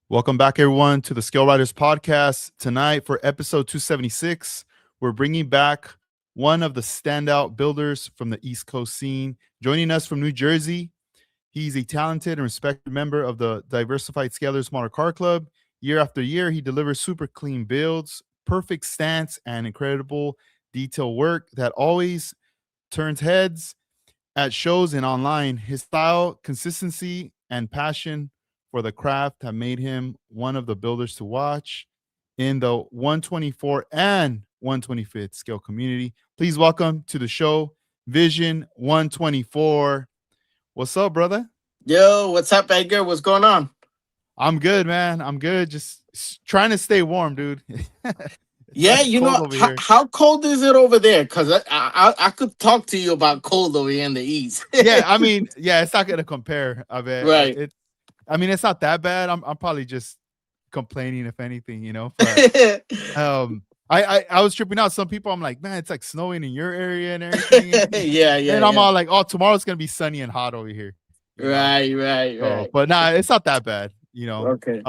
Welcome back, everyone, to the Scale Riders podcast. Tonight, for episode 276, we're bringing back one of the standout builders from the East Coast scene. Joining us from New Jersey, he's a talented and respected member of the Diversified Scalerz Smaller Car Club. Year after year, he delivers super clean builds, perfect stance, and incredible detail work that always turns heads at shows and online. His style, consistency, and passion for the craft have made him one of the builders to watch in the 124 and 125th scale community. Please welcome to the show Vision 124. What's up, brother? Yo, what's up, Edgar? What's going on? I'm good, man. I'm good. Just trying to stay warm, dude. It's Yeah, like cold over here. how cold is it over there? Because I could talk to you about cold over here in the east. Yeah, I mean, yeah, it's not gonna compare. I bet Right. I mean, it's not that bad. I'm probably just complaining, if anything, But I was tripping out. Some people, I'm like, man, it's like snowing in your area and everything. Yeah, yeah, And I'm yeah. all like, oh, tomorrow's gonna be sunny and hot over here, you know. Right, right, So, right. but nah, it's not that bad. Okay.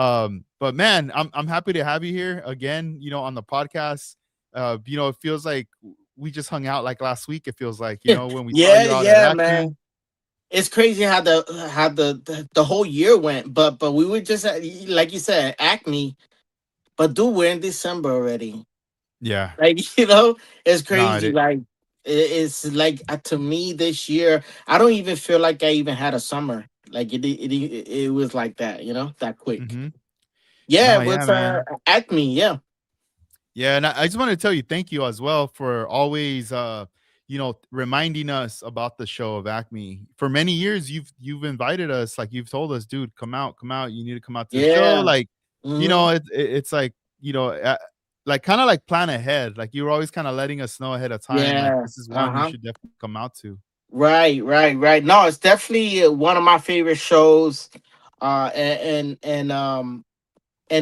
But man, I'm happy to have you here again, on the podcast. It feels like we just hung out like last week. It feels like, when we saw Yeah, you out at yeah, Acme. man. It's crazy how the whole year went, but we were just like you said, Acme. But dude, we're in December already. Yeah. Like it's No, crazy. Like it's like to me this year, I don't even feel like I even had a summer. Like it was like that. That quick. mm-hmm. Yeah, No, it yeah, was man. Acme. Yeah, Yeah, and I just want to tell you thank you as well for always reminding us about the show of Acme. For many years you've invited us, like you've told us, dude, come out, you need to come out to the show. yeah. Like, Hmm. it's like, like kind of like plan ahead. Like you were always kind of letting us know ahead of time, like Yeah. this is Uh one you huh. should definitely come out to. Right, right, right. No, it's definitely one of my favorite shows. And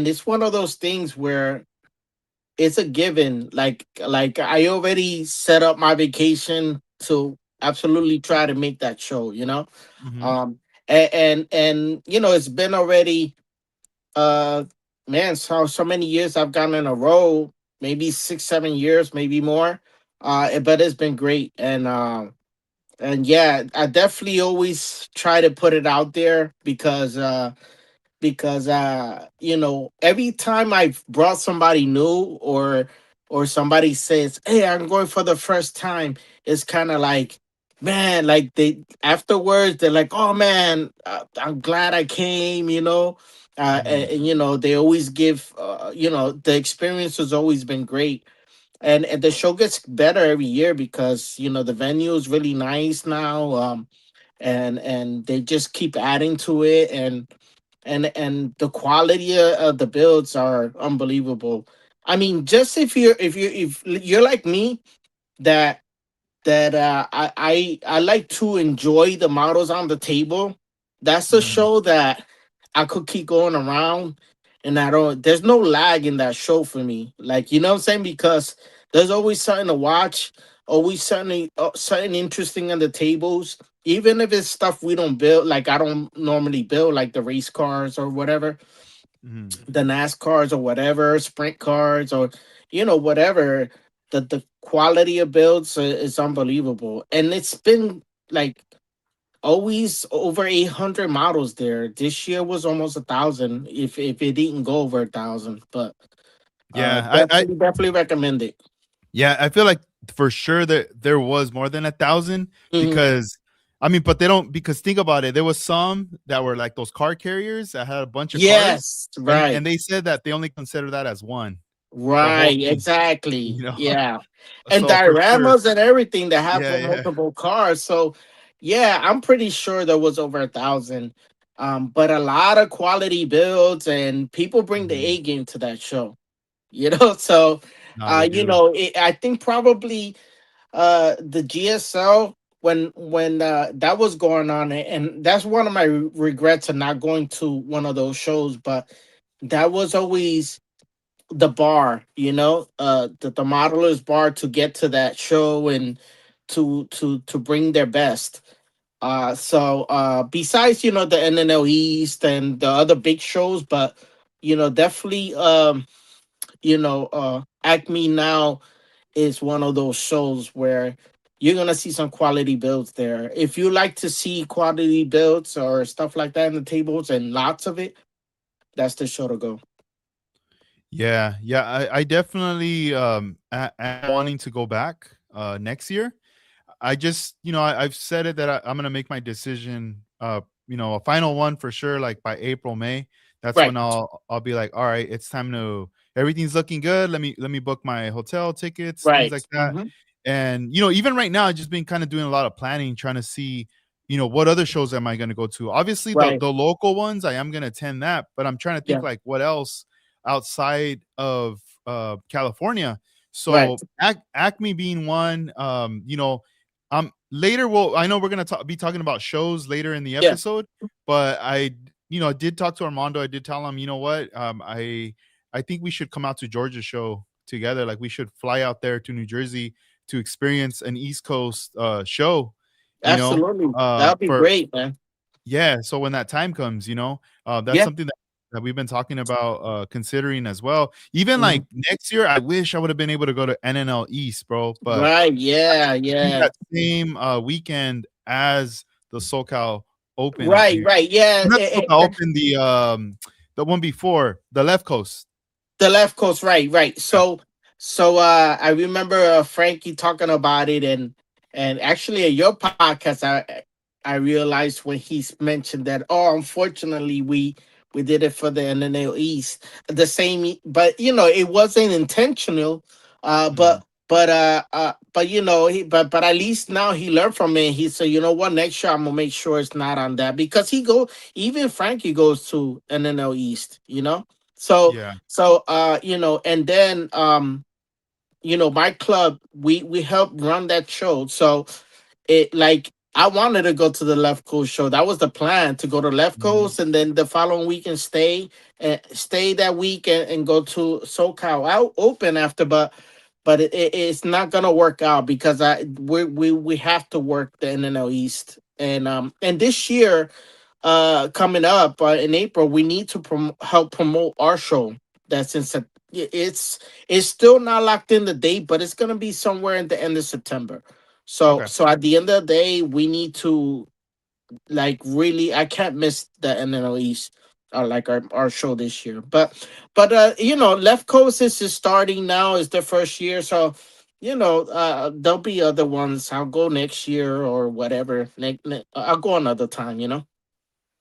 it's one of those things where it's a given. Like I already set up my vacation to absolutely try to make that show. Hmm. Um, and it's been already uh man, so many years I've gone in a row, maybe 6 7 years, maybe more. But it's been great, and yeah, I definitely always try to put it out there because every time I've brought somebody new or somebody says, "Hey, I'm going for the first time," it's kind of like, man, like they afterwards they're like, "Oh man, I'm glad I came," Hmm. and they always give, the experience has always been great. And the show gets better every year because the venue is really nice now, and they just keep adding to it, and the quality of the builds are unbelievable. I mean, just if you're like me, that I like to enjoy the models on the table. That's a Hmm. show that I could keep going around, and I don't. There's no lag in that show for me. Like, you know what I'm saying? Because there's always something to watch, always something interesting on the tables. Even if it's stuff we don't build, like I don't normally build, like the race cars or whatever, Hmm. the NASCARs or whatever, sprint cars or whatever. The quality of builds is unbelievable, and it's been like always over 800 models there. This year was almost 1,000, if it didn't go over 1,000. But Yeah, definitely recommend it. yeah, I feel like for sure that there was more than 1,000 Mhm. because I mean, but they don't, because think about it. There was some that were like those car carriers that had a bunch of cars, Yes, and right, they said that they only consider that as one, the whole right, thing, you exactly, know. yeah. And So for sure, dioramas and everything that have yeah, yeah. multiple cars. So yeah, I'm pretty sure there was over 1,000. But a lot of quality builds, and people bring the Mhm. A game to that show. So No, they do. I think probably the GSL, when that was going on, and that's one of my regrets of not going to one of those shows. But that was always the bar, the modelers bar to get to that show and to bring their best. So besides the NNL East and the other big shows, but definitely, Acme now is one of those shows where you're gonna see some quality builds there. If you like to see quality builds or stuff like that in the tables and lots of it, that's the show to go. Yeah, yeah, I definitely am wanting to go back next year. I just, I've said it that I'm gonna make my decision, a final one for sure, like by April, May. That's when Right, I'll be like, all right, it's time to everything's looking good. Let me book my hotel tickets, things right. like that. Hmm. And even right now, I've just been kind of doing a lot of planning, trying to see, what other shows am I gonna go to? Obviously, the Right. the local ones, I am gonna attend that, but I'm trying to think Yeah. like what else outside of California. Right. So Acme being one, later I know we're gonna be talking about shows later in the Yeah. episode, but I did talk to Armando. I did tell him, you know what, I think we should come out to Georgia show together. Like we should fly out there to New Jersey to experience an East Coast show. You know, Absolutely. That'd be for great, man. yeah. So when that time comes, that's Yeah. something that we've been talking about considering as well. Even Hmm. like next year, I wish I would have been able to go to NNL East, bro. But Right. Yeah. be Yeah. that same weekend as the SoCal Open Right. here. Right. Yeah. Not SoCal Open, the one before the left coast. The left coast, right, right. Yeah. So I remember Frankie talking about it, and actually at your podcast, I realized when he mentioned that, oh, unfortunately we did it for the NNL East the same, but it wasn't intentional, uh Mhm. but but but at least now he learned from it. He said, you know what, next year I'm gonna make sure it's not on that, because even Frankie goes to NNL East, so Yeah. and then my club, we helped run that show. So it, like, I wanted to go to the left coast show. That was the plan, to go to left Mhm. coast and then the following weekend stay that week and go to SoCal out open after. But it's not gonna work out because we have to work the NNL East. And this year, coming up in April, we need to help promote our show. That's in it's still not locked in the date, but it's gonna be somewhere in the end of September. So Okay. so at the end of the day, we need to, like, really, I can't miss the NNL East, like our show this year. But Left Coast is just starting now. It's the first year, so there'll be other ones. I'll go next year or whatever. I'll go another time.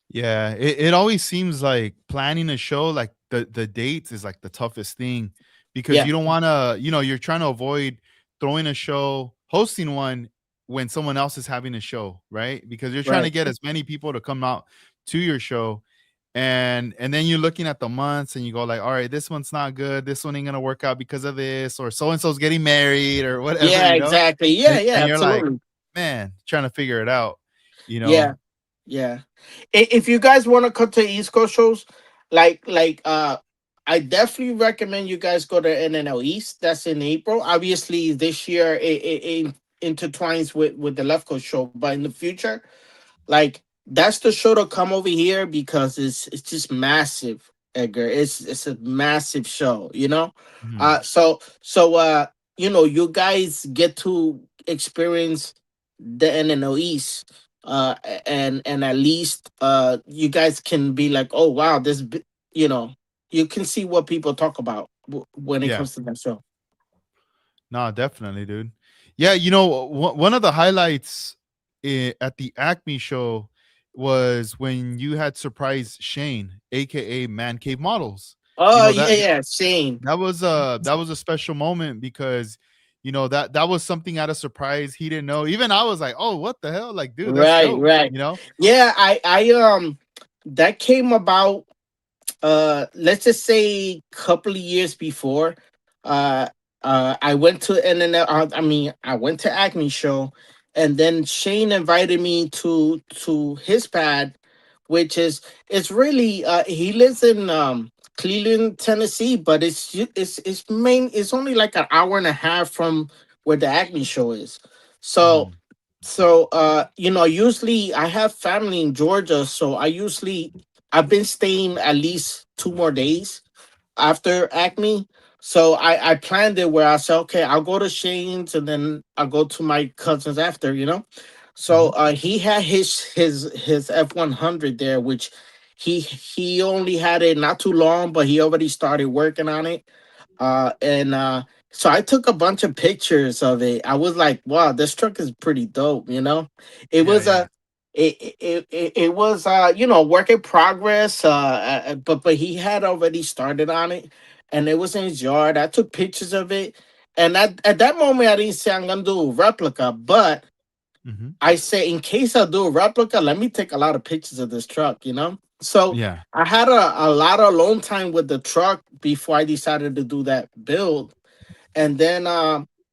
Yeah, it always seems like planning a show, like the dates is like the toughest thing because Yeah. you don't want to, you're trying to avoid throwing a show, hosting one when someone else is having a show, right? Because you're trying to Right. get as many people to come out to your show. And then you're looking at the months and you go like, all right, this one's not good. This one ain't gonna work out because of this, or so and so's getting married or whatever, Yeah, exactly. Yeah, yeah, and you're like, absolutely. man, trying to figure it out, you Yeah, know. yeah. If you guys want to come to East Coast shows, like I definitely recommend you guys go to NNL East. That's in April. Obviously, this year it intertwines with the Left Coast show, but in the future, like, that's the show to come over here because it's just massive, Edgar. It's a massive show, Mhm. you guys get to experience the NNO East, and at least you guys can be like, oh wow, you know you can see what people talk about when it Yeah. comes to that show. No, definitely, dude. Yeah, one of the highlights at the Acme show was when you had surprised Shane, aka Man Cave Models. You Oh know yeah, that yeah, Shane. that was a special moment because that was something out of surprise he didn't know. Even I was like, "Oh, what the hell?" Like, dude, that's Right, dope, right. you know? Yeah, I that came about, let's just say, couple of years before. uh I went to I went to Acme show, and then Shane invited me to his pad, which is, it's really, he lives in Cleveland, Tennessee, but it's only like an hour and a half from where the Acme show is. So Mhm. usually I have family in Georgia, so I've been staying at least 2 more days. after Acme. So I planned it where I said, okay, I'll go to Shane's and then I'll go to my cousin's after, you know. So Hmm. he had his F100 there, which he only had it not too long, but he already started working on it. And So I took a bunch of pictures of it. I was like, wow, this truck is pretty dope, you know. It Yeah, was yeah. a it was you know, work in progress, but he had already started on it, and it was in his yard. I took pictures of it, and at that moment I didn't say I'm gonna do a replica, but Hmm. I say, in case I do a replica, let me take a lot of pictures of this truck, you know? So Yeah. I had a lot of alone time with the truck before I decided to do that build. And then,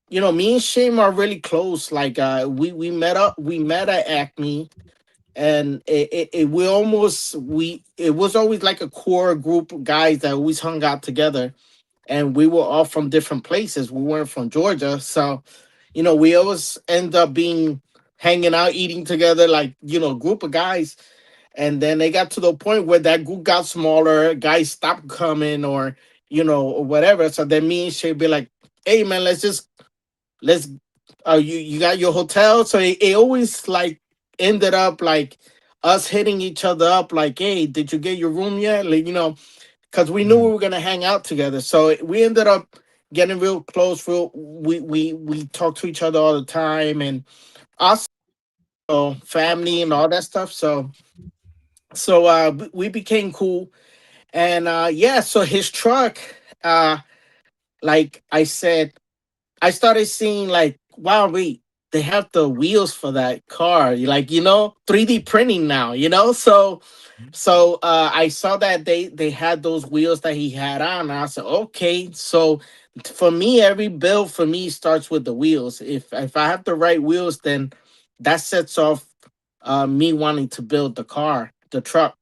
you know, me and Shane are really close. Like, we met at Acme, and it was always like a core group of guys that always hung out together, and we were all from different places. We weren't from Georgia, so you know, we always end up being hanging out, eating together, like, you know, group of guys. And then they got to the point where that group got smaller, guys stopped coming, or, you know, or whatever. So then me and Shay be like, hey man, let's you got your hotel. So it always like ended up like us hitting each other up, like, hey, did you get your room yet? Like, you know, because we knew we Mm. were gonna hang out together. So we ended up getting real close. We talk to each other all the time, and us, you know, family and all that stuff. So we became cool, and yeah. So his truck, uh, like I said, I started seeing like, wow, wait, they have the wheels for that car. Like, you know, 3D printing now, you know? So I saw that they had those wheels that he had on. And I said, okay. So for me, every build for me starts with the wheels. If I have the right wheels, then that sets off me wanting to build the car, the truck,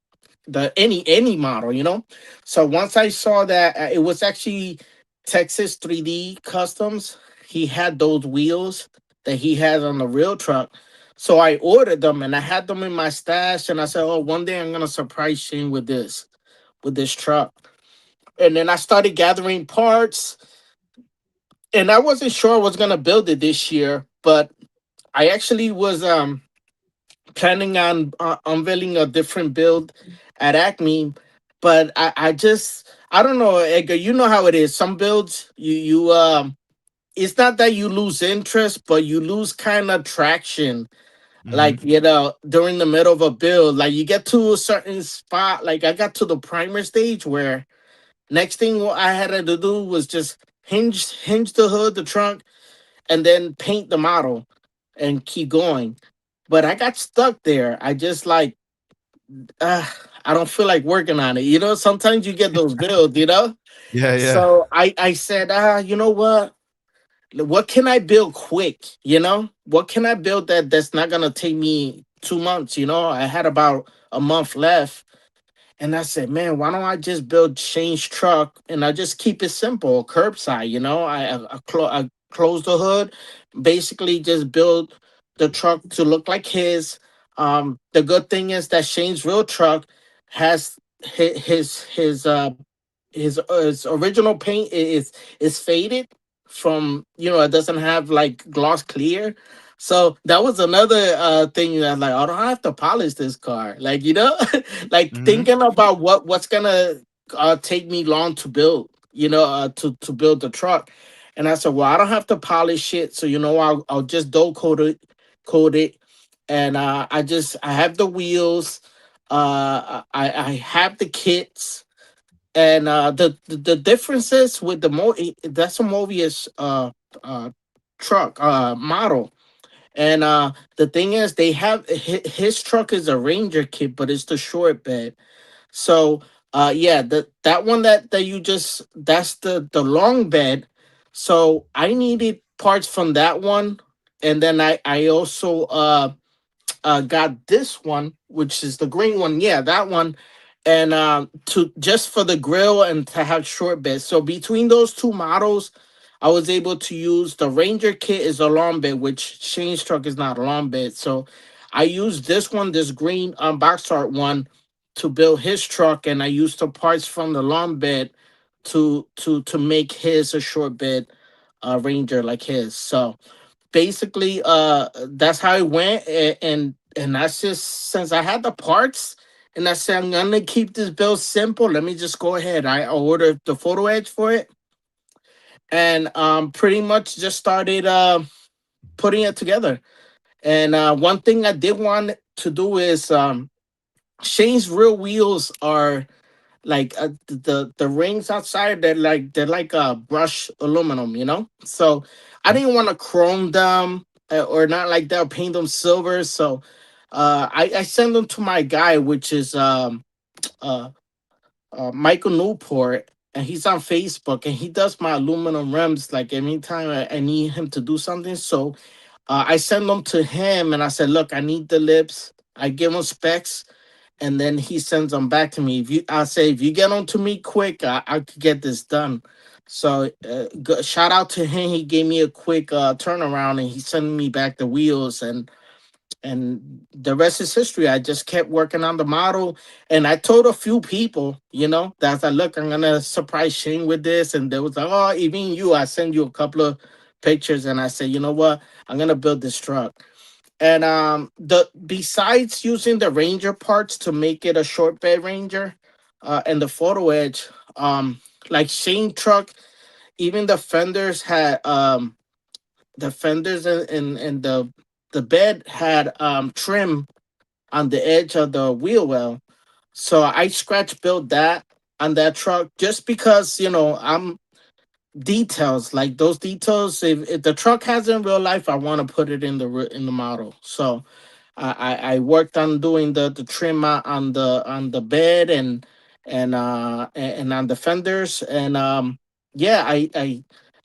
the any model, you know. So once I saw that it was actually Texas 3D Customs, he had those wheels that he has on the real truck. So I ordered them and I had them in my stash, and I said, "Oh, one day I'm gonna surprise Shane with this truck." And then I started gathering parts, and I wasn't sure I was gonna build it this year, but I actually was planning on unveiling a different build at Acme, but I don't know, Edgar. You know how it is. Some builds it's not that you lose interest, but you lose kind of traction. Hmm. Like, you know, during the middle of a build, like you get to a certain spot. Like I got to the primer stage where next thing what I had to do was just hinge the hood, the trunk, and then paint the model and keep going. But I got stuck there. I just like uh, I don't feel like working on it. You know, sometimes you get those builds, you know? Yeah, yeah. So I said, you know what? What can I build quick? You know, what can I build that's not gonna take me 2 months? You know, I had about a month left, and I said, man, why don't I just build Shane's truck and I just keep it simple, curbside? You know, I close the hood, basically just build the truck to look like his. The good thing is that Shane's real truck has his original paint is faded from, you know, it doesn't have like gloss clear. So that was another thing that like, I don't have to polish this car, like, you know. Like Hmm. thinking about what's gonna take me long to build, you know, to build the truck. And I said, well, I don't have to polish it, so you know, I'll just dull coat it, and I have the wheels, I have the kits, and the differences with the that's a Mobius uh truck model. And the thing is, they have his truck is a Ranger kit, but it's the short bed. So yeah, that one that you just, that's the long bed. So I needed parts from that one, and then I also got this one, which is the green one. Yeah, that one. And to just for the grill and to have short beds. So between those two models, I was able to use the Ranger kit is a long bed, which Shane's truck is not a long bed. So I used this one, this green box art one, to build his truck, and I used the parts from the long bed to make his a short bed Ranger like his. So basically, that's how it went, and that's just since I had the parts. And I said, I'm gonna keep this build simple. Let me just go ahead. I ordered the photo edge for it, and pretty much just started putting it together. And one thing I did want to do is Shane's real wheels are like the rings outside. They're like brush aluminum, So I didn't want to chrome them or not like that, or paint them silver. So I sent them to my guy, which is uh, Michael Newport, and he's on Facebook, and he does my aluminum rims like anytime I need him to do something. So I send them to him, and I said, "Look, I need the lips." I give him specs, and then he sends them back to me. I say, if you get them to me quick, I could get this done. So shout out to him. He gave me a quick turnaround, and he sent me back the wheels, and the rest is history. I just kept working on the model, and I told a few people, that I look, I'm gonna surprise Shane with this, and they was like, oh, even you. I send you a couple of pictures, and I said, you know what, I'm gonna build this truck. And the besides using the Ranger parts to make it a short bed Ranger, and the photo edge, like Shane truck, even the fenders and the bed had trim on the edge of the wheel well. So I scratch built that on that truck just because I'm details like those details. If the truck has it in real life, I want to put it in the model. So I worked on doing the trim on the bed and on the fenders, and yeah,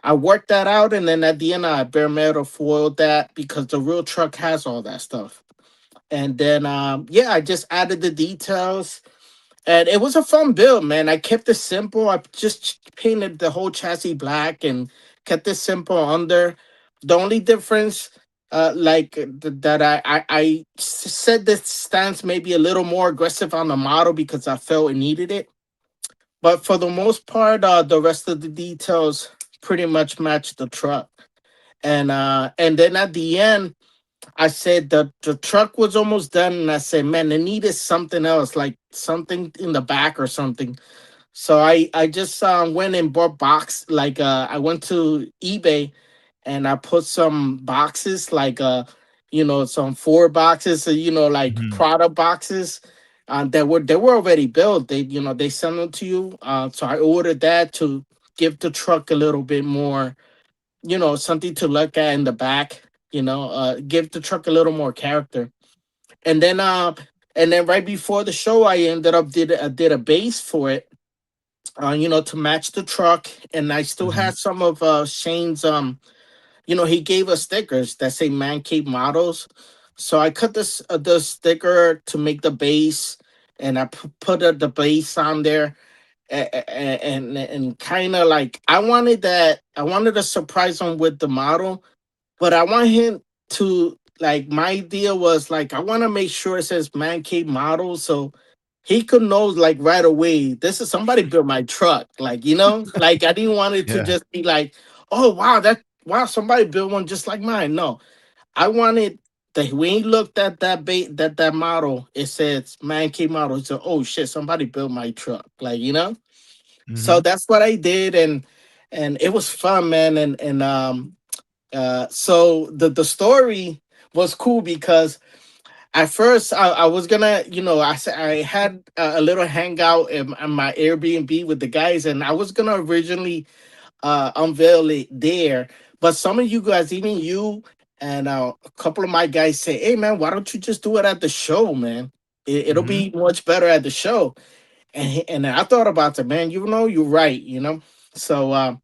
I worked that out, and then at the end I bare metal foiled that because the real truck has all that stuff. And then yeah, I just added the details, and it was a fun build, man. I kept it simple. I just painted the whole chassis black and kept it simple under. The only difference, that said this stance maybe a little more aggressive on the model because I felt it needed it. But for the most part, the rest of the details pretty much match the truck. And then at the end, I said that the truck was almost done, and I said, man, it needed something else, like something in the back or something. So I just went and bought I went to eBay, and I put some boxes some four boxes, like Mhm. product boxes. They were already built. They sent them to you. So I ordered that to give the truck a little bit more, something to look at in the back. Give the truck a little more character. And then right before the show, I ended up did a base for it, to match the truck. And I still Mhm. had some of Shane's he gave us stickers that say Man Cave Models. So I cut the sticker to make the base, and I put the base on there, and kind of like I wanted to surprise him with the model, but I want him to, like, my idea was like I want to make sure it says Man Cave Model, so he could know like right away this is somebody built my truck. Like, like I didn't want it to Yeah. just be like, oh wow, somebody built one just like mine. No, I wanted that when he looked at that model, it says Man Cave Model. He said, oh shit, somebody built my truck. Like, so Mhm. that's what I did, and it was fun, man. And so the story was cool because at first I was gonna, I had a little hangout in my Airbnb with the guys, and I was gonna originally unveil it there. But some of you guys, even you and a couple of my guys, say, hey man, why don't you just do it at the show, man? It'll Mhm. be much better at the show. And I thought about it, man. You're right. So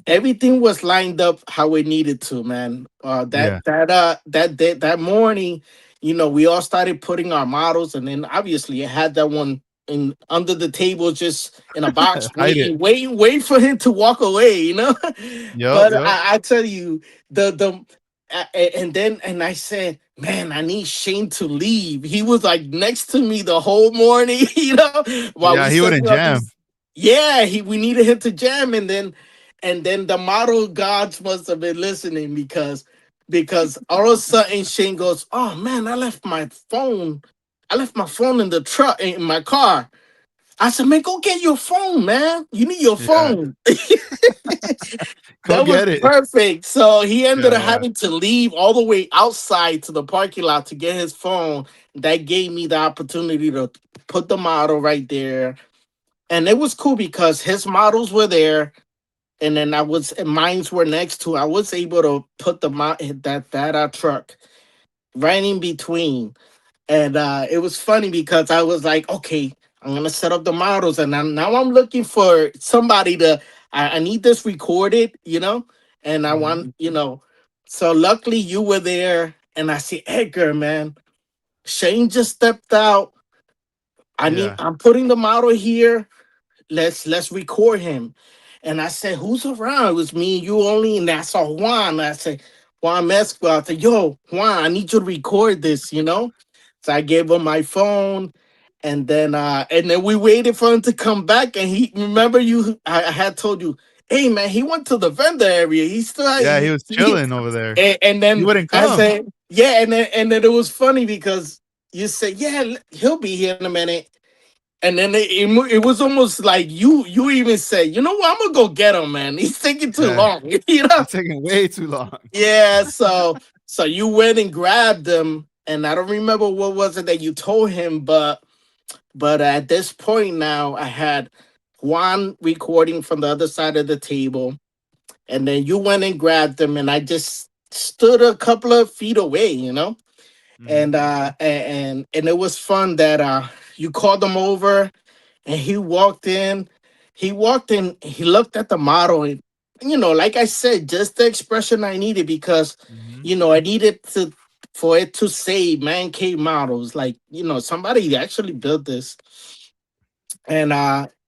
everything was lined up how it needed to, man. Yeah. That morning, we all started putting our models, and then obviously I had that one in under the table, just in a box, Hide it. waiting for him to walk away, Yep, But yep. I tell you, and I said, man, I need Shane to leave. He was like next to me the whole morning, while we Yeah, he setting wouldn't up jam. these. Yeah, he we needed him to jam, and then the model gods must have been listening because all of a sudden Shane goes, "Oh man, I left my phone in the truck in my car." I said, "Man, go get your phone, man. You need your Yeah. phone." Go That was get it. perfect. So he ended Yeah, up yeah. having to leave all the way outside to the parking lot to get his phone. That gave me the opportunity to put the model right there. And it was cool because his models were there, and then I was and mines were next to. I was able to put that truck right in between, and it was funny because I was like, okay, I'm gonna set up the models, and now I'm looking for somebody to. I need this recorded, and I Hmm. want So luckily you were there, and I see Edgar, man. Shane just stepped out. Yeah. I'm putting the model here. Let's record him. And I said, who's around? It was me and you only. And I saw Juan. I said, Juan Mescal. I said, yo, Juan, I need you to record this. So I gave him my phone. And then we waited for him to come back. And he remember I had told you, hey man, he went to the vendor area. He still had, Yeah, he was chilling over there. and He then wouldn't I come. said, yeah, and then it was funny because you said, yeah, he'll be here in a minute. And then it was almost like you even say, you know what, I'm gonna go get him, man. He's taking too Yeah. long, you know. He's taking way too long. Yeah, so you went and grabbed him, and I don't remember what was it that you told him, but at this point now, I had Juan recording from the other side of the table, and then you went and grabbed him, and I just stood a couple of feet away, Hmm. and it was fun that you called him over and he walked in, he looked at the model, and like I said, just the expression I needed because Hmm. I needed to for it to say man cave models, like somebody actually built this. And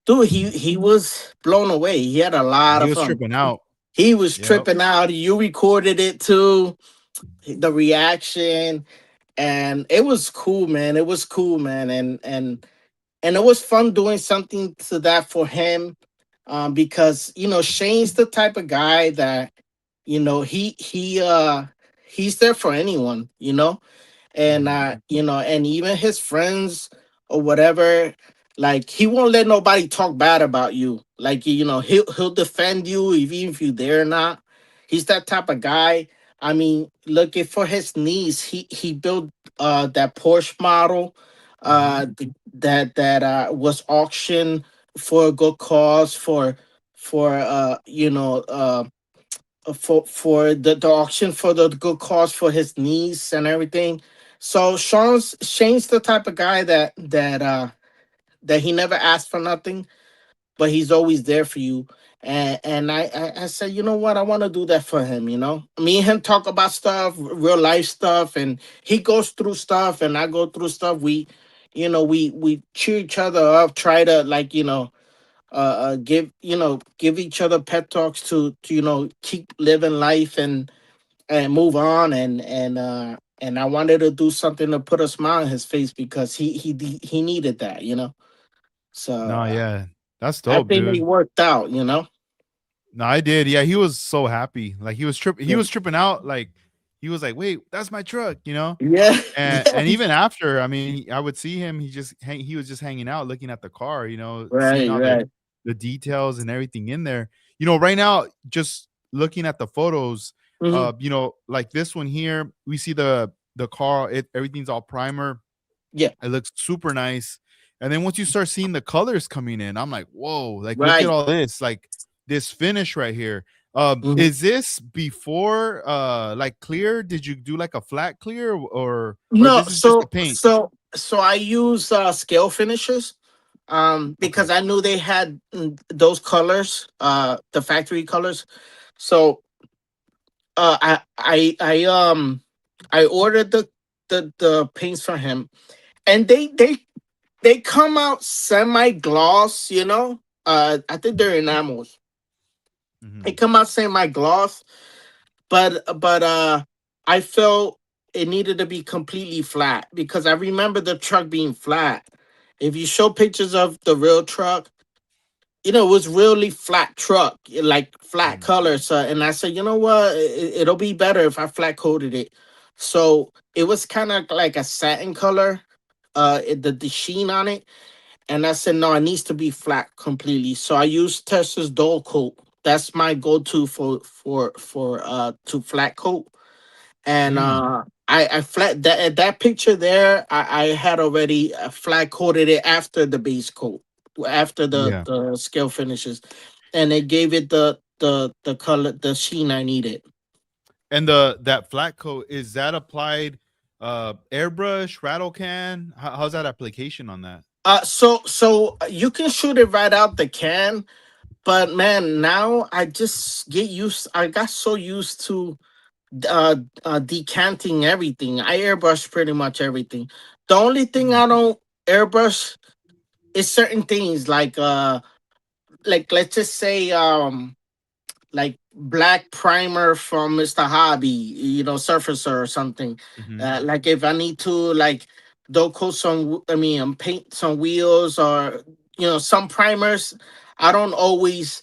dude, he was blown away. He had a lot He of was fun. tripping out. He was Yep. tripping out. You recorded it too, the reaction, and it was cool, man. It was cool, man. And it was fun doing something to that for him, because Shane's the type of guy that he's there for anyone, and Hmm. and even his friends or whatever, like he won't let nobody talk bad about you, like he'll defend you even if you dare not. He's that type of guy. I mean, look, if for his niece, he built that Porsche model Hmm. that was auctioned for a good cause, for for the auction for the good cause for his niece and everything. So Shane's the type of guy that he never asked for nothing, but he's always there for you. And I said, you know what, I want to do that for him. Me and him talk about stuff, real life stuff, and he goes through stuff, and I go through stuff. We cheer each other up, try to like give each other pet talks to keep living life and move on, and I wanted to do something to put a smile on his face because he needed that. So No, yeah. That's I dope, think it dude. worked out. No, I did. Yeah, he was so happy. Like he Yeah, was tripping out. Like he was like, "Wait, that's my truck," you know? yeah, yeah. And even after, I mean, I would see him, he was just hanging out looking at the car, seeing Right, all right. the details and everything in there. Right now, just looking at the photos, Hmm. like this one here, we see the car, everything's all primer. Yeah, It looks super nice. And then once you start seeing the colors coming in, I'm like, whoa, like look at right. all this, like this finish right here. Hmm. Is this before like clear? Did you do like a flat clear or No, this is just the so paint? so so I use scale finishes, Okay. because I knew they had those colors, the factory colors. So I ordered the paints for him, and they come out semi gloss. I think they're enamels. They Hmm. come out semi gloss, but I felt it needed to be completely flat because I remember the truck being flat. If you show pictures of the real truck, it was really flat truck, like flat Mm. color. So, and I said, you know what, it'll be better if I flat coated it. So it was kind of like a satin color, the sheen on it. And I said, no, it needs to be flat completely. So I used Tesla's dull coat. That's my go-to for to flat coat. And Mm. I flat that picture there. I had already flat coated it after the base coat, after the Yeah. the scale finishes, and it gave it the color, the sheen I needed. And the that flat coat, is that applied airbrush, rattle can? How's that application on that? So you can shoot it right out the can, but man, now I just get used. I got so used to decanting everything. I airbrush pretty much everything. The only thing Mm. I don't airbrush is certain things like let's just say like black primer from Mr. Hobby, surfacer or something. Mhm. Like if I need to like do coat some, I mean, paint some wheels or some primers. I don't always,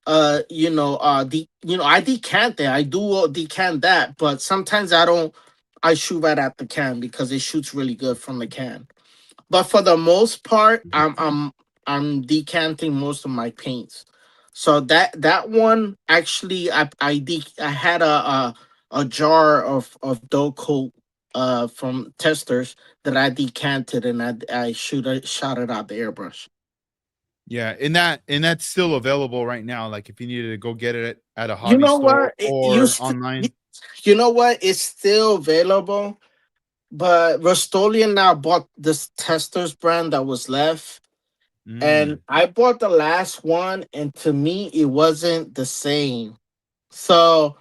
I decant it. I do decant that, but sometimes I don't. I shoot right at the can because it shoots really good from the can. But for the most part, I'm decanting most of my paints. So that one actually, I had a jar of dough coat from testers that I decanted, and I shot it out the airbrush. Yeah, and that's still available right now. Like if you needed to go get it at a You hobby know store what? or online. You know what? It's still available, but Rustolian now bought this testers brand that was left. And Mm. I bought the last one, and to me, it wasn't the same. So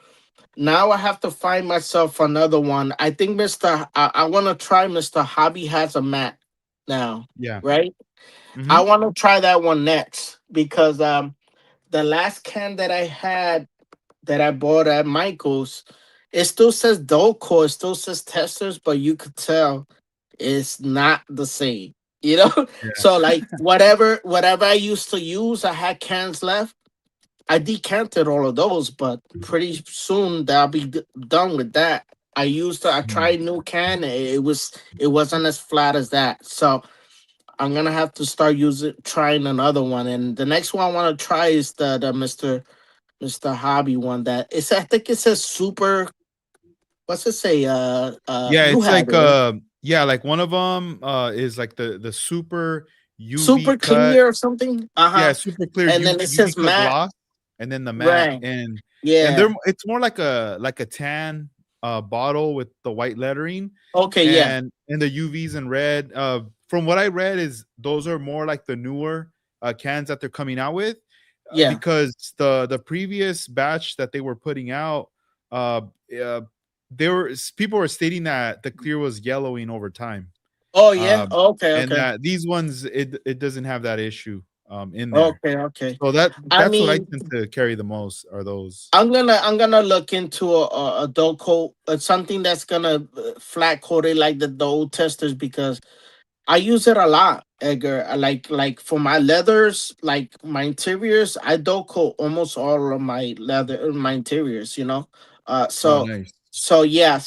now I have to find myself another one. I think I want to try Mr. Hobby has a mat now, Yeah. right? I Mhm. want to try that one next because the last can that I had that I bought at Michael's, it still says Dolco, it still says testers, but you could tell it's not the same. You know, Yeah. so like whatever I used to use, I had cans left. I decanted all of those, but pretty soon that I'll be done with that. I Mm. tried new can. It wasn't as flat as that. So I'm gonna have to start using trying another one. And the next one I want to try is the Mr. Hobby one that it's, I think it says super. What's it say? Yeah, You it's have like it, right? yeah, like one of them is like the super UV Super cut. clear or something. Uh Yeah, huh. super clear And then it UV says cut matte. gloss, and then the matte, Right. and they're Yeah. it's more like a tan bottle with the white lettering, Okay. Yeah. and the UVs in red. From what I read, is those are more like the newer cans that they're coming out with, Yeah. because the previous batch that they were putting out, uh, uh, people were stating that the clear was yellowing over time, Oh yeah. um, Okay. and Okay. that these ones, it doesn't have that issue in there. Okay. Okay. So I that's what I mean, tend to carry the most are those. I'm gonna look into a dull coat, something that's gonna flat coat it like the old testers because I use it a lot, Edgar. Like for my leathers, like my interiors, I dull coat almost all of my leather, my interiors. Uh, Oh, so nice. so yeah,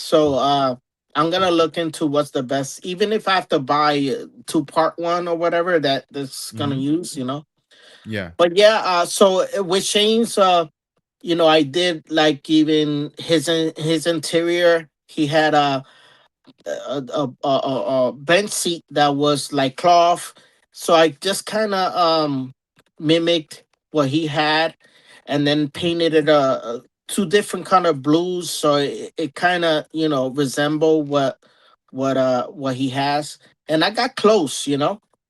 I'm gonna look into what's the best, even if I have to buy two part one or whatever that's gonna Mhm. use. Yeah. But yeah, so with Shane's, I did like even his interior. He had a bench seat that was like cloth. So I just kind of mimicked what he had, and then painted it two different kind of blues, so it kind of resemble what he has. And I got close,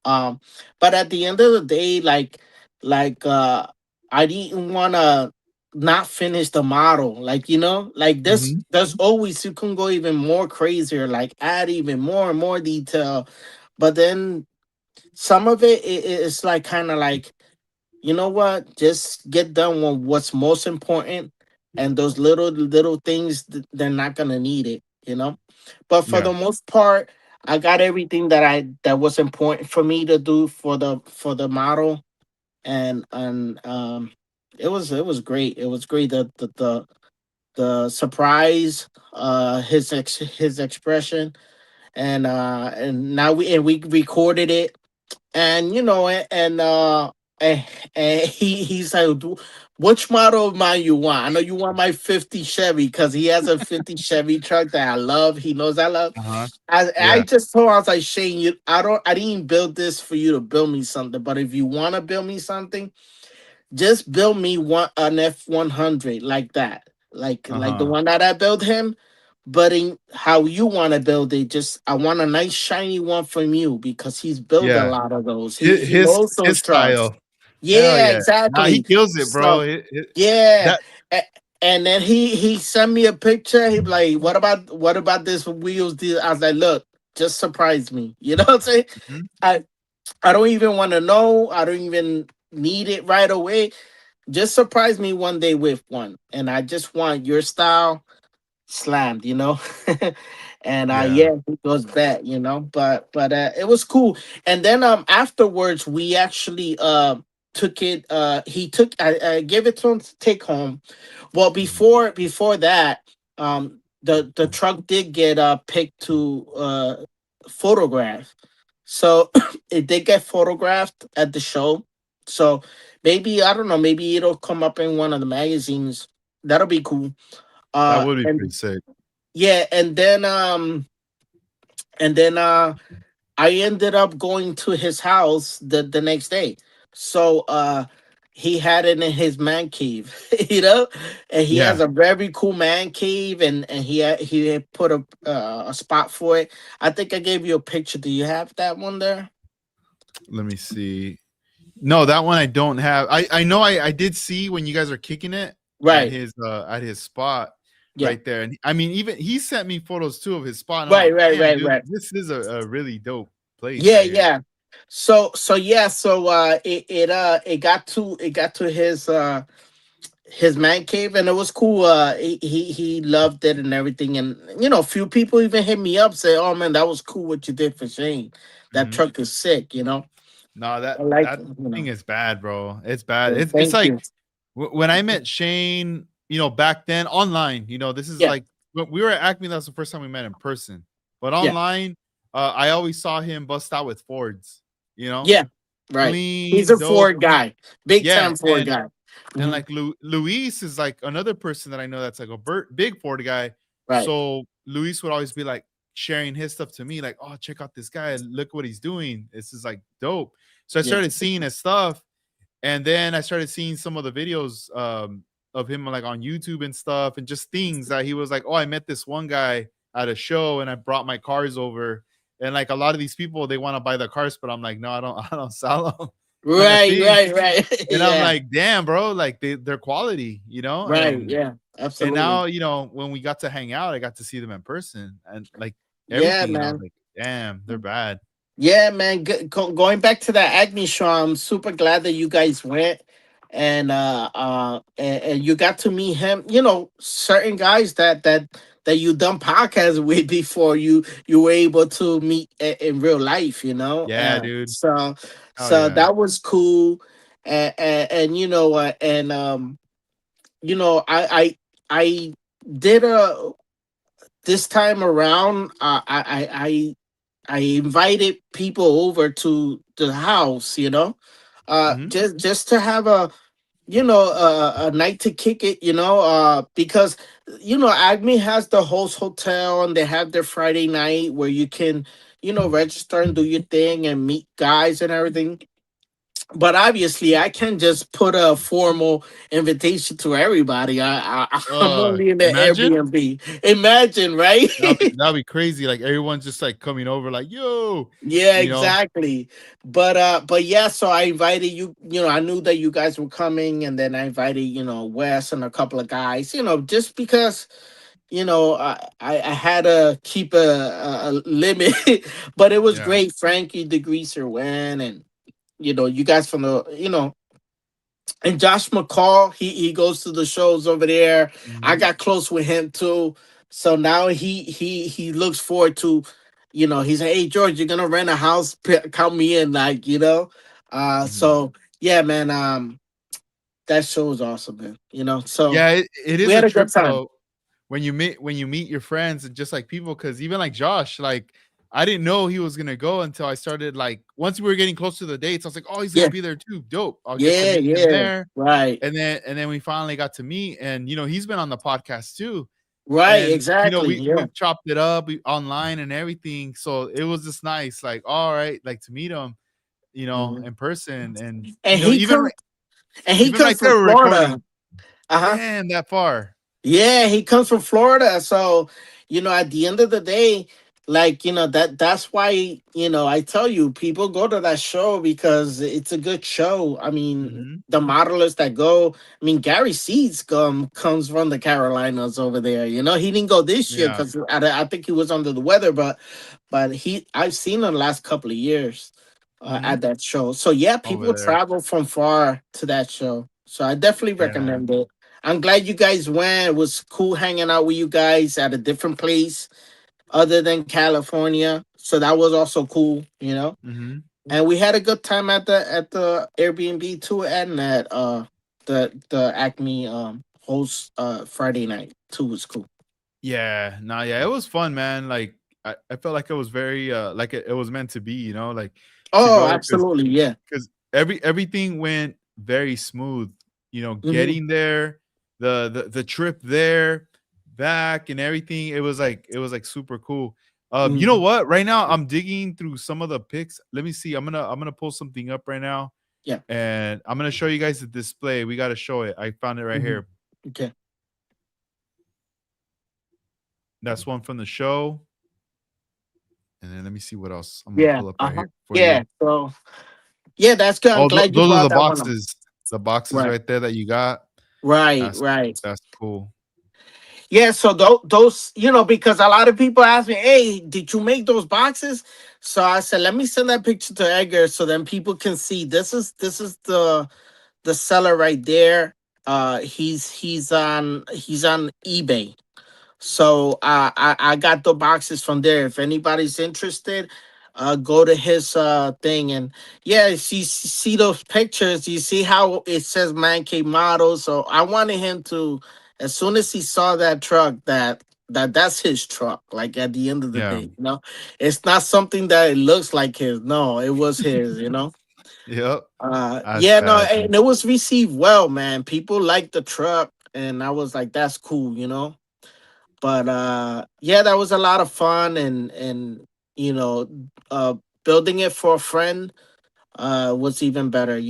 um, but at the end of the day, I didn't want to not finish the model, like Mhm. there's always, you can go even more crazier, like add even more and more detail. But then some of it's like kind of like, you know what, just get done with what's most important, and those little things, they're not gonna need it. But for Yeah. the most part, I got everything that was important for me to do for the model. and it was great. It was great. The surprise, his expression, and now we recorded it, and and, and he said, which model of mine you want? I know you want my 50 Chevy, because he has a 50 Chevy truck that I love. He knows I love. Uh-huh. I Yeah. just told him, I was like, Shane, I didn't build this for you to build me something, but if you want to build me something, just build me an F-100 like that, like the Uh-huh. one that I built him, but in how you want to build it. Just I want a nice shiny one from you, because he's built a Yeah. lot of those. He His he his knows his those trucks. style. Hell Yeah, yeah. Nah, he exactly. kills it, bro. So yeah, That a- and then he sent me a picture. He be like, what about this wheels? I was like, look, just surprise me. You know what I'm saying? Mhm. I I don't even want to know. I don't even need it right away. Just surprise me one day with one, and I just want your style slammed, and Yeah. yeah, he goes back, but it was cool. And then afterwards we actually took it. He took I gave it to him to take home. Well, Mhm. before that, the truck did get picked to photograph. So it did get photographed at the show. So maybe, I don't know, maybe it'll come up in one of the magazines. That'll be cool. That would be pretty And sick. yeah, and then I ended up going to his house the next day. So he had it in his man cave, and he has Yeah. a very cool man cave, and he had put a spot for it. I think I gave you a picture. Do you have that one there? Let me see. No, that one I don't have. I know I did see when you guys are kicking it Right. at his spot Yeah. right there. And I mean, even he sent me photos too of his spot. And I'm Right. like, Right. damn, Right. dude, Right. this is a really dope place Yeah. right here. Yeah. So yeah. So it got to his man cave, and it was cool. He loved it and everything, and a few people even hit me up, say, "Oh man, that was cool what you did for Shane. That Mhm. truck is sick." No, I like that thing is bad, bro. It's bad. so It's thank like you. when I met Shane, back then online, this is Yeah, like when we were at Acme. That was the first time we met in person. But yeah, online, I always saw him bust out with Fords. You know, yeah. Right. He's clean, a dope. Ford guy, big Yeah, time Ford guy. and Mhm. like Luis is like another person that I know that's like a big Ford guy. Right. So Luis would always be like sharing his stuff to me, like, "Oh, check out this guy! Look what he's doing. This is like dope." So I Yeah. started seeing his stuff, and then I started seeing some of the videos of him like on YouTube and stuff, and just things that he was like, "Oh, I met this one guy at a show, and I brought my cars over." And like a lot of these people, they want to buy the cars, but I'm like, no, I don't, I don't sell them, kind of Right. thing. Right. Right. And I'm Yeah. like, damn, bro, like they're quality, Right. Yeah. and Absolutely. now, when we got to hang out, I got to see them in person and like Yeah, everything, and I was man. like, damn, they're bad. Yeah, man. Going back to that Acme show, I'm super glad that you guys went, and you got to meet him. Certain guys that you done podcasts with before, you were able to meet in real life. Yeah, dude. Oh So yeah. that was cool, and I did a this time around. I invited people over to the house, Hmm. just to have a night to kick it, because Acme has the host hotel, and they have their Friday night where you can register and do your thing and meet guys and everything. But obviously, I can't just put a formal invitation to everybody. I'm only in the Imagine. Airbnb. Imagine, right? That'd be crazy. Like everyone's just like coming over, like, yo, Yeah, you know. exactly. But yeah, so I invited you, I knew that you guys were coming, and then I invited, Wes and a couple of guys, just because, I had to keep a limit. But it was Yeah. great. Frankie the Greaser went, and you guys from the, and Josh McCall, he goes to the shows over there. I Hmm. got close with him too. So now he looks forward to, he said, "Hey George, you're gonna rent a house, count me in," like. Hmm. So yeah, man. That show was awesome, man. So Yeah, it we is a had a good trip time. though when you meet your friends and just like people, because even like Josh, like I didn't know he was gonna go until I started, like once we were getting close to the dates, I was like, oh, he's gonna Yeah, be there too. Dope. I'll get to yeah, meet him yeah. there. Right, And then we finally got to meet, and he's been on the podcast too. right. And Exactly. Yeah. we've chopped it up online and everything. So it was just nice, like, all right, like to meet him, Mhm. in person. And And he even comes. And he even comes right from there we're Florida. recording. Uh huh. Damn, that far. Yeah, he comes from Florida. So, at the end of the day, like, that's why, I tell you, people go to that show because it's a good show. I mean, Hmm. the modelers that go, I mean, Gary Seeds comes from the Carolinas over there. He didn't go this year Yeah. because I think he was under the weather, but I've seen him the last couple of years Hmm. at that show. So yeah, Over people there. travel from far to that show. So I definitely Yeah. recommend it. I'm glad you guys went. It was cool hanging out with you guys at a different place other than California. So that was also cool. Hmm. And we had a good time at the Airbnb too, and at the Acme host Friday night too was cool. Yeah. Nah, yeah, it was fun, man. Like I felt like it was very like it was meant to be, like to Oh, go, because absolutely, yeah. everything went very smooth. Hmm. Getting there, the trip there, back, and everything. It was like super cool. You know Hmm. what? Right now, I'm digging through some of the pics. Let me see. I'm gonna pull something up right now, Yeah. and I'm gonna show you guys the display. We gotta show it. I found it right Hmm. here. Okay. That's one from the show, and then let me see what else I'm gonna Yeah. pull up right Uh-huh. here for Yeah. you. So yeah, that's good. I'm Oh, glad you those are brought the that one up. boxes. The boxes Right. right there that you got. Right. That's Right. that's cool. Yeah, so those, because a lot of people ask me, "Hey, did you make those boxes?" So I said, "Let me send that picture to Edgar, so then people can see. This is the seller right there. He's on eBay. So I got the boxes from there. If anybody's interested, go to his thing, and yeah, if you see those pictures, you see how it says Man Cave Model. So I wanted him to, as soon as he saw that truck, that's his truck. Like at the end of the Yeah. day, it's not something that it looks like his. No, it was his. Yep. That's Yeah, no, bad, and dude. it was received well, man. People liked the truck, and I was like, that's cool. But yeah, that was a lot of fun, and you know uh building it for a friend was even better.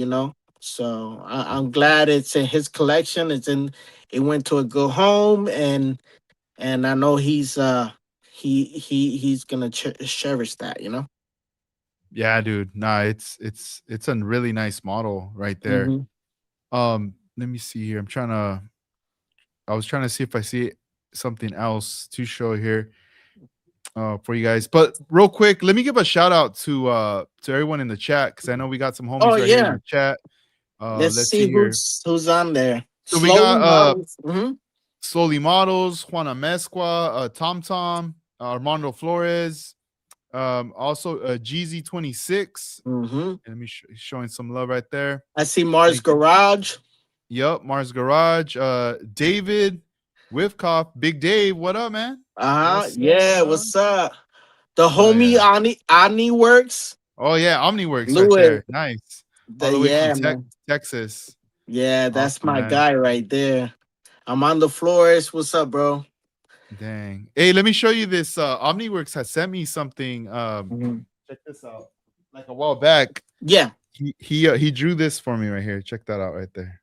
So I'm glad it's in his collection. It went to a good home, and I know he's gonna cherish that. Yeah, dude. Nah, it's a really nice model right there. Hmm. Let me see here. I was trying to see if I see something else to show here for you guys. But real quick, let me give a shout out to everyone in the chat, because I know we got some Oh homies right here in yeah, the chat. let's Let's see see here. who's on there. So we Slowly got models. Hmm. Slowly Models, Juana Mezcua, Tom Tom, Armando Flores, also GZ26. Hmm. And let me showing some love right there. I see Mars Thank Garage. Yep, Mars Garage. David Wivkoff, Big Dave. What up, man? What's up, Yeah, dog? what's up? The Oh homie yeah. Ani works. Oh yeah, OmniWorks right Louis. there. Nice. All the way from Yeah, man. Texas. Yeah, that's Awesome, my man. guy right there. I'm on the floors. What's up, bro? Dang. Hey, let me show you this. OmniWorks has sent me something. Mhm. Check this out. Like a while back, Yeah. he drew this for me right here. Check that out right there.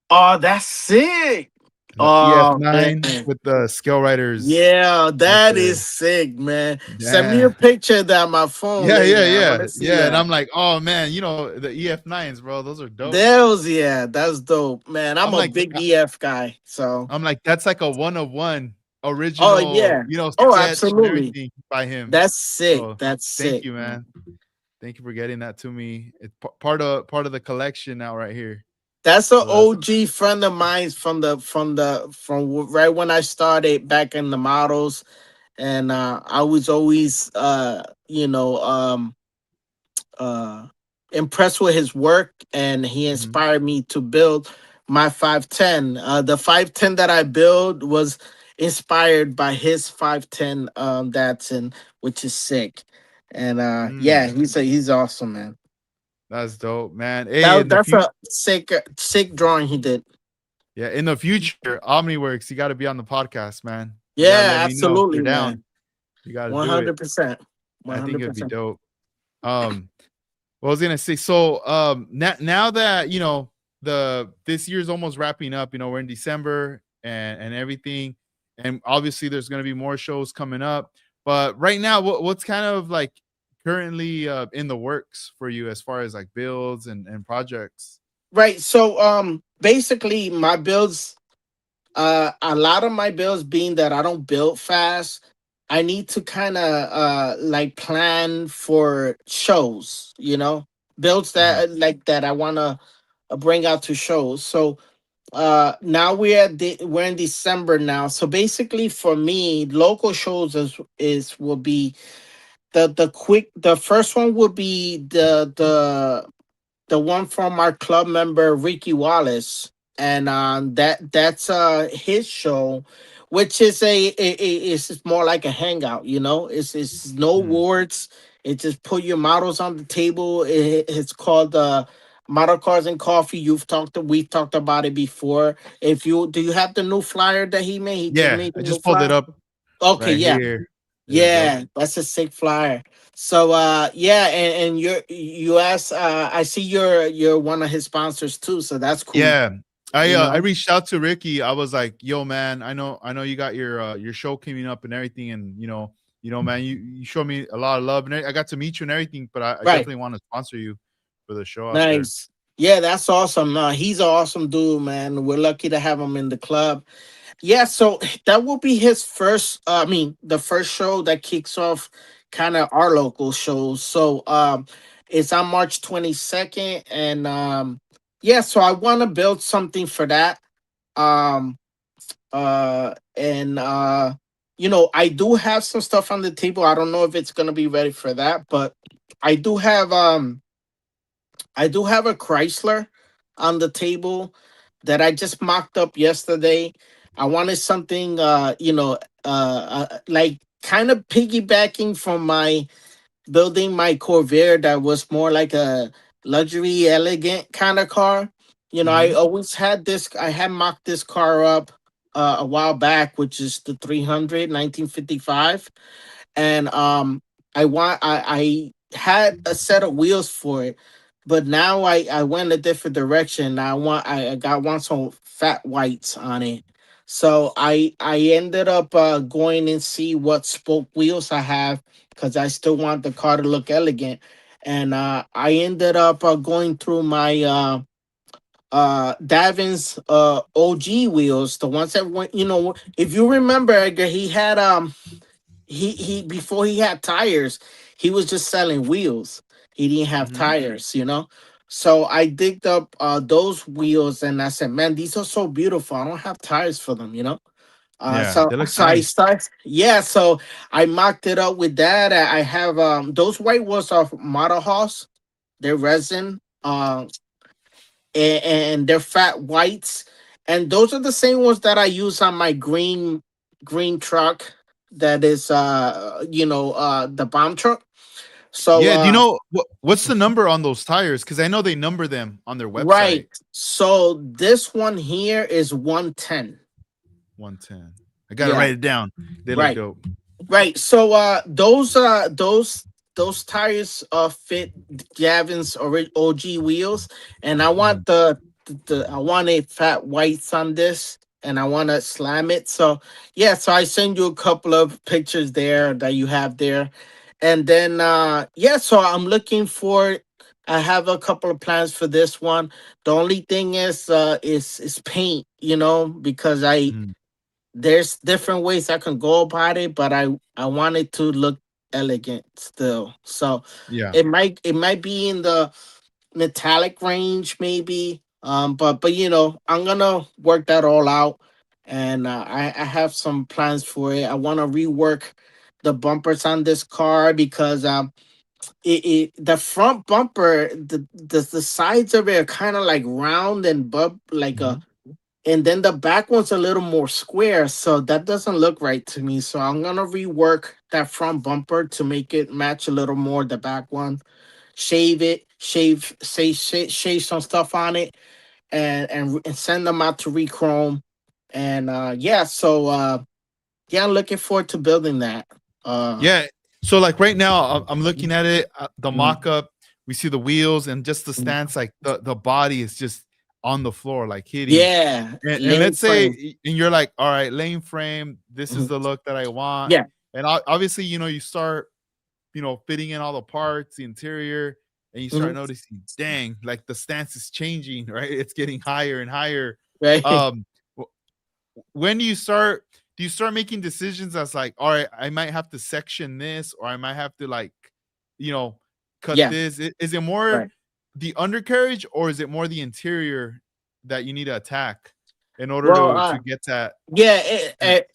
Oh, that's sick. The Oh EF9 man. with the scale writers Yeah, right that there. is sick, man. Send me a Yeah. picture of that on my phone Yeah, yeah, later. I want yeah, to see yeah. And that. I'm like, oh man, the EF9s, bro. Those are dope. Those, yeah, that's dope, man. I'm I'm a like, big EF guy, so. I'm like, that's like a one of one Oh original, yeah. Oh, sketch and absolutely. everything by him. That's sick. So That's thank sick, you, man. man. Thank you for getting that to me. It's part of the collection now, right here. That's an So that's OG friend of mine from right when I started back in the models, and I was always uh impressed with his work, and he Mhm. inspired me to build my 510. The 510 that I build was inspired by his 510 that's in, which is sick. And yeah, Mm. he's awesome, man. That's dope, man. Hey, in the That's future, a sick drawing he did. yeah, in the future, OmniWorks, you got to be on the podcast, man. You got to let Yeah, me know if you're absolutely, down. man. You got to do it. 100%. I think it'd be 100%. dope. What I was gonna say, so now that the this year's almost wrapping up, we're in December and everything, and obviously there's gonna be more shows coming up. But right now, what's kind of like currently in the works for you as far as like builds and projects? Right. So basically my builds, a lot of my builds being that I don't build fast, I need to kind of like plan for shows, builds Mhm. that like that I want to bring out to shows. So now we're in December now. So basically for me, local shows is will be the first one will be the one from our club member Ricky Wallace, and that's his show, which is it's more like a hangout. It's no Mhm. words. It just put your models on the table. It's called Model Cars and Coffee. We've talked about it before. If you do, you have the new flyer that he made. He just Yeah, made a I new just pulled it flyer. up Okay, right yeah. here. There we go. Yeah, that's a sick flyer. So yeah, and you asked I see you're one of his sponsors too, so that's cool, Yeah. you I know? reached out to Ricky. I was like, "Yo, man, I know you got your show coming up and everything, and man, you showed me a lot of love, and I got to meet you and everything, but I Right. definitely want to sponsor you for the show out there." Nice. Yeah, that's awesome. He's an awesome dude, man. We're lucky to have him in the club. Yeah, so that will be his first the first show that kicks off kind of our local shows. So it's on March 22nd, and yeah, so I want to build something for that. Um and I do have some stuff on the table. I don't know if it's gonna be ready for that, but i do have um I do have a Chrysler on the table that I just mocked up yesterday. I wanted something like kind of piggybacking from my building my Corvair that was more like a luxury, elegant kind of car. I Mhm. always had this. I had mocked this car up a while back, which is the 300 1955, and I had a set of wheels for it, but now I went a different direction. I got one some fat whites on it. So I ended up going and see what spoke wheels I have, because I still want the car to look elegant. And I ended up going through my Davin's OG wheels, the ones that went, if you remember, Edgar, he had he before he had tires, he was just selling wheels. He didn't have Mhm. tires. So I digged up those wheels, and I said, man, these are so beautiful. I don't have tires for them. Yeah, So they look so I nice. start, yeah, so I mocked it up with that. I have those white ones are Model House. They're resin. And they're fat whites, and those are the same ones that I use on my green truck, that is the bomb truck. So Yeah, do you know what's the number on those tires? Because I know they number them on their website. right, so this one here is 110. 110. I gotta Yeah, write it down. They look right. dope. Right. So those tires fit Gavin's OG wheels, and I Mhm. want I want a fat whites on this, and I want to slam it. So yeah, so I send you a couple of pictures there that you have there, and then yeah, so I'm looking for. I have a couple of plans for this one. The only thing is paint, because I Mhm. there's different ways I can go about it, but I want it to look elegant still. So Yeah. it might be in the metallic range maybe. But I'm gonna work that all out, and I have some plans for it. I want to rework the bumpers on this car, because the front bumper, the sides of it are kind of like round and bump like a, Hmm. and then the back one's a little more square, so that doesn't look right to me. So I'm gonna rework that front bumper to make it match a little more the back one. Shave it, shave some stuff on it, and send them out to rechrome. And yeah, so yeah, I'm looking forward to building that. Uh, Yeah. So like right now, I'm looking mm, at it, the mm, mock-up. We see the wheels and just the mm. stance, like the body is just on the floor, like hitting. Yeah, And lane let's say, frame. and you're like, all right, lane frame. This is Mhm. the look that I want. Yeah, And obviously, you start, fitting in all the parts, the interior, and you start mhm, noticing, dang, like the stance is changing, right? It's getting higher and higher. right. Um, when do you start making decisions as like, all right, I might have to section this, or I might have to like, you know cut Yeah, this? Is it more right. the undercarriage, or is it more the interior that you need to attack in order Well, to get yeah, that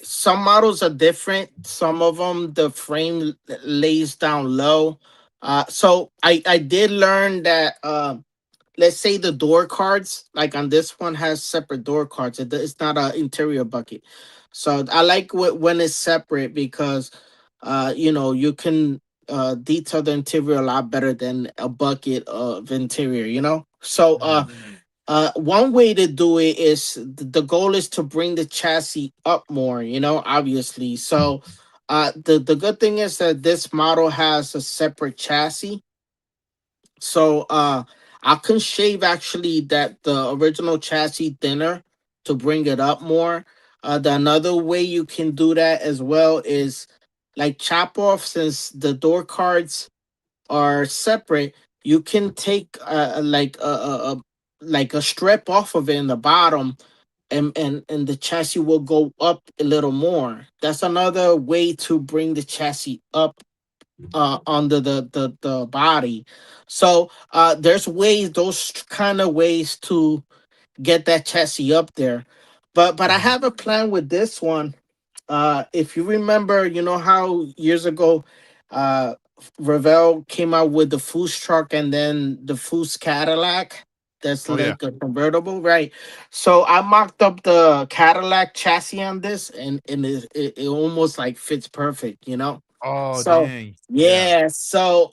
some models are different. Some of them, the frame lays down low. So I did learn that let's say the door cards, like on this one, has separate door cards. It's not an interior bucket. So I like when it's separate because, you can detail the interior a lot better than a bucket of interior. So Mhm. one way to do it is the goal is to bring the chassis up more. Obviously. So the good thing is that this model has a separate chassis, so I can shave actually that the original chassis thinner to bring it up more. Another way you can do that as well is like chop off, since the door cards are separate. You can take like a strip off of it in the bottom, and the chassis will go up a little more. That's another way to bring the chassis up under the body. So there's ways, those kind of ways to get that chassis up there. But I Mhm. have a plan with this one. If you remember, you know how years ago uh Revell came out with the Foos truck and then the Foos Cadillac. That's Oh yeah. like a convertible, right? So I mocked up the Cadillac chassis on this, and it almost like fits perfect. Oh So dang. Yeah. yeah, so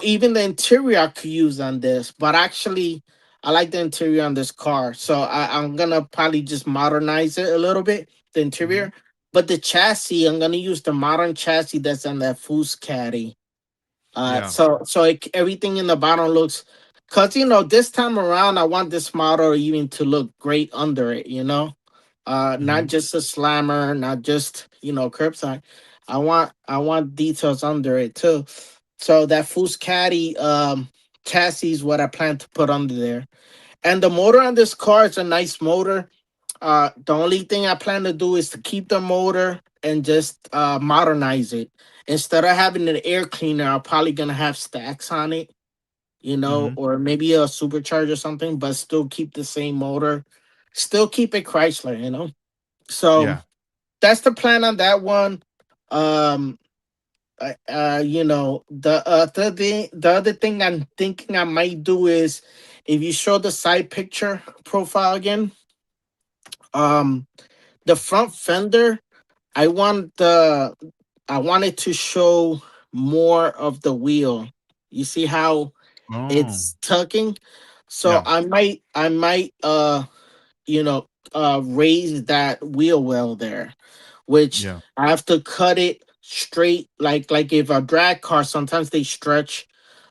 even the interior I could use on this, but actually I like the interior on this car, so I'm gonna probably just modernize it a little bit, the Hmm. interior. But the chassis, I'm gonna use the modern chassis that's on that Foos Caddy. Yeah. So everything in the bottom looks, cause this time around I want this model even to look great under it. Not Hmm. just a slammer, not just curbside. I want details under it too. So that Foos Caddy chassis is what I plan to put under there. And the motor on this car is a nice motor. The only thing I plan to do is to keep the motor and just modernize it. Instead of having an air cleaner, I'm probably gonna have stacks on it, Hmm. or maybe a supercharger or something, but still keep the same motor. Still keep it Chrysler. So Yeah. that's the plan on that one. Um, the other thing I'm thinking I might do is, if you show the side picture profile again, um, the front fender, I want the I wanted to show more of the wheel. You see how Oh it's tucking? So yeah. I might raise that wheel well there, which Yeah. I have to cut it straight. Like if a drag car, sometimes they stretch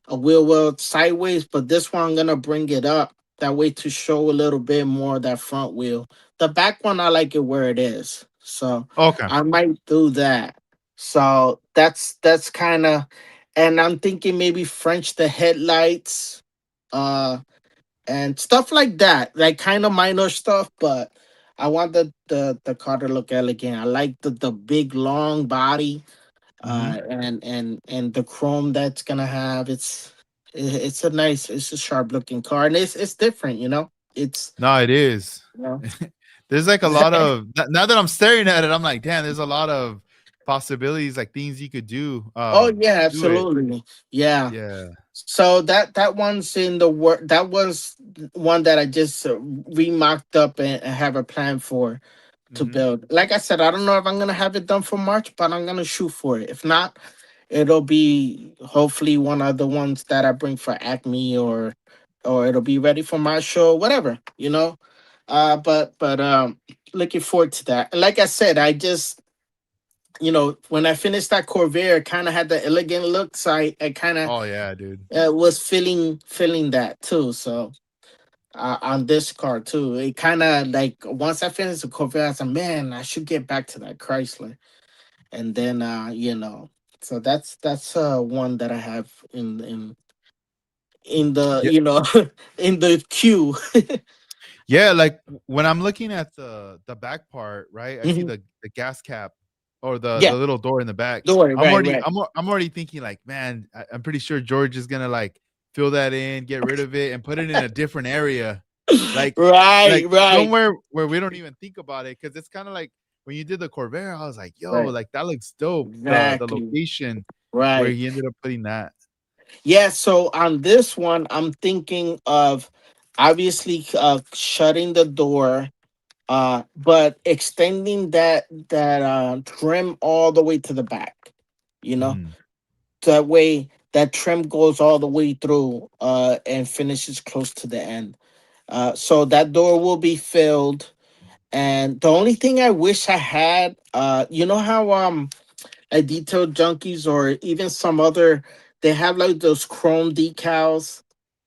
a wheel well sideways, but this one I'm gonna bring it up that way to show a little bit more of that front wheel. The back one I like it where it is, so Okay. I might do that. So that's kind of, and I'm thinking maybe French the headlights, uh, and stuff like that, like kind of minor stuff, but I want the car to look elegant. I like the big long body, Hmm. and the chrome that's gonna have. It's a sharp looking car, and it's different. It's No, it is. you know There's like a lot of now that I'm staring at it, I'm like, damn, there's a lot of possibilities, like things you could do Oh yeah, to it. absolutely. Yeah. Yeah. So that one's in the work. That was one that I just remarked up and have a plan for to Hmm. build. Like I said, I don't know if I'm gonna have it done for March, but I'm gonna shoot for it. If not, it'll be hopefully one of the ones that I bring for Acme, or it'll be ready for my show, whatever, you know. But looking forward to that. Like I said, I just, when I finished that Corvair, it kind of had the elegant look, so I kind of Oh yeah, dude. was feeling that too. So on this car too, it kind of like once I finished the Corvair, I said, man, I should get back to that Chrysler. And then so that's one that I have in the Yeah. in the queue. Yeah, like when I'm looking at the back part, right? I see Mhm. the gas cap or the Yeah, little door in the back. don't worry, I'm right, already right. I'm already thinking like, man, I'm pretty sure George is gonna like fill that in, get rid of it, and put it in a different area, like Right, like right, somewhere where we don't even think about it, because it's kind of like when you did the Corvair, I was like, yo, right. like that looks dope. The Exactly. location where Right. he ended up putting that. Yeah, so on this one, I'm thinking of obviously shutting the door, but extending that trim all the way to the back. You know, Mhm. that way that trim goes all the way through and finishes close to the end. So that door will be filled. And the only thing I wish I had, you know how at Detail Junkies or even some other, they have like those chrome decals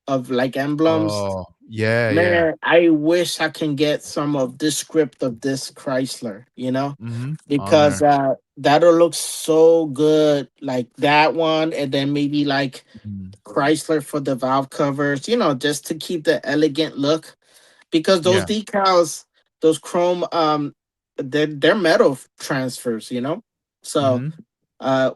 of like emblems. Oh yeah, yeah. Man, I wish I can get some of this script of this Chrysler, Hmm. On because there. that'll look so good, like that one, and then maybe like Mhm. Chrysler for the valve covers, just to keep the elegant look. Because those Yeah. decals, those chrome, they're metal transfers, So Hmm.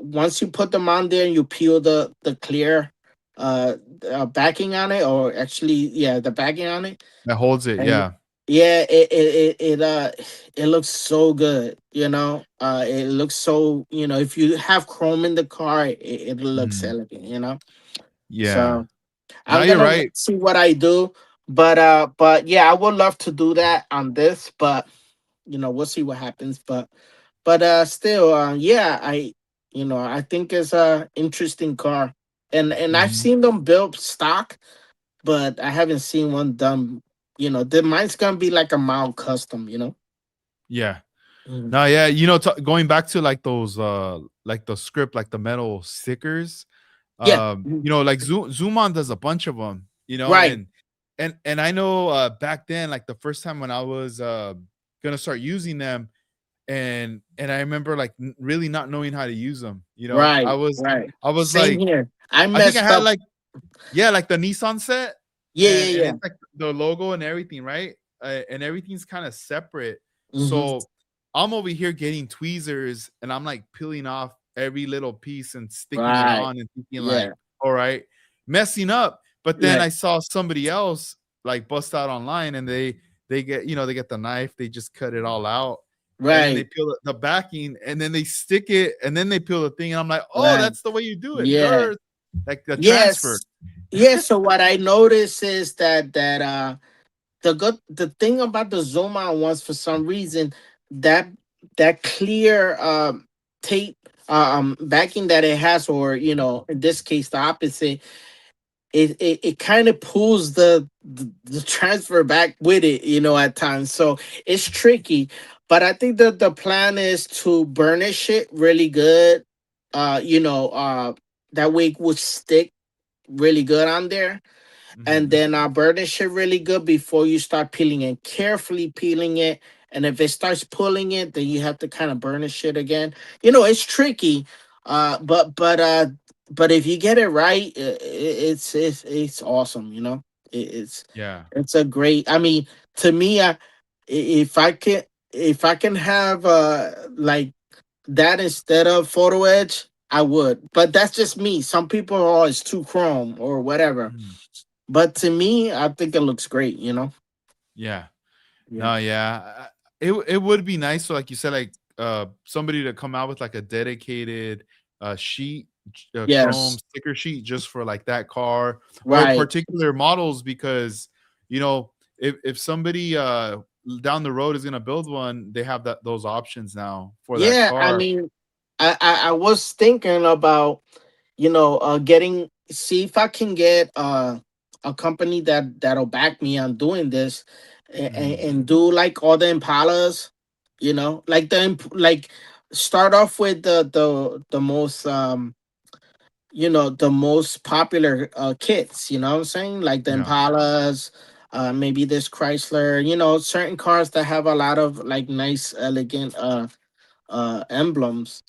once you put them on there and you peel the clear backing on it, or actually, yeah, the backing on it, That holds it. and Yeah. yeah, it looks so good, it looks so, if you have chrome in the car, it looks Mhm. elegant, Yeah. so Now I'm you're gonna right. see what I do. But yeah, I would love to do that on this, but we'll see what happens. But still, yeah, I think it's a interesting car. And I've Mhm. seen them built stock, but I haven't seen one done. The mine's gonna be like a mild custom. Yeah. Mhm. No, yeah, going back to like those like the script, like the metal stickers, Yeah. Mhm. like Zoom does a bunch of them, Right. and I know back then, like the first time when I was gonna start using them, and I remember like really not knowing how to use them, I Right. was Right. I was Same like, here. I I think I messed had up. like, yeah, like the Nissan set, Yeah. and Yeah. it's like the logo and everything, right? And everything's kind of separate. Yeah. So I'm over here getting tweezers, and I'm like peeling off every little piece and sticking it Right. on and thinking like, Yeah. all right, messing up. But then I Right. saw somebody else like bust out online, and they get they get the knife, they just cut it all out, and then they Right. peel the backing, and then they stick it, and then they peel the thing, and I'm like, oh, Right. that's the way you do it. Yeah. Dirt, like the transfer. Yes. Yes. So what I noticed is that the thing about the zoom out ones, for some reason, that that clear tape backing that it has, or in this case the opposite, it kind of pulls the transfer back with it, at times. So it's tricky. But I think that the plan is to burnish it really good. That way it would stick really good on there, and Mhm. then burnish it really good before you start peeling it. Carefully peeling it, and if it starts pulling it, then you have to kind of burnish it again. It's tricky, but if you get it right, it's awesome. Yeah. It's a great. I mean, to me, if I can have like that instead of photo edge, I would. But that's just me. Some people are, it's too chrome or whatever, Mhm. but to me, I think it looks great. Yeah. Yeah. No, yeah. It would be nice. So, like you said, like somebody to come out with like a dedicated sheet, chrome Yes. sticker sheet just for like that car or Right. particular models, because you know if somebody down the road is gonna build one, they have those options now for that Yeah. I car. mean, I was thinking about, getting, see if I can get a company that'll back me on doing this, Mhm. and do like all the Impalas, like like start off with the most the most popular kits, you know what I'm saying? Like the Yeah. Impalas, maybe this Chrysler, certain cars that have a lot of like nice, elegant emblems,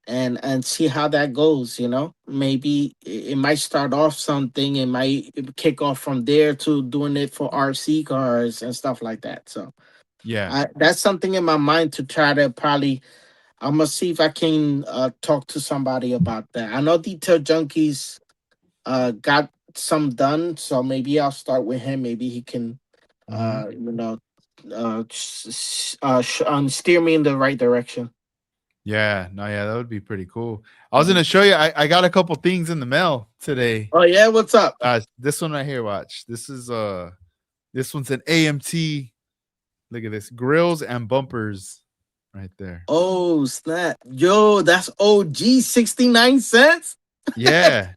and see how that goes, maybe it might start off something, it might kick off from there to doing it for RC cars and stuff like that. So Yeah. that's something in my mind to try to probably, I'm gonna see if I can talk to somebody about that. I know Detail Junkies got some done, so maybe I'll start with him. Maybe he can Mhm. steer me in the right direction. Yeah, no, yeah, that would be pretty cool. I was gonna show you. I got a couple things in the mail today. Oh yeah, what's up? This one right here. Watch. This one's an AMT. Look at this, grills and bumpers, right there. Oh snap, yo, that's OG 69 cents. Yeah.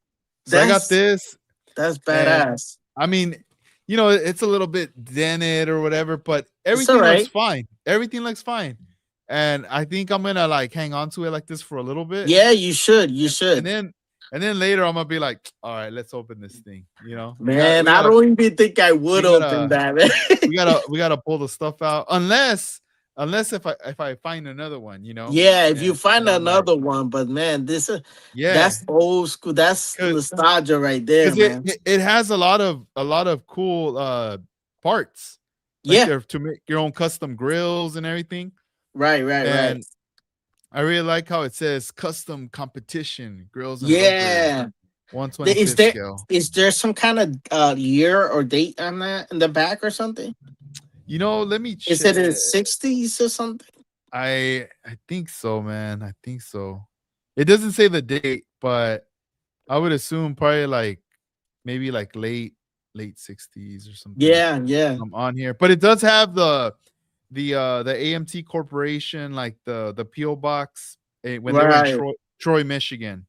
So I got That's this, that's and badass. I mean, it's a little bit dented or whatever, but It's all everything looks right. fine. Everything looks fine, and I think I'm gonna like hang on to it like this for a little bit, Yeah, you should. You and and should. then and then later I'm gonna be like, all right, let's open this thing. We got Man, I don't even think I would we open gotta that. Man. we gotta pull the stuff out, unless if I find another one, Yeah, if you and find then I'm like, another one, but man, this is yeah, that's old school. That's because nostalgia right there, it, man. it it has a lot of cool parts, like Yeah, there to make your own custom grills and everything. right, right, right. And I really like how it says custom competition grills and bumpers Yeah. Is 125th there scale. some kind of year or date on that in the back or something? Let me Is it in check. '60s or something? I think so, man. I think so. It doesn't say the date, but I would assume probably like maybe like late 60s or something. Yeah, yeah. On here. But it does have the AMT Corporation, like the PO box, when they were in Right, Troy, Michigan,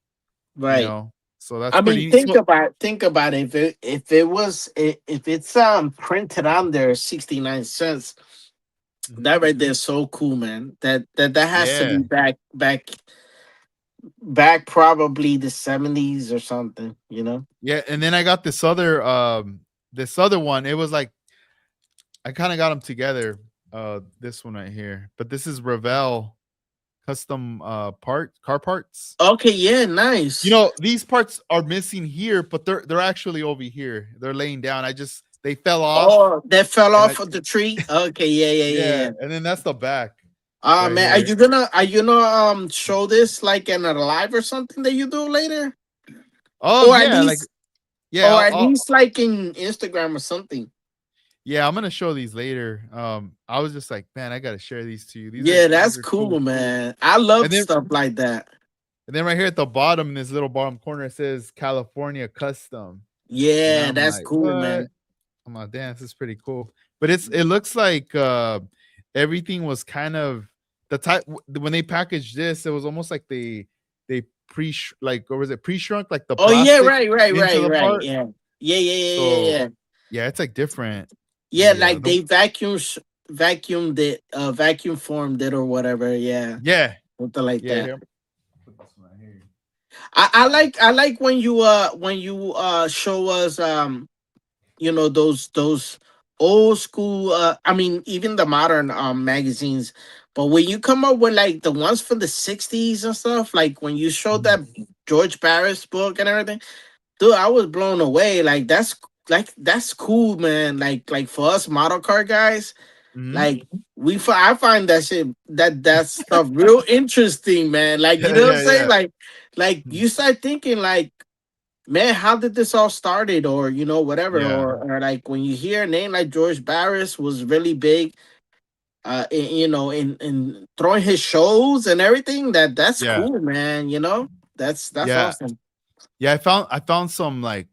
you right. know. So that's I pretty mean, neat. So think about it. If it's printed on there 69 cents, that mhm. right there is so cool, man. That has to be Yeah. back probably the '70s or something. Yeah, and then I got this other one. It was like I kind of got them together. This one right here. But this is Revell custom car parts. Okay, yeah, nice. These parts are missing here, but they're actually over here. They're laying down. They fell off, Oh, that fell and I off of the tree. Okay, yeah, yeah, yeah, yeah, yeah. and then that's the back right Man, are here. you gonna show this like in a live or something that you do later, or at Yeah, like least yeah, like in Instagram or something? yeah, I'm gonna show these later. I was just like, man, I gotta share these to you. These are Yeah, these that's are cool. cool, man. I And love then stuff like that. and then right here at the bottom, in this little bottom corner, it says California Custom. And Yeah, I'm that's like, cool, what? man. I'm like, damn, this is pretty cool. But it looks like everything was kind of the type when they packaged this, it was almost like they like, or was it pre-shrunk like the Oh yeah, plastic right, right, into right, the right. part? Yeah, yeah, yeah, yeah, yeah, So yeah. yeah, it's like different. Yeah, like The they vacuumed it, vacuum formed it or whatever. Yeah, yeah, something like yeah, that. here. Put this one right here. I like when you show us those old school, I mean even the modern magazines, but when you come up with like the ones from the '60s and stuff, like when you showed Mhm. that George Barris book and everything, dude, I was blown away. That's cool, man. Like for us model car guys, Mhm. like I find that shit, that stuff real interesting, man. Like, you Yeah, know what I'm yeah, saying? yeah. Like Mhm. you start thinking like, man, how did this all started, or whatever, Yeah. or like when you hear a name like George Barris was really big, you know, in throwing his shows and everything. That's Yeah. cool, man. You know, that's Yeah. awesome. Yeah, I found some like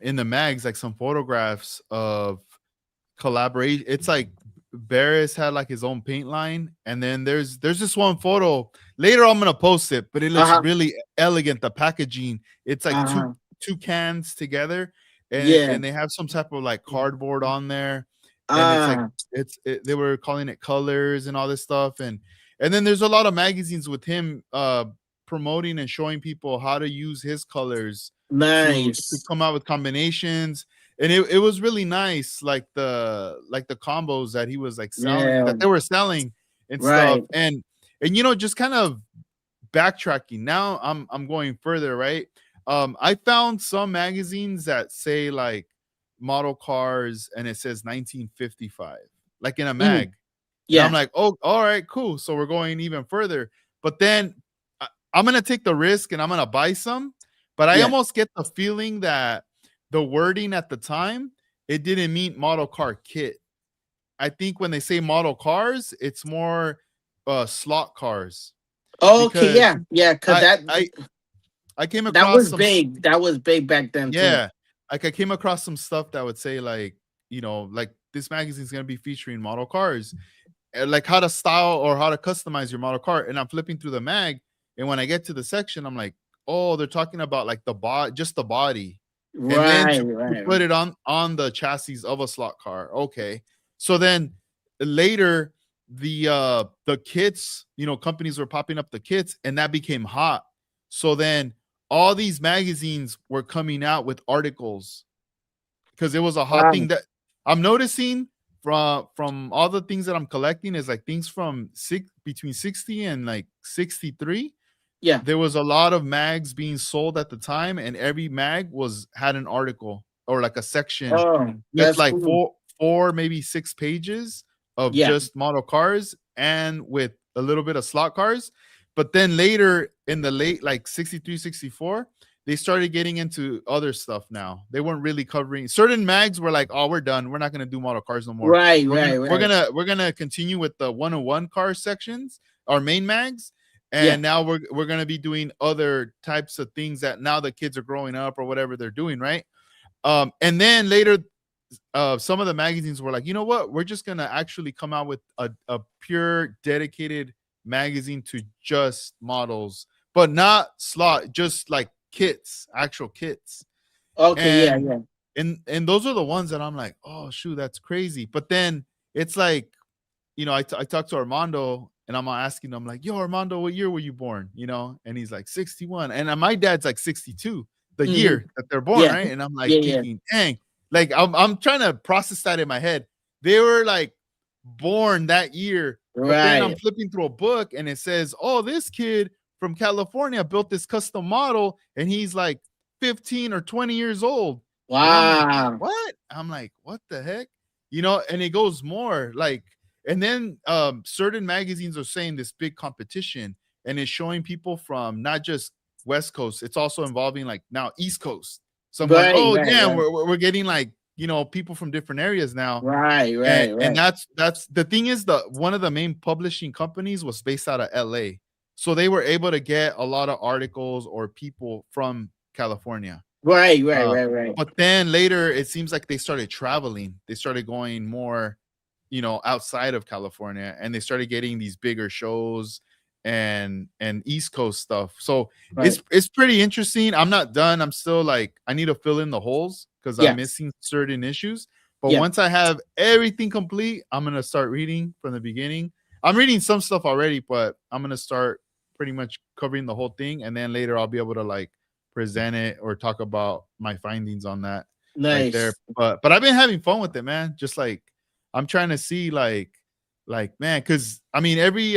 in the mags like some photographs of collaboration. It's like Barris had like his own paint line, and then there's this one photo. Later I'm gonna post it, but it Uh looks huh. really elegant. The packaging, it's like Uh two huh. two cans together, Yeah. and they have some type of like cardboard on there, and it's like Ah, they were calling it colors and all this stuff, and then there's a lot of magazines with him promoting and showing people how to use his colors to nice. come out with combinations, and it was really nice, like the combos that he was like selling, Yeah. that they were selling and stuff. Right. And just kind of backtracking now, I'm going further, right? I found some magazines that say like model cars and it says 1955, like in a Mhm. mag, and I'm Yeah. like, oh, all right, cool, so we're going even further. But then I'm gonna take the risk and I'm gonna buy some, but I Yeah. almost get the feeling that the wording at the time, it didn't mean model car kit. I think when they say model cars, it's more slot cars, Okay. because Yeah. Yeah. Cause I that I I came that across was some big. That was big back then too. yeah, like I came across some stuff that would say like, like this magazine is gonna be featuring model cars, like how to style or how to customize your model car. And I'm flipping through the mag, and when I get to the section, I'm like, oh, they're talking about like just the body, and then Right. to Right. put Right. it on the chassis of a slot car. Okay, so then later the kits, companies were popping up the kits, and that became hot. So then all these magazines were coming out with articles because it was a hot thing Wow. that I'm noticing from all the things that I'm collecting is like things from between 60 and like 63. Yeah. There was a lot of mags being sold at the time, and every mag had an article or like a section Oh, with that's like cool. four maybe six pages of Yeah. just model cars and with a little bit of slot cars. But then later in the late like 63, 64, they started getting into other stuff now. They weren't really covering certain mags were like, oh, we're done. We're not gonna do model cars no more. Right. We're gonna Right. we're Right. gonna we're gonna continue with the 101 car sections, our main mags, Yeah. and now we're gonna be doing other types of things that now the kids are growing up or whatever they're doing, right? And then later, some of the magazines were like, you know what? We're just gonna actually come out with a pure dedicated magazine to just models, but not slot, just like kits, actual kits. Okay. Yeah. And Yeah. and those are the ones that I'm like, oh shoot, that's crazy. But then it's like, I talked to Armando and I'm asking him like, yo, Armando, what year were you born? And he's like 61. And my dad's like 62, the Hmm. year that they're born, Yeah. right? And I'm like Yeah. Yeah. thinking, dang, like I'm trying to process that in my head. They were like born that year, but then I'm Right. flipping through a book and it says, oh, this kid from California built this custom model and he's like 15 or 20 years old. And I'm like, Wow. what? I'm like, what the heck? And it goes more like, and then certain magazines are saying this big competition, and it's showing people from not just West Coast, it's also involving like now East Coast. So I'm going, Right. oh Right. damn, Right. we're getting like, people from different areas now. Right. And Right. and Right. that's the thing is, the one of the main publishing companies was based out of LA. So they were able to get a lot of articles or people from California. Right. Right. Uh, Right. Right. but then later, it seems like they started traveling. They started going more, outside of California, and they started getting these bigger shows and East Coast stuff. So Right. it's pretty interesting. I'm not done. I'm still like, I need to fill in the holes because I'm Yes. missing certain issues. But Yeah. once I have everything complete, I'm gonna start reading from the beginning. I'm reading some stuff already, but I'm gonna start pretty much covering the whole thing, and then later I'll be able to like present it or talk about my findings on that right there. Nice. But I've been having fun with it, man. Just like I'm trying to see man, because I mean every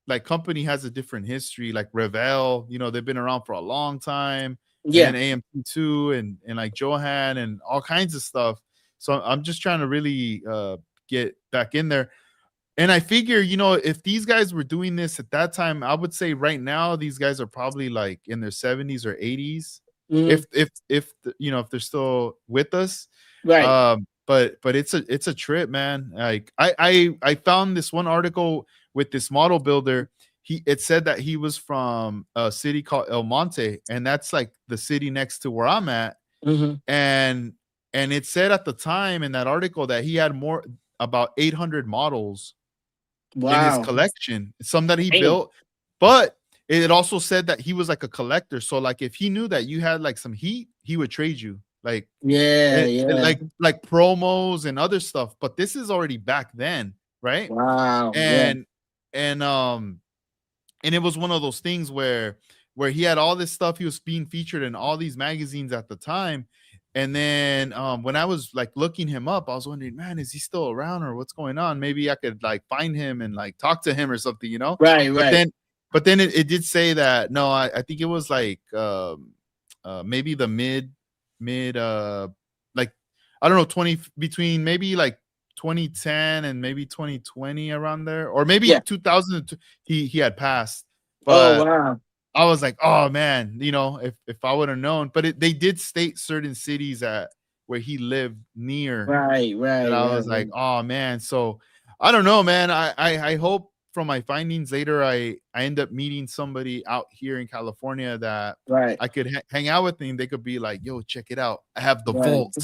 like company has a different history. Like Revell, they've been around for a long time, and then Yeah. AMP2 and like Johan and all kinds of stuff. So I'm just trying to really get back in there. And I figure, if these guys were doing this at that time, I would say right now these guys are probably like in their 70s or 80s. Hmm. If they're still with us. Right. but it's a trip, man. Like I found this one article with this model builder. It said that he was from a city called El Monte, and that's like the city next to where I'm at. Hmm. And it said at the time in that article that he had more about 800 models in his Wow. collection, some that he Damn. built. But it also said that he was like a collector. So like if he knew that you had like some heat, he would trade you. Like Yeah, yeah. like promos and other stuff. But this is already back then, right? Wow. Yeah. And and um and it was one of those things where he had all this stuff. He was being featured in all these magazines at the time. And then when I was like looking him up, I was wondering, man, is he still around or what's going on? Maybe I could like find him and like talk to him or something, you know? Right, But right, then it did say that no, I think it was like maybe the mid like I don't know, 20 between maybe like 2010 and maybe 2020 around there, or maybe yeah. 2000 he had passed. Oh, But wow. I was like, oh man, if I would have known. But they did state certain cities at where he lived near, Right, that right, I right, was like, right, oh man. So I don't know, man. I hope from my findings later I end up meeting somebody out here in California that right, I could hang out with, and they could be like, yo, check it out. I have the right. vault.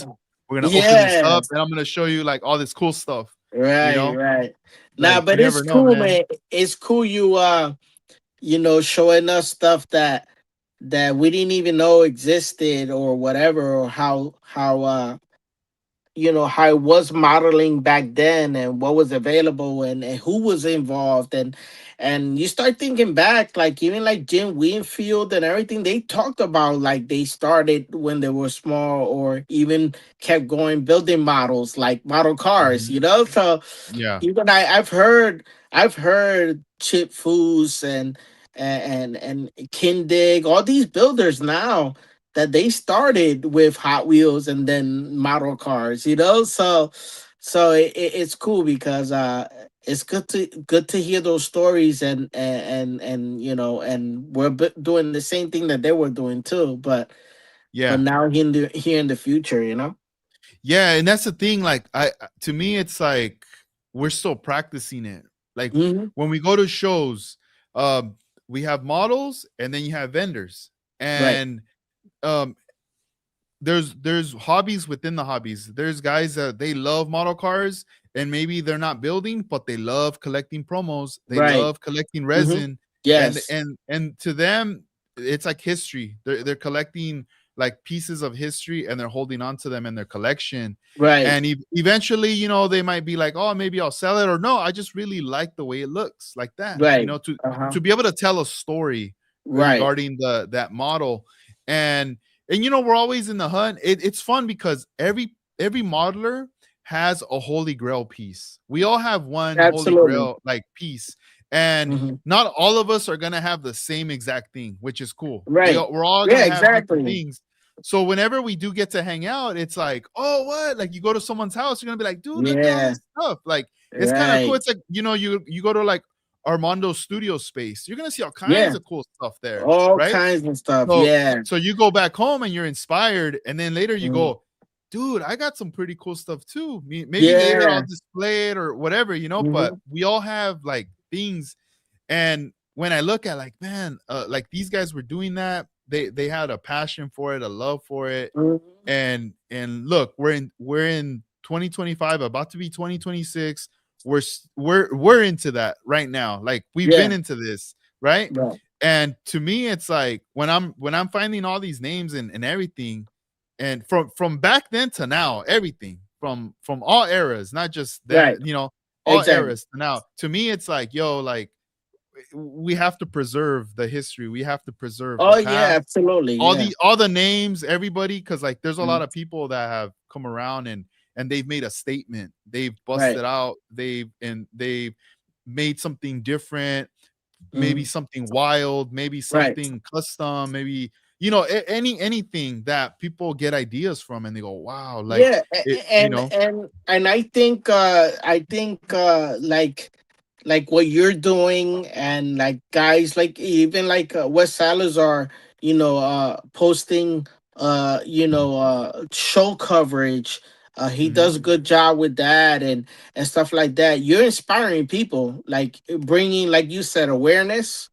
We're gonna open this up Yes. and I'm gonna show you like all this cool stuff. You Right, know, right. Nah, like you but it's never know, cool, man. man. It's cool you showing us stuff that we didn't even know existed or whatever, or how it was modeling back then and what was available, and who was involved, and you start thinking back, like even like Jim Winfield and everything they talked about, like they started when they were small or even kept going building models like model cars, Mhm. so Yeah, even I've heard Chip Foose and Kindig, all these builders now that they started with Hot Wheels and then model cars, so it's cool because it's good to hear those stories, and and we're doing the same thing that they were doing too, but yeah. now here in the future. Yeah, and that's the thing. Like, to me, it's like we're still practicing it. Like Hmm. when we go to shows, um, we have models, and then you have vendors, Right, and um, there's hobbies within the hobbies. There's guys that they love model cars, and maybe they're not building, but they love collecting promos. They right. love collecting Hmm. resin, and Yes. to them, it's like history. They're collecting like pieces of history, and they're holding on to them in their collection. Right. And eventually, they might be like, oh, maybe I'll sell it, or no, I just really like the way it looks, like that. Right. To Uh-huh. be able to tell a story Right. regarding that model. and we're always in the hunt. It's fun because every modeler has a holy grail piece. We all have one holy Absolutely. grail like piece, and Hmm. not all of us are gonna have the same exact thing, which is cool. Right. We're all Yeah, gonna have different exactly. things. So whenever we do get to hang out, it's like, oh, what? Like you go to someone's house, you're gonna be like, dude, look at all Yeah. this stuff. Like it's kind of cool. Right. It's like you go to like Armando's studio space, you're gonna see all kinds Yeah. of cool stuff there, All right? kinds of stuff. So Yeah. you go back home and you're inspired, and then later you Mhm. go, dude, I got some pretty cool stuff too. Maybe later I'll Yeah. display it or whatever, but Hmm. we all have like things. And when I look at like, man, like these guys were doing that, they had a passion for it, a love for it. Hmm. And look, we're in 2025, about to be 2026. We're into that right now. Like we've been Yeah. into this, right? Right. And to me, it's like when I'm finding all these names and everything, and from back then to now, everything from all eras, not just Right. that, all Exactly. eras to now. To me, it's like, yo, like we have to preserve the history. We have to preserve the Oh yeah. past, Absolutely. Yeah. all the names, everybody, because like there's a lot Mhm. of people that have come around and they've made a statement. They've Right. busted out. They've made something different, maybe Hmm. something wild, maybe Right. something custom, maybe anything that people get ideas from, and they go, wow, like Yeah. it, And I think like what you're doing, and like guys like even like Wes Salazar, posting show coverage He Mm-hmm. does a good job with that and stuff like that. You're inspiring people, like bringing, like you said, awareness,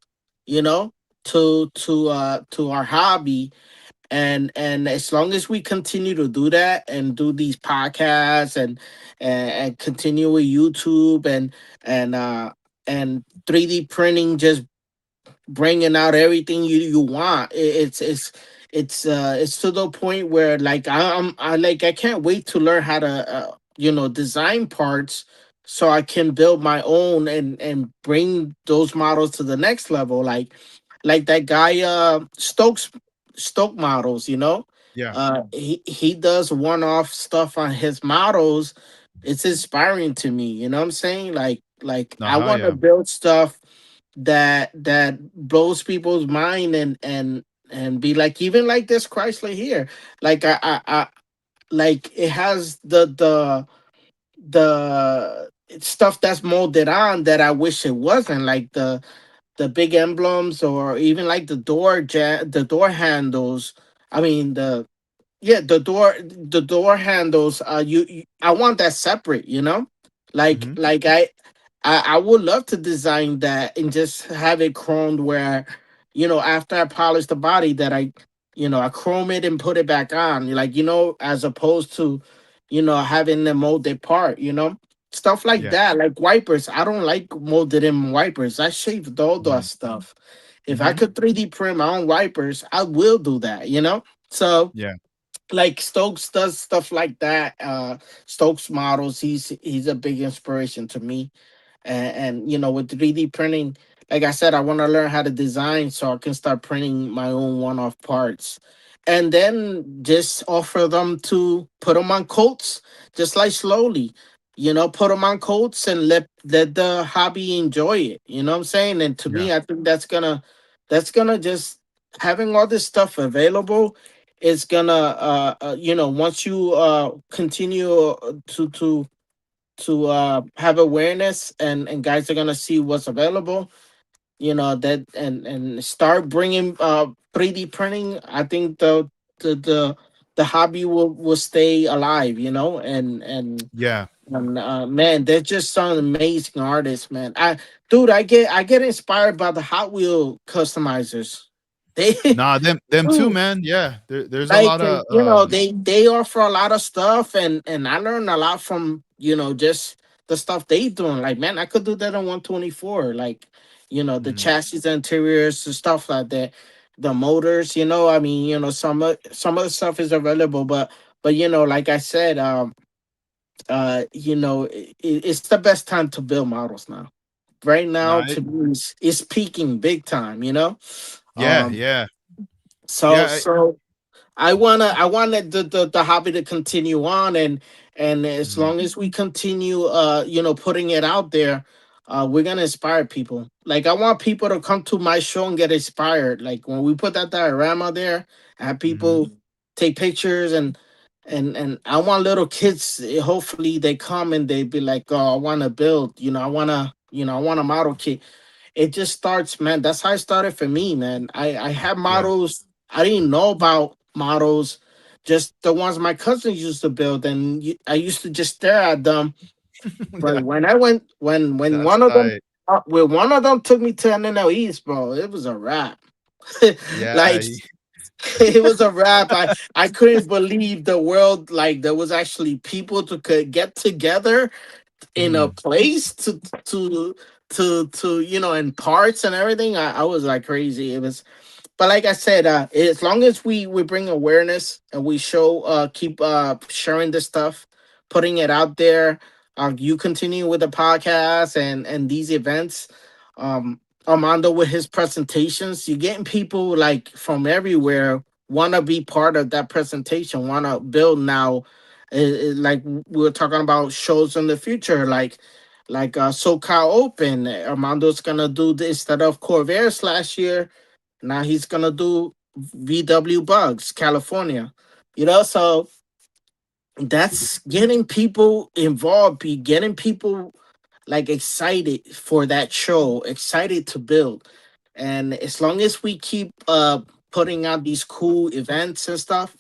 you know, to our hobby. And as long as we continue to do that and do these podcasts and continue with YouTube and uh and 3D printing, just bringing out everything you want. It's to the point where like I can't wait to learn how to design parts so I can build my own and bring those models to the next level. Like that guy Stoke models, Yeah. he does one-off stuff on his models. It's inspiring to me, you know what I'm saying? Like I Uh-huh, want to yeah. build stuff that blows people's mind and be like, even like this Chrysler here, like I like it has the stuff that's molded on that I wish it wasn't, like the big emblems, or even like the door handles. I mean the door handles. I want that separate, like Mm-hmm. I would love to design that and just have it chromed where, after I polish the body, that I chrome it and put it back on, like, as opposed to, having the molded part, stuff like Yeah. that, like wipers. I don't like molded in wipers. I shaved all that Mm-hmm. stuff. If I Mm-hmm. could 3D print my own wipers, I will do that, So Yeah. like Stokes does stuff like that. Stokes models, he's a big inspiration to me. And with 3D printing, like I said, I want to learn how to design so I can start printing my own one-off parts, and then just offer them to put them on coats, just like slowly, put them on coats and let the hobby enjoy it. You know what I'm saying? And to Yeah. me, I think that's gonna just, having all this stuff available is gonna once you continue to have awareness, and guys are gonna see what's available, that and start bringing 3D printing. I think the the the hobby will stay alive, Yeah. man, they're just some amazing artists, man. I get inspired by the Hot Wheel customizers. They Nah, them too, Dude, man. Yeah. There's a like, lot of they offer a lot of stuff, and I learned a lot from, just the stuff they doing. Like, man, I could do that on 124, like, the mhm. chassis, the interiors, the stuff like that, the motors, I mean, some of the stuff is available, but like I said, it's the best time to build models now. Right now, Nah, to me, it's peaking big time, yeah, um yeah. so Yeah. so I wanted the hobby to continue on, and as Mhm. long as we continue putting it out there, we're gonna inspire people. Like, I want people to come to my show and get inspired. Like, when we put that diorama there, have Mhm. people take pictures, and I want little kids, hopefully they come and they be like, oh, I want to build, I want a model kit. It just starts, man. That's how it started for me, man. I had Yeah. models. I didn't know about models, just the ones my cousins used to build, and I used to just stare at them. But Yeah. when I went, when That's one of them, tight. when one of them took me to NNL East, bro, it was a wrap. Yeah. Like, it was a wrap. I couldn't believe the world. Like, there was actually people to could get together in a Mhm. place to in parts and everything. I was like crazy. It was, but like I said, as long as we bring awareness and we show, keep sharing this stuff, putting it out there, you continue with the podcast and these events, Armando with his presentations, you're getting people like from everywhere want to be part of that presentation, want to build now. Like, we were talking about shows in the future, like SoCal Open. Armando's gonna do this instead of Corvairs last year. Now he's gonna do VW Bugs, California. So that's getting people involved, be getting people like excited for that show, excited to build. And as long as we keep putting out these cool events and stuff,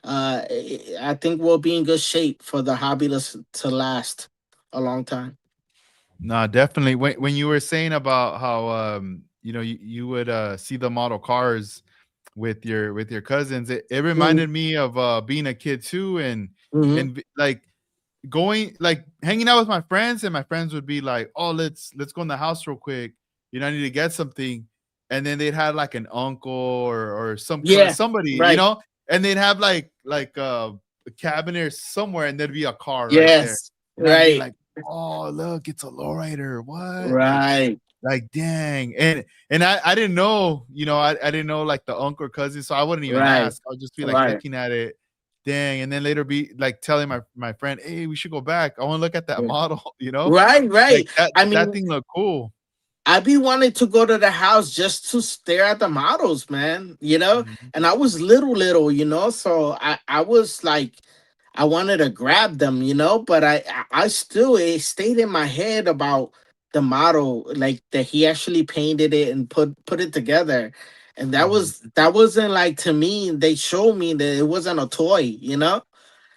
I think we'll be in good shape for the hobby to last a long time. No, definitely. When you were saying about how you would see the model cars with your cousins, it Hmm. reminded me of being a kid too, Hmm. and like going like hanging out with my friends, and my friends would be like, "Oh, let's go in the house real quick. I need to get something." And then they'd have like an uncle or Yeah. somebody, Right. and they'd have a cabinet or somewhere, and there'd be a car right there. Yes. And I'd be Right. like, "Oh, look, it's a lowrider. What?" Right. Like dang. And I didn't know, I didn't know like the uncle or cousin, so I wouldn't even Right. ask. I'll just be like Right. looking at it. Dang. And then later be like telling my friend, "Hey, we should go back. I want to look at that Yeah. model," Right. Like Right. I that mean, thing looked cool. I be wanting to go to the house just to stare at the models, man. Mhm. And I was little, so I was like, I wanted to grab them, but I still, it stayed in my head about the model, like that he actually painted it and put it together, and Mhm. that wasn't like, to me. They showed me that it wasn't a toy,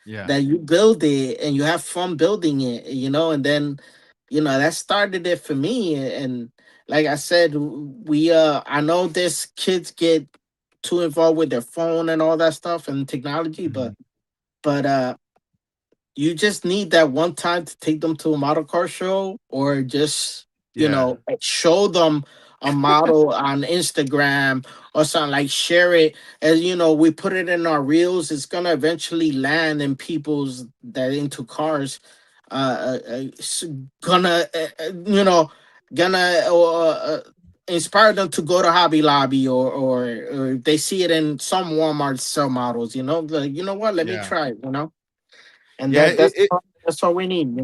Yeah. that you build it and you have fun building it, and then that started it for me. And like I said, we I know this kids get too involved with their phone and all that stuff and technology, Mhm. but you just need that one time to take them to a model car show, or just Yeah. show them a model on Instagram or something, like share it. As we put it in our reels, it's gonna eventually land in people's that into cars. It's gonna gonna inspire them to go to Hobby Lobby, or if they see it in some Walmart sell models, like, what, let me Yeah. try it, and Yeah, that's all we need.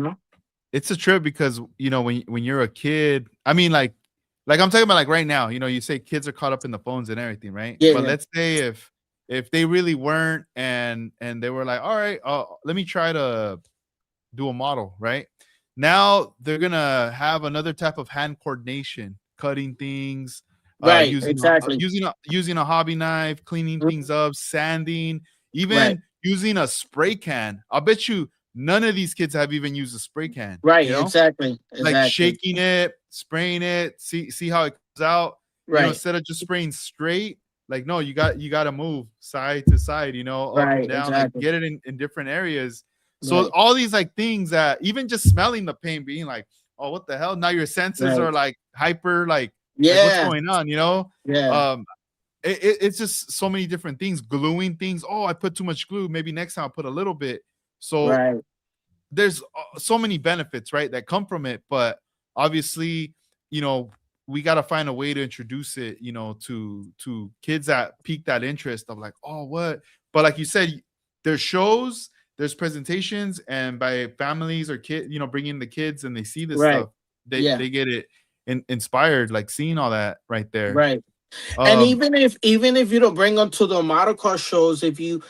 it's a trip because when you're a kid, I mean, like I'm talking about like right now, you say kids are caught up in the phones and everything, right? Yeah, But yeah. let's say if they really weren't, and they were like, all right, let me try to do a model, right? Now they're gonna have another type of hand coordination, cutting things, Right, exactly. using a hobby knife, cleaning Mhm. things up, sanding, Right, even using a spray can. I'll bet you none of these kids have even used a spray can, right, exactly, like exactly. shaking it, spraying it, see how it comes out. Right, Instead of just spraying straight, like no, you got to move side to side, up and right, down, like exactly. get it in different areas. So Right, all these like things that even just smelling the paint, being like, oh, what the hell? Now your senses right. are like hyper, like what's Yeah, going on? yeah. Um, it's just so many different things. Gluing things. Oh, I put too much glue. Maybe next time I'll put a little bit. So Right, there's so many benefits, right, that come from it. But obviously, you know, we got to find a way to introduce it, to kids that pique that interest of like, oh, what? But like you said, there's shows, there's presentations, and by families or kid, bringing the kids and they see this right. stuff, they Yeah, they get it inspired, like seeing all that right there. right. And Um, even if you don't bring them to the model car shows, if you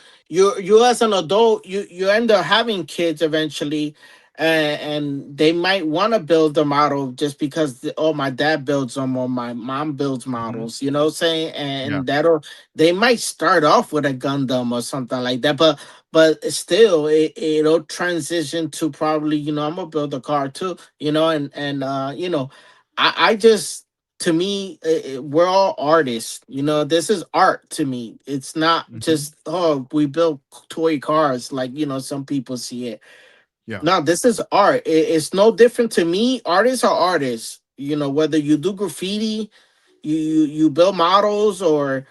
as an adult, you end up having kids eventually, and they might want to build a model just because, oh, my dad builds them or my mom builds mhm, models, you know what I'm saying? yeah, And that'll they might start off with a Gundam or something like that, but still, it'll transition to probably, I'm gonna build a car too, and I just, to me, we're all artists. This is art to me. It's not mhm, just, oh, we build toy cars like, some people see it. yeah, No, this is art. It's no different to me. Artists are artists. Whether you do graffiti, you build models, or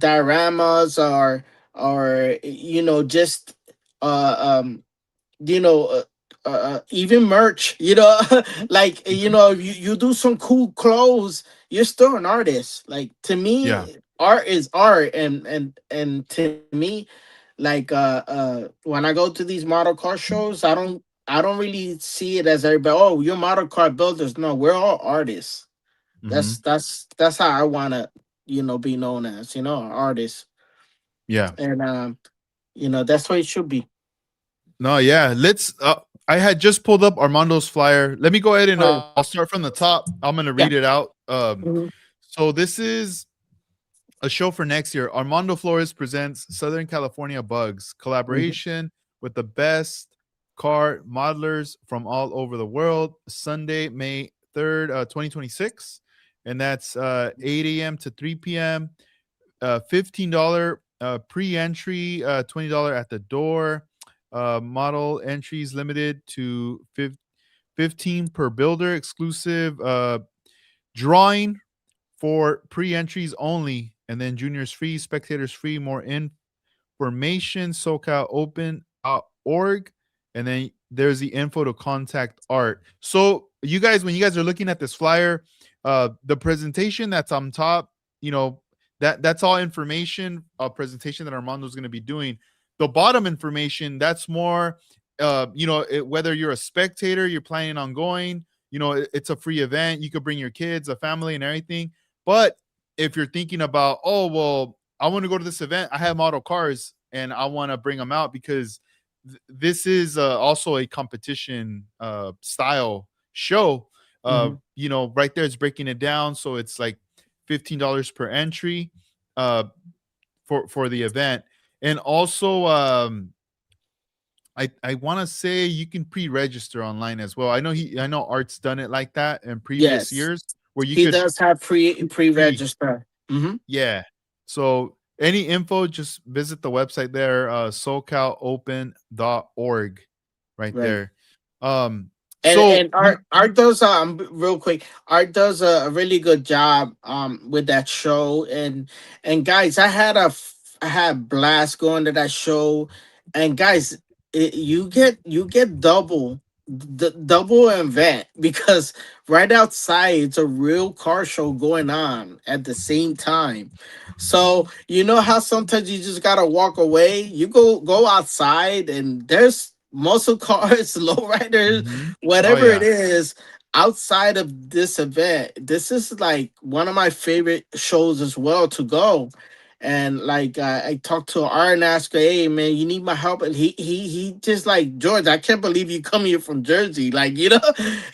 dioramas, or just uh um even merch, like, you do some cool clothes, you're still an artist. Like, to yeah, me, art is art. And to me, like, when I go to these model car shows, I don't really see it as everybody, oh, you're model car builders. No, we're all artists. mhm, That's how I want to, be known as, artists. yeah. And that's what it should be. No, yeah. Let's. I had just pulled up Armando's flyer. Let me go ahead and Oh, yeah. I'll start from the top. I'm gonna Yeah. read it out. Mhm. So this is a show for next year. Armando Flores presents Southern California Bugs, Mhm. collaboration with the best car modelers from all over the world. Sunday, May 3rd, 2026. And that's 8 a.m. to 3 p.m. $15 pre-entry, $20 at the door. Model entries limited to 15 per builder. Exclusive drawing for pre-entries only, and then juniors free, spectators free. More information, socalopen.org. And then there's the info to contact Art. So you guys, when you guys are looking at this flyer, the presentation that's on top, you know, that's all information, presentation that Armando's going to be doing. The bottom information, that's more, whether you're a spectator, you're planning on going, it's a free event. You could bring your kids, a family, and everything. But if you're thinking about, oh, well, I want to go to this event, I have model cars and I want to bring them out because this is also a competition style show. Mhm. Right there, it's breaking it down. So it's like $15 per entry uh, for the event. And also, I want to say you can pre-register online as well. I know Art's done it like that in previous Yes, years where you he could does have pre pre-register. Hmm. yeah. So any info, just visit the website there, socalopen.org right Right. there. And So we Art does real quick. Art does a really good job with that show. And guys, I had blast going to that show. And guys, you get double event because right outside it's a real car show going on at the same time. So you know how sometimes you just gotta walk away. You go outside and there's muscle cars, lowriders, Mhm. Oh whatever it yeah. is outside of this event. This is like one of my favorite shows as well to go. And like I talked to R and asked her, "Hey man, you need my help?" And he just like, George, I can't believe you come here from Jersey, like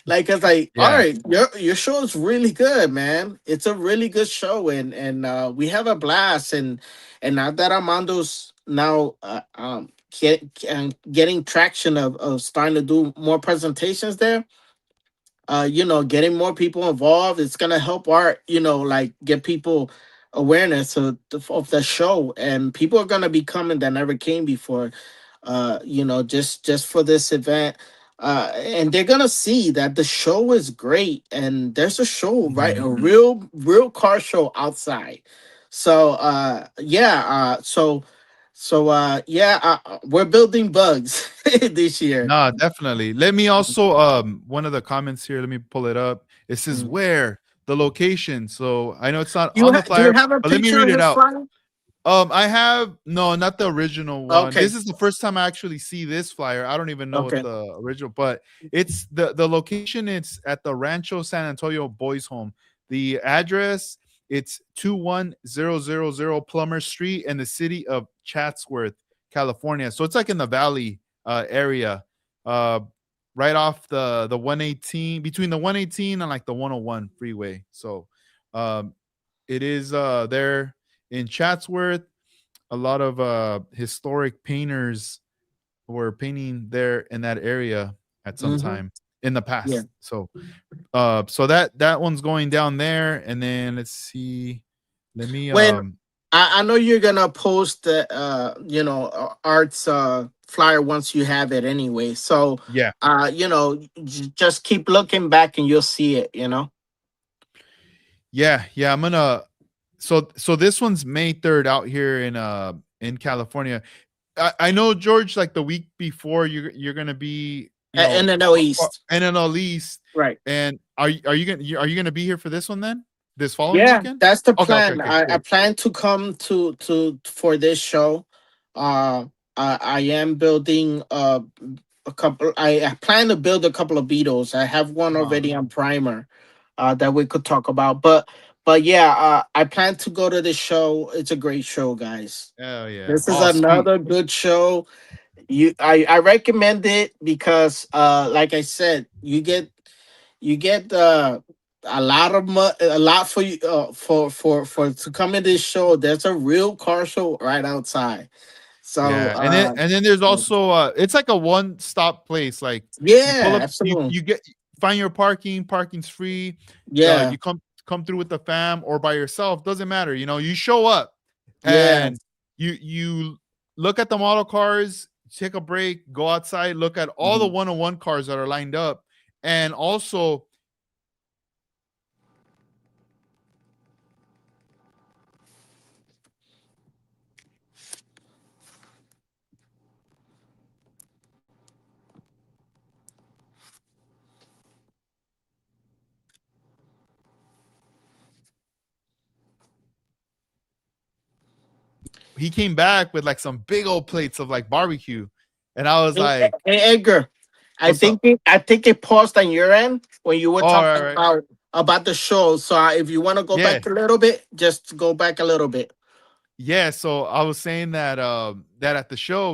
like it's like, all Yeah. right, your show is really good, man. It's a really good show, and we have a blast. And now that Armando's now getting traction of starting to do more presentations there, getting more people involved, it's gonna help art, like get people awareness of the show, and people are gonna be coming that never came before, just for this event. And they're gonna see that the show is great, and there's a show, right, Mhm. a real car show outside. So yeah, yeah, we're building bugs this year. Nah, definitely. Let me also one of the comments here, let me pull it up. It says Mm. where the location. So I know it's not on the Do you flyer, have a but let me picture read of it his out. flyer? I have no, not the original one. Okay. This is the first time I actually see this flyer. I don't even know what Okay. the original, but it's the location. It's at the Rancho San Antonio Boys Home. The address, it's 21000 Plummer Street in the city of Chatsworth, California. So it's like in the Valley area, uh, right off the 118, between the 118 and like the 101 freeway. So um, it is there in Chatsworth. A lot of historic painters were painting there in that area at some Hmm. time in the Yeah. past. So that one's going down there, and then let's see. Let me When I know you're gonna post the arts flyer once you have it anyway. So yeah. just keep looking back and you'll see it. Yeah, I'm gonna so this one's May 3rd out here in California. I know George, like the week before you're gonna be, And then no east. and then at least. Right. And are you gonna be here for this one then? This following Yeah, weekend? that's the Okay, okay, plan. okay, I cool. plan to come to for this show. I am building a couple. I plan to build a couple of Beetles. I have one Uh-huh. already on primer, that we could talk about. But yeah, I plan to go to the show. It's a great show, guys. Oh yeah. This is Oh sweet. another good show. I recommend it because like I said, you get a lot for you for to come in this show. There's a real car show right outside. So Yeah, and then there's also it's like a one stop place. Like you pull yeah, up, absolutely. you get find your parking, parking's free. Yeah, You come through with the fam or by yourself, doesn't matter. You know, you show up yeah. and you look at the model cars, take a break, go outside, look at all the Mhm. one-on-one cars that are lined up, and also he came back with like some big old plates of like barbecue, and I was Hey, like, hey, Edgar, "What's up?" I think it paused on your end when you were All talking right, right. about the show. So if you want to go Yeah, back a little bit, just go back a little bit. yeah. So I was saying that that at the show,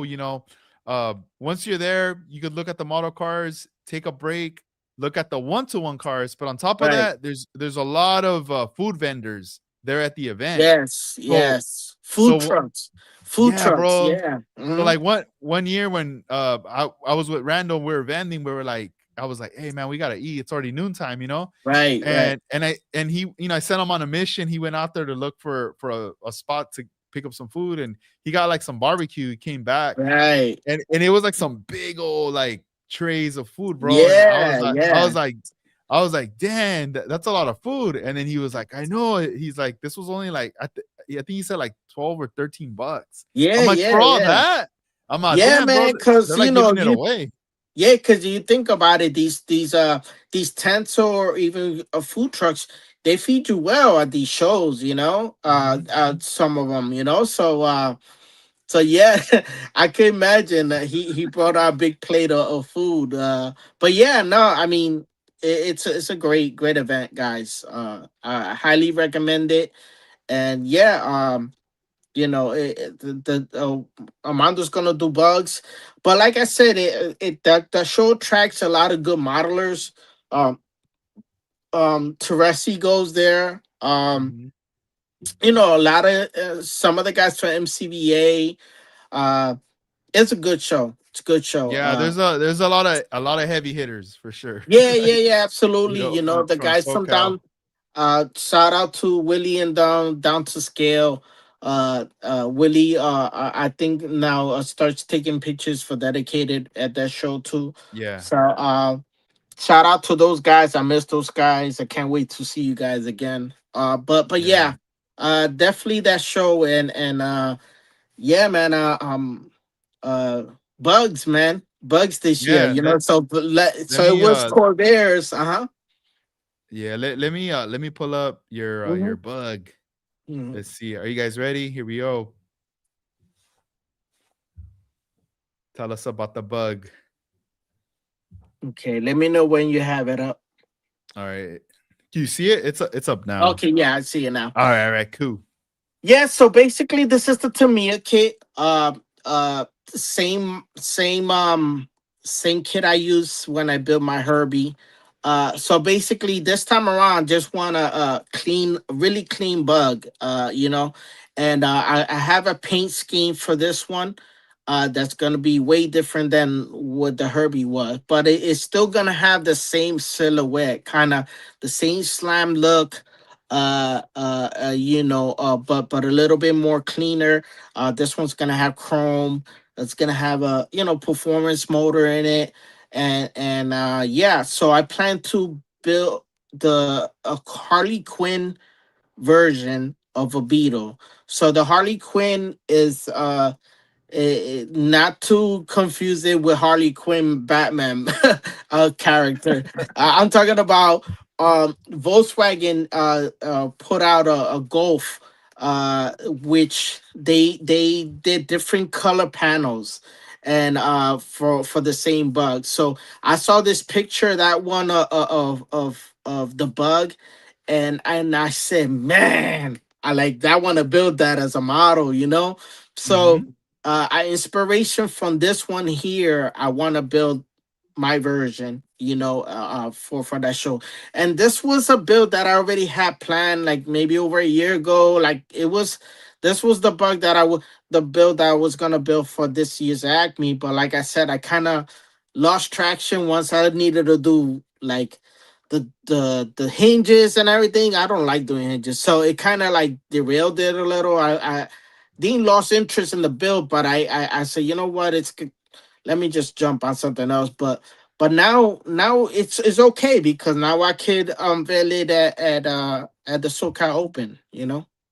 once you're there, you could look at the model cars, take a break, look at the one-to-one cars. But on top of Right. that, there's a lot of food vendors there at the event. Yes. So Yes. Food so trucks. Food yeah, trucks. bro. Yeah. So Hmm. like one year when I was with Randall, we were vending, we were like, I was like, hey man, we gotta eat. It's already noontime, you know? Right. Right. And he, I sent him on a mission. He went out there to look for a spot to pick up some food, and he got like some barbecue. He came back Right. and it was like some big old like trays of food, bro. And Yeah. Yeah. I was like, damn, that's a lot of food. And then he was like, I know. He's like, this was only like I think he said like 12 or $13. I'm Yeah. like, for Yeah. all Yeah. that? I'm like, Yeah, damn, bro. man. Because They're like giving it you away. yeah, because you think about it, these tents or even food trucks, they feed you well at these shows. Mhm. Some of them, so yeah, I can imagine that he brought out a big plate of food. But yeah, no, I mean it's a great event, guys. I highly recommend it, and yeah, Amando's gonna do bugs, but like I said, it that the show attracts a lot of good modelers. Um, Teresi goes there. Mhm. A lot of some of the guys from MCBA. Uh, it's a good show. It's a good show. Yeah, there's a lot of heavy hitters for sure. Yeah, yeah, Like, yeah, absolutely. The from guys from SoCal. down. Shout out to Willie and down to scale. Willie, I think now starts taking pictures for dedicated at that show too. Yeah. So shout out to those guys. I miss those guys. I can't wait to see you guys again. But Yeah. yeah, definitely that show and yeah, man. Uh, bugs, man, bugs this year. Yeah. Let So it me was Corvairs. Uh huh. yeah, let me pull up your bug. Hmm. Let's see. Are you guys ready? Here we go. Tell us about the bug. Okay, let me know when you have it up. All right. Do you see it? It's up now. Okay, yeah, I see it now. All right, cool. Yeah, so basically this is the Tamiya kit. Same kit I use when I build my Herbie. So basically this time around just want a clean, really clean bug. And I have a paint scheme for this one. That's gonna be way different than what the Herbie was, but it's still gonna have the same silhouette, kind of the same slam look, but a little bit more cleaner. This one's gonna have chrome. It's gonna have a performance motor in it, and yeah. So I plan to build the a Harley Quinn version of a Beetle. So the Harley Quinn is not to confuse it with Harley Quinn Batman character. I'm talking about Volkswagen put out a Golf which they did different color panels and for the same bug. So I saw this picture that one of the bug and I said, man, I like that. Want to build that as a model. So Mhm. I inspiration from this one here. I want to build. my version, for that show. And this was a build that I already had planned, like maybe over a year ago. Like this was the bug that the build that I was gonna build for this year's Acme. But like I said, I kind of lost traction once I needed to do like the hinges and everything. I don't like doing hinges, so it kind of like derailed it a little. I Dean lost interest in the build, but I said, you know what, let me just jump on something else. But now it's okay because now I could unveil it at the SoCal Open.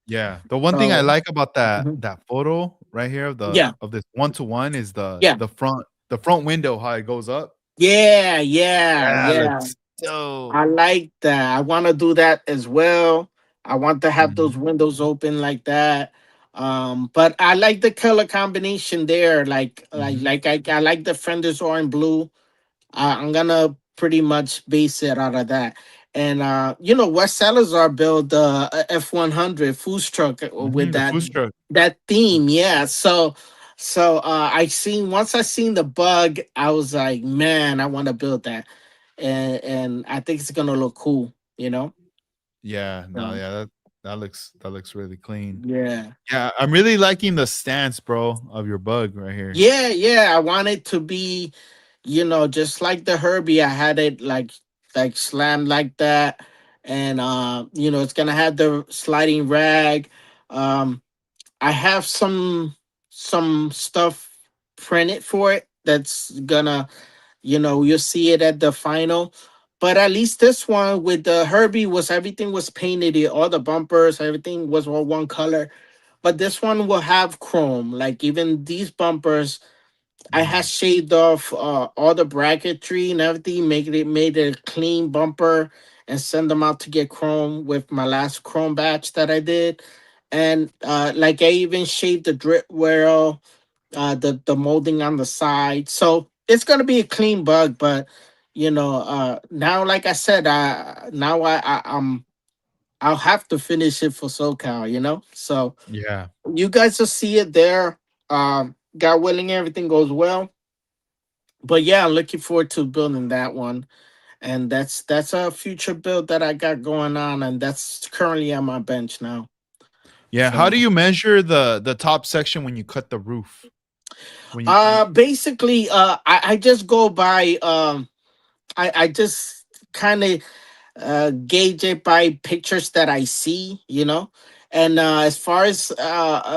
Yeah. The one thing I So like about that mhm. that photo right here Yeah, of this one to one is the yeah, the front window, how it goes up. yeah, yeah, That yeah. looks dope. I like that. I want to do that as well. I want to have those Mhm, windows open like that. But I like the color combination there. mhm. I like the fenders orange blue. I'm gonna pretty much base it out of that. And West Salazar built the F100 food truck with Mhm, the food truck. that theme. Yeah. I seen once I seen the bug, I was like, man, I want to build that, and I think it's gonna look cool. Yeah, no, So, yeah, that looks really clean. yeah. Yeah, I'm really liking the stance, bro, of your bug right here. Yeah, yeah. I want it to be, just like the Herbie. I had it like slammed like that. And it's gonna have the sliding rag. Um I have some stuff printed for it that's gonna, you'll see it at the final. But at least this one with the Herbie was everything was painted, all the bumpers, everything was all one color. But this one will have chrome. Like even these bumpers I had Mm, shaved off all the bracketry and everything, made it a clean bumper, and send them out to get chrome with my last chrome batch that I did. And like I even shaved the drip rail, the molding on the side. So it's gonna be a clean bug, but now like I said, I'll have to finish it for SoCal. So yeah. you guys will see it there. God willing, everything goes well. But yeah, I'm looking forward to building that one. And that's a future build that I got going on, and that's currently on my bench now. Yeah, how do So you measure the top section when you cut the roof? When you basically I just go by I just kind of gauge it by pictures that I see, And as far as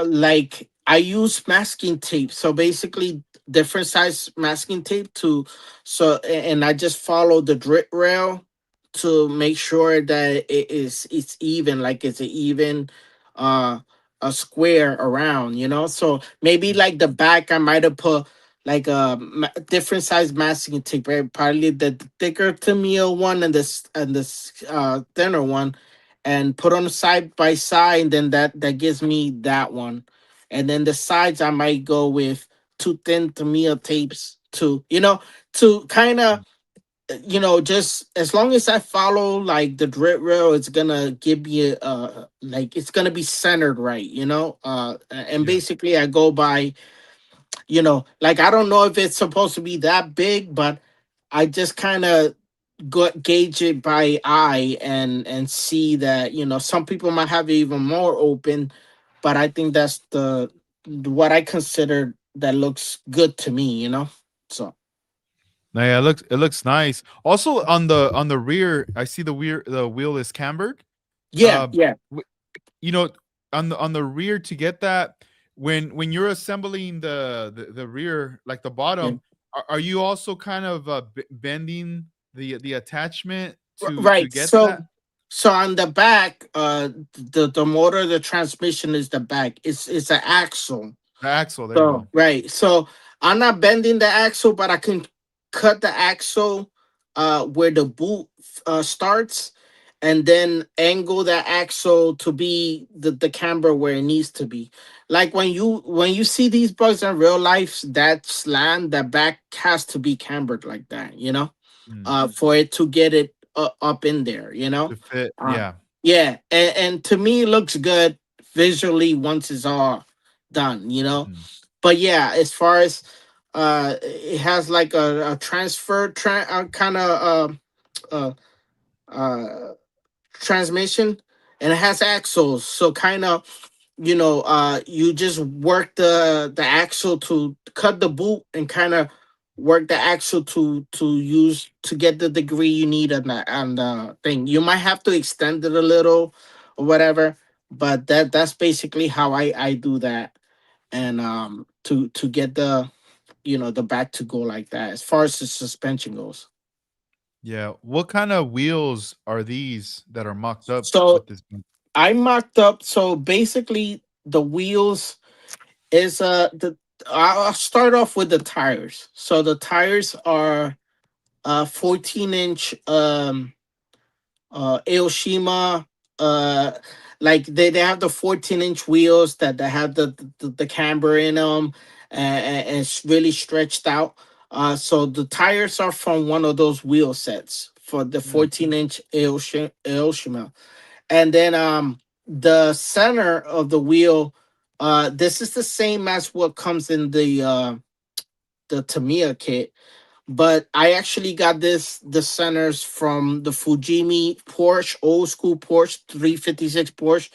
like I use masking tape, so basically different size masking tape and I just follow the drip rail to make sure that it's even, like it's an even uh a square around, So maybe like the back, I might have put like a different size masking tape, right? Probably the thicker Tamiya one and this thinner one, and put on side by side. And then that gives me that one, and then the sides I might go with two thin Tamiya tapes to kind of just as long as I follow like the drip rail, it's gonna give you like it's gonna be centered right, and yeah. basically I go by like I don't know if it's supposed to be that big, but I just kind of gauge it by eye and see that some people might have it even more open, but I think that's the what I consider that looks good to me, So No, yeah, it looks nice. Also on the rear, I see the wheel is cambered. yeah, Uh, yeah, w- you know, on the rear to get that when you're assembling the rear, like the yeah. bottom, are you also kind of bending the attachment to Right. get that So on the back, the motor, the transmission is the back. It's an axle. the axle? There you So go. right. So I'm not bending the axle, but I can cut the axle where the boot starts, and then angle the axle to be the camber where it needs to be. Like when you see these bugs in real life, that slant, that back has to be cambered like that, Mm, for it to get it up in there, to fit, Uh, yeah. yeah, and to me, it looks good visually once it's all done, Mhm. But yeah, as far as it has like a transfer kind of uh, uh, transmission, and it has axles. So kind of, you just work the axle to cut the boot, and kind of work the axle to use to get the degree you need on the thing. You might have to extend it a little or whatever, but that's basically how I do that. And to get the back to go like that, as far as the suspension goes. Yeah. What kind of wheels are these that are mocked up So with this? I marked up. So basically, the wheels is the. I'll start off with the tires. So the tires are 14-inch Aoshima, uh like they have the 14-inch wheels that have the camber in them, and it's really stretched out. So the tires are from one of those wheel sets for the Mm, 14-inch Aoshima. And then the center of the wheel, this is the same as what comes in the Tamiya kit, but I actually got the centers from the Fujimi Porsche, old school Porsche 356 Porsche,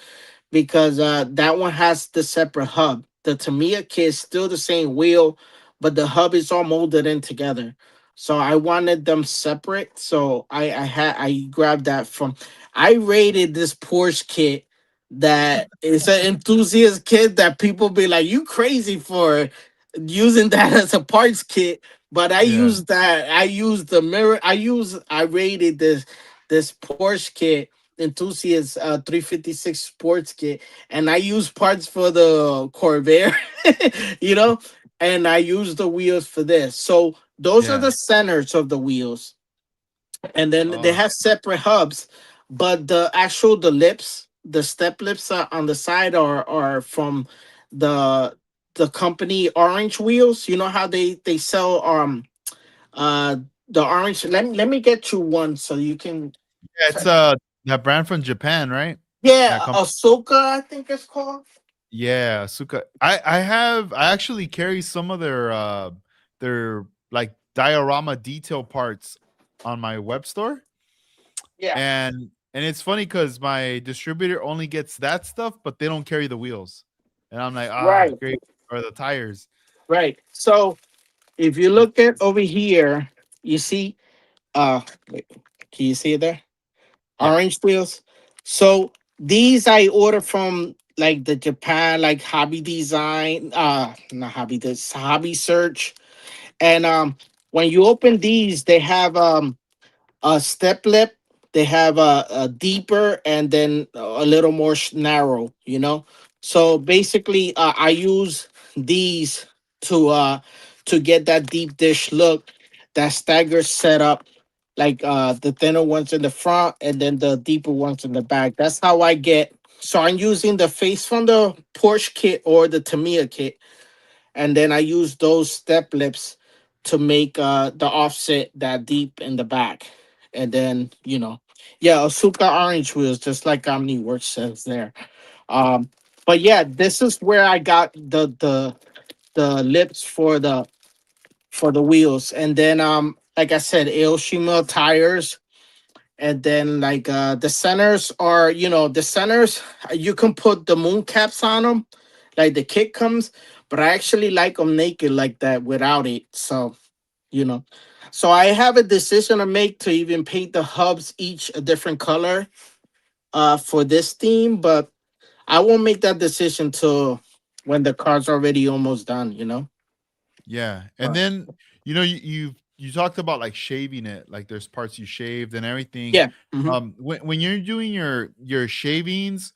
because that one has the separate hub. The Tamiya kit is still the same wheel, but the hub is all molded in together. So I wanted them separate. So I grabbed that from. I rated this Porsche kit that it's an enthusiast kit that people be like, you crazy for using that as a parts kit. But I yeah. used that. I used the mirror. I rated this Porsche kit, enthusiast 356 sports kit, and I use parts for the Corvair, you know, and I use the wheels for this. So those are Yeah. the centers of the wheels, and then they Oh, have separate hubs, but the lips, the step lips on the side are from the the company Orange Wheels. You know how they sell uh the orange. Let me get you one so you can. yeah. It's that brand from Japan, right? That Yeah, company. Ahsoka, I think it's called. Yeah, Suka. I actually carry some of their like diorama detail parts on my web store. Yeah, And it's funny because my distributor only gets that stuff, but they don't carry the wheels. And I'm like, right, great. Or the tires. right. So if you That's look at over here, you see, wait, can you see it there? yeah. Orange wheels. So these I order from like the Japan, like Hobby Design, not Hobby, this Hobby Search. And when you open these, they have a step lip. They have a deeper and then a little more narrow. So basically, I use these to uh to get that deep dish look, that stagger setup, like the thinner ones in the front and then the deeper ones in the back. That's how I get. So I'm using the face from the Porsche kit or the Tamiya kit, and then I use those step lips to make the offset that deep in the back. And then, yeah, Asuka orange wheels, just like OmniWorks says there. Um, but yeah, this is where I got the lips for the wheels. And then like I said, Aoshima tires. And then like the centers are, the centers, you can put the moon caps on them, like the kit comes, but I actually like them naked like that without it. So, you know. So I have a decision to make to even paint the hubs each a different color for this theme, but I won't make that decision till when the car's already almost done. Yeah. And Right. then you talked about like shaving it, like there's parts you shaved and everything. Yeah. Mhm. When you're doing your shavings,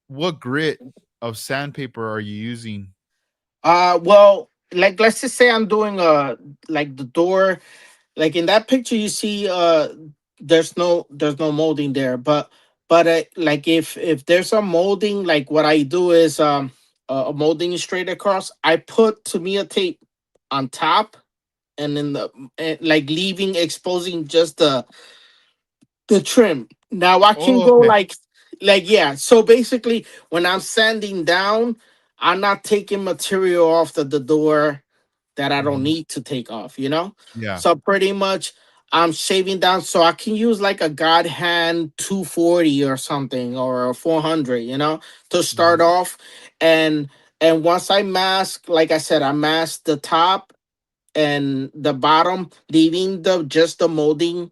what grit of sandpaper are you using? Well, like let's just say I'm doing like the door, like in that picture you see there's no molding there, but like if there's a molding, like what I do is a molding straight across, I put Tamiya tape on top, and then like leaving exposing just the trim. Now I can Oh, go okay. like yeah. So basically, when I'm sanding down, I'm not taking material off the door. that I don't Mhm. need to take off, you know? Yeah. So pretty much I'm shaving down so I can use like a God hand 240 or something or a 400, you know, to start Mhm. off. And once I mask, like I said, I mask the top and the bottom, leaving the just the molding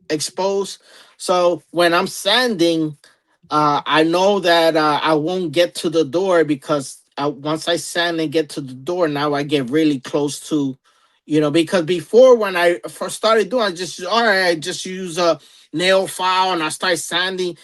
exposed. So when I'm sanding, I know that I won't get to the door because once I sand and get to the door, now I get really close to, you know, because before when I first started doing, I just all right, I just use a nail file and I start sanding,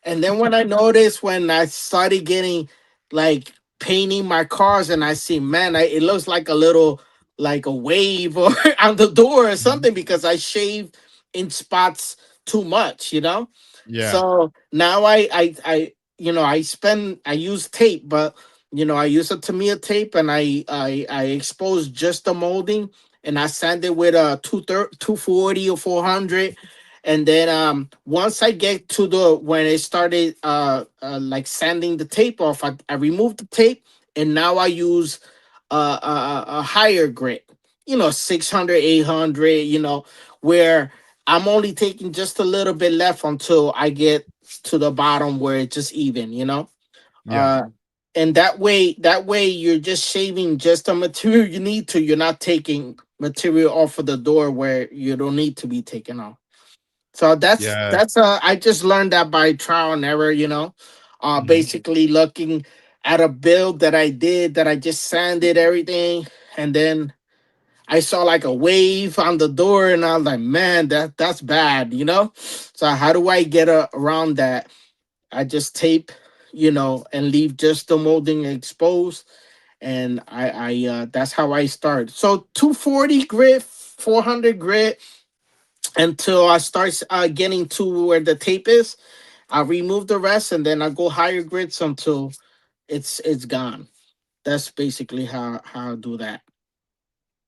and then when I noticed when I started getting like painting my cars and I see, man, it looks like a little like a wave or on the door or Mhm. something because I shaved in spots too much, you know? Yeah. So now you know, I use tape, but you know, I use a Tamiya tape and I expose just the molding and I sand it with a 240 or 400, and then once I get to the when it started like sanding the tape off, I removed the tape and now I use a higher grit, you know, 600, 800, you know, where I'm only taking just a little bit left until I get to the bottom where it's just even, you know. Yeah. uh and that way you're just shaving just the material you need to. You're not taking material off of the door where you don't need to be taken off. So Yeah. that's I just learned that by trial and error, you know. Mhm. Basically looking at a build that I did that I just sanded everything, and then I saw like a wave on the door and I was like, man, that's bad, you know? So how do I get around that? I just tape, you know, and leave just the molding exposed, and I that's how I start. So 240 grit, 400 grit, until I start getting to where the tape is. I remove the rest and then I go higher grits until it's gone. That's basically how I do that.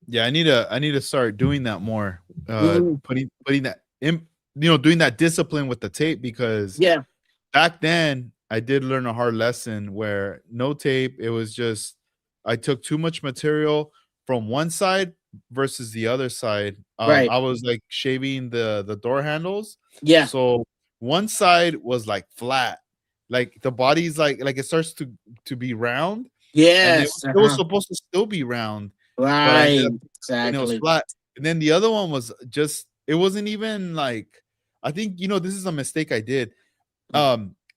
Yeah, I need to start doing that more. Mhm. Putting that in, doing that discipline with the tape, because Yeah, back then I did learn a hard lesson where no tape, it was just I took too much material from one side versus the other side. right. I was like shaving the door handles. Yeah. So one side was like flat. Like the body's like it starts to be round, and Yes. it was Uh-huh. supposed to still be round, but I ended Right. up when it was Exactly. flat. And then the other one was just it wasn't even like I think this is a mistake I did.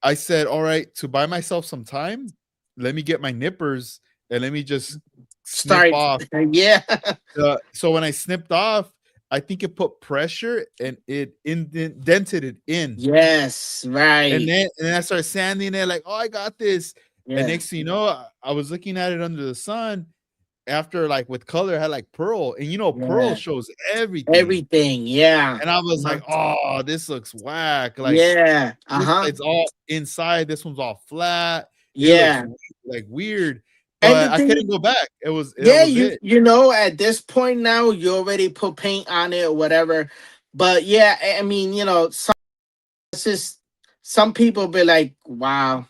I said, "All right, to buy myself some time, let me get my nippers and let me just snip Start. off." Yeah. So when I snipped off, I think it put pressure and it indented it in. Yes. And Right. then I started sanding it like, "Oh, I got this." And Yeah. next thing you know, I was looking at it under the sun after like with color, it had like pearl, and pearl Yeah. shows everything. Everything. Yeah. And I was Uh-huh. like, "Oh, this looks whack." Like Yeah. this Uh-huh. side's all inside, this one's all flat. It looks Yeah. like weird, And the but I thing, couldn't go back. It was that yeah, was you it. you know, at this point now, you already put paint on it or whatever. But yeah, I mean, you know, it's just some people be like, wow,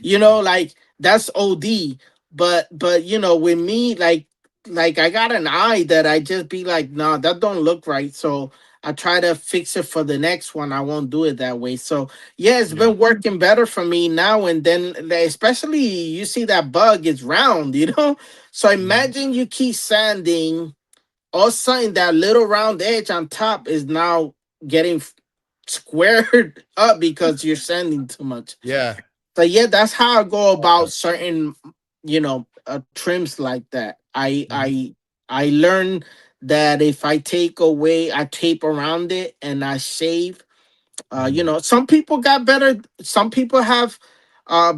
you know, like that's OD. But you know, with me, like I got an eye that I just be like, no, that don't look right. So I try to fix it for the next one. I won't do it that way. So yeah, it's Yeah. been working better for me now and then. Especially you see that bug is round, you know. So Mhm. imagine you keep sanding, all of a sudden that little round edge on top is now getting squared up because you're sanding too much. Yeah. So yeah, that's how I go about certain, you know, trims like that. Mhm. I learned that if I take away, I tape around it and I shave. You Mhm. know, some people got better. Some people have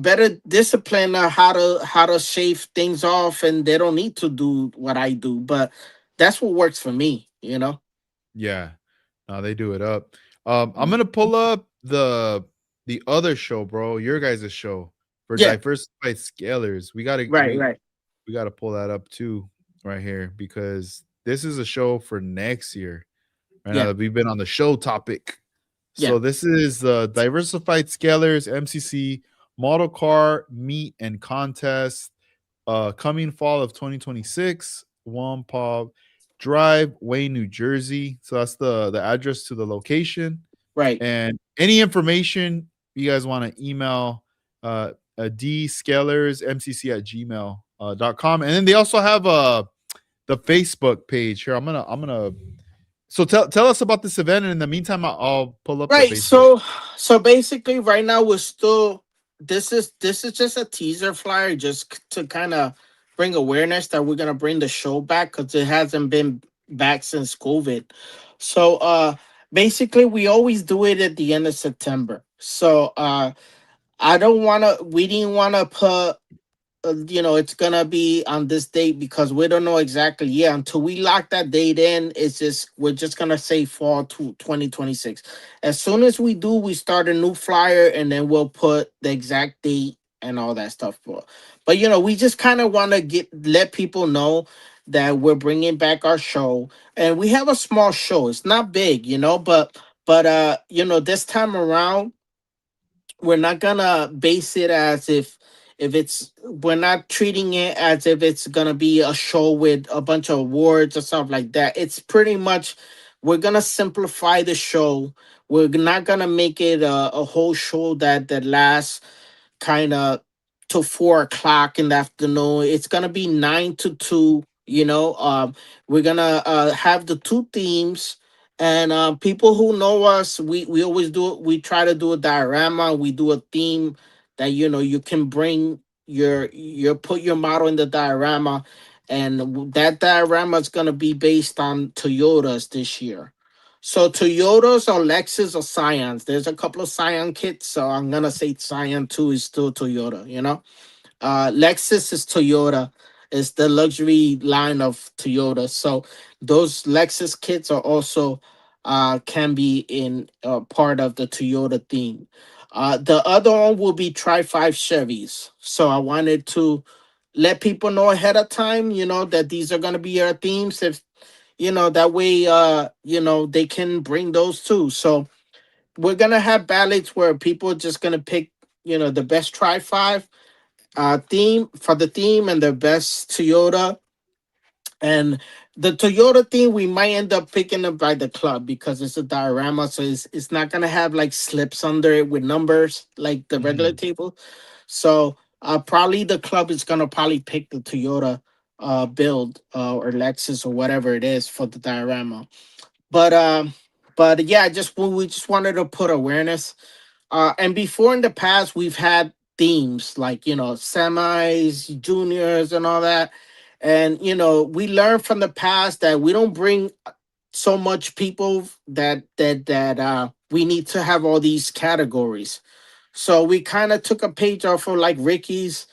better discipline on how to shave things off, and they don't need to do what I do. But that's what works for me. You know. Yeah. No, they do it up. I'm gonna pull up the other show, bro, your guys' show for Yeah. Diversified Scalers. Right. Right. We gotta pull that up too right here because this is a show for next year. Right now Yeah. that we've been on the show topic. Yeah. So this is the Diversified Scalers MCC Model Car Meet and Contest coming fall of 2026. Wampub Drive, Wayne, New Jersey. So that's the address to the location. Right. And any information you guys want to email dscalersmcc at gmail.com. And then they also have the Facebook page here. I'm gonna so tell us about this event, and in the meantime I'll pull up the Right. Facebook. So basically right now we're still, this is just a teaser flyer, just to kind of bring awareness that we're gonna bring the show back, because it hasn't been back since COVID. So basically we always do it at the end of September. So we didn't wanna put, it's gonna be on this date, because we don't know exactly. Yeah, until we lock that date in, we're just gonna say fall to 2026. As soon as we do, we start a new flyer, and then we'll put the exact date and all that stuff for. But we just kind of want to let people know that we're bringing back our show, and we have a small show. It's not big, but this time around we're not gonna base it as if it's we're not treating it as if it's gonna be a show with a bunch of awards or stuff like that. It's pretty much, we're gonna simplify the show. We're not gonna make it a whole show that lasts kind of to 4 o'clock in the afternoon. It's gonna be 9 to 2. We're gonna have the two themes, and people who know us, we always do it. We try to do a diorama. We do a theme that you can bring your put your model in the diorama, and that diorama is gonna be based on Toyotas this year. So Toyotas or Lexus or Scions. There's a couple of Scion kits, so I'm gonna say Scion 2 is still Toyota. Lexus is Toyota. It's the luxury line of Toyota. So those Lexus kits are also can be in part of the Toyota theme. The other one will be Tri Five Chevys. So I wanted to let people know ahead of time, that these are gonna be our themes. If that way, they can bring those too. So we're gonna have ballots where people are just gonna pick, the best Tri Five theme for the theme, and the best Toyota. And the Toyota theme, we might end up picking up by the club, because it's a diorama, so it's not gonna have like slips under it with numbers like the regular Mhm. table. So probably the club is gonna probably pick the Toyota build, or Lexus or whatever it is for the diorama. But yeah, we just wanted to put awareness. And before, in the past, we've had themes like, semis, juniors, and all that. And we learned from the past that we don't bring so much people, that we need to have all these categories. So we kind of took a page off of like Ricky's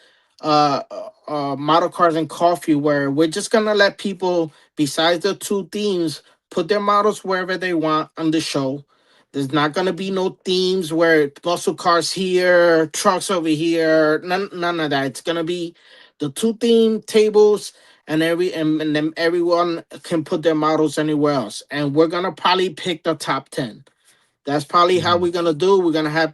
model cars and coffee, where we're just gonna let people, besides the two themes, put their models wherever they want on the show. There's not gonna be no themes where muscle cars here, trucks over here, none of that. It's gonna be the two theme tables, and then everyone can put their models anywhere else. And we're gonna probably pick the top 10. That's probably how Mhm. we're gonna do. We're gonna have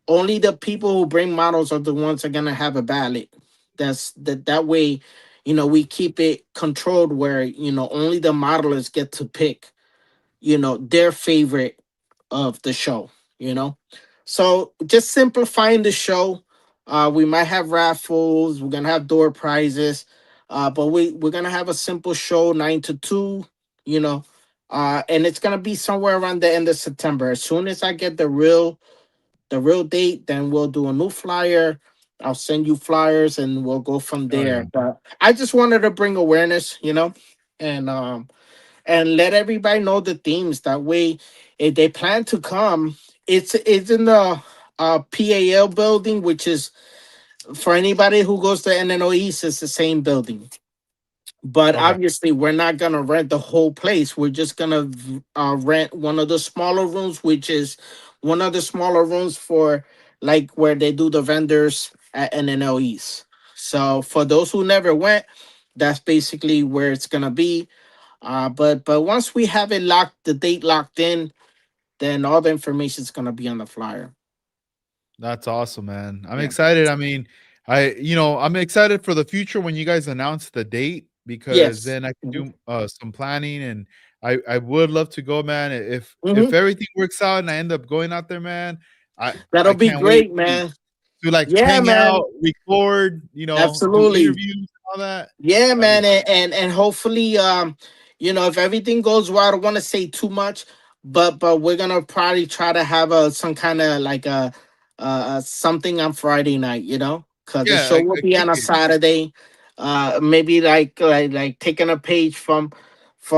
only the people who bring models are the ones that are gonna have a ballot. That way, we keep it controlled, where only the modelers get to pick, their favorite of the show. You know, so just simplifying the show. We might have raffles. We're gonna have door prizes, but we're gonna have a simple show, 9 to 2. You know, and it's gonna be somewhere around the end of September. As soon as I get the real date, then we'll do a new flyer. I'll send you flyers, and we'll go from Oh there. yeah. But I just wanted to bring awareness, and let everybody know the themes. That way, if they plan to come, it's in the PAL building, which is, for anybody who goes to NNO East, it's the same building. But Okay. obviously, we're not gonna rent the whole place. We're just gonna rent one of the smaller rooms, which is one of the smaller rooms for like where they do the vendors at NNLEs. So for those who never went, that's basically where it's gonna be. But once we have the date locked in, then all the information is gonna be on the flyer. That's awesome, man. I'm Yeah. excited. I mean, I'm excited for the future when you guys announce the date, because Yes. then I can Hmm. do some planning, and I would love to go, man. If Hmm. everything works out and I end up going out there, man, That'll I be can't wait great, man. to like Yeah, hang out, man. record, do Absolutely. interviews and all that. Yeah, That'd be man, and hopefully, if everything goes well, I don't want to say too much, but we're gonna probably try to have some kind of like something on Friday night, because the yeah, show will I be kick on a it. Saturday. Maybe like taking a page from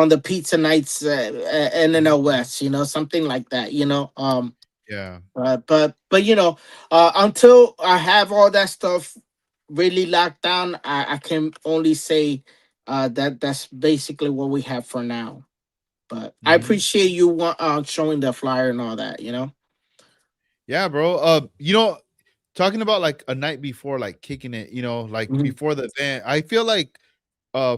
the pizza nights in the West, something like that, Yeah. but until I have all that stuff really locked down, I can only say that that's basically what we have for now. But I Hmm. appreciate you showing the flyer and all that. Yeah, bro. Talking about like a night before, like kicking it, like Mhm. before the event, I feel like uh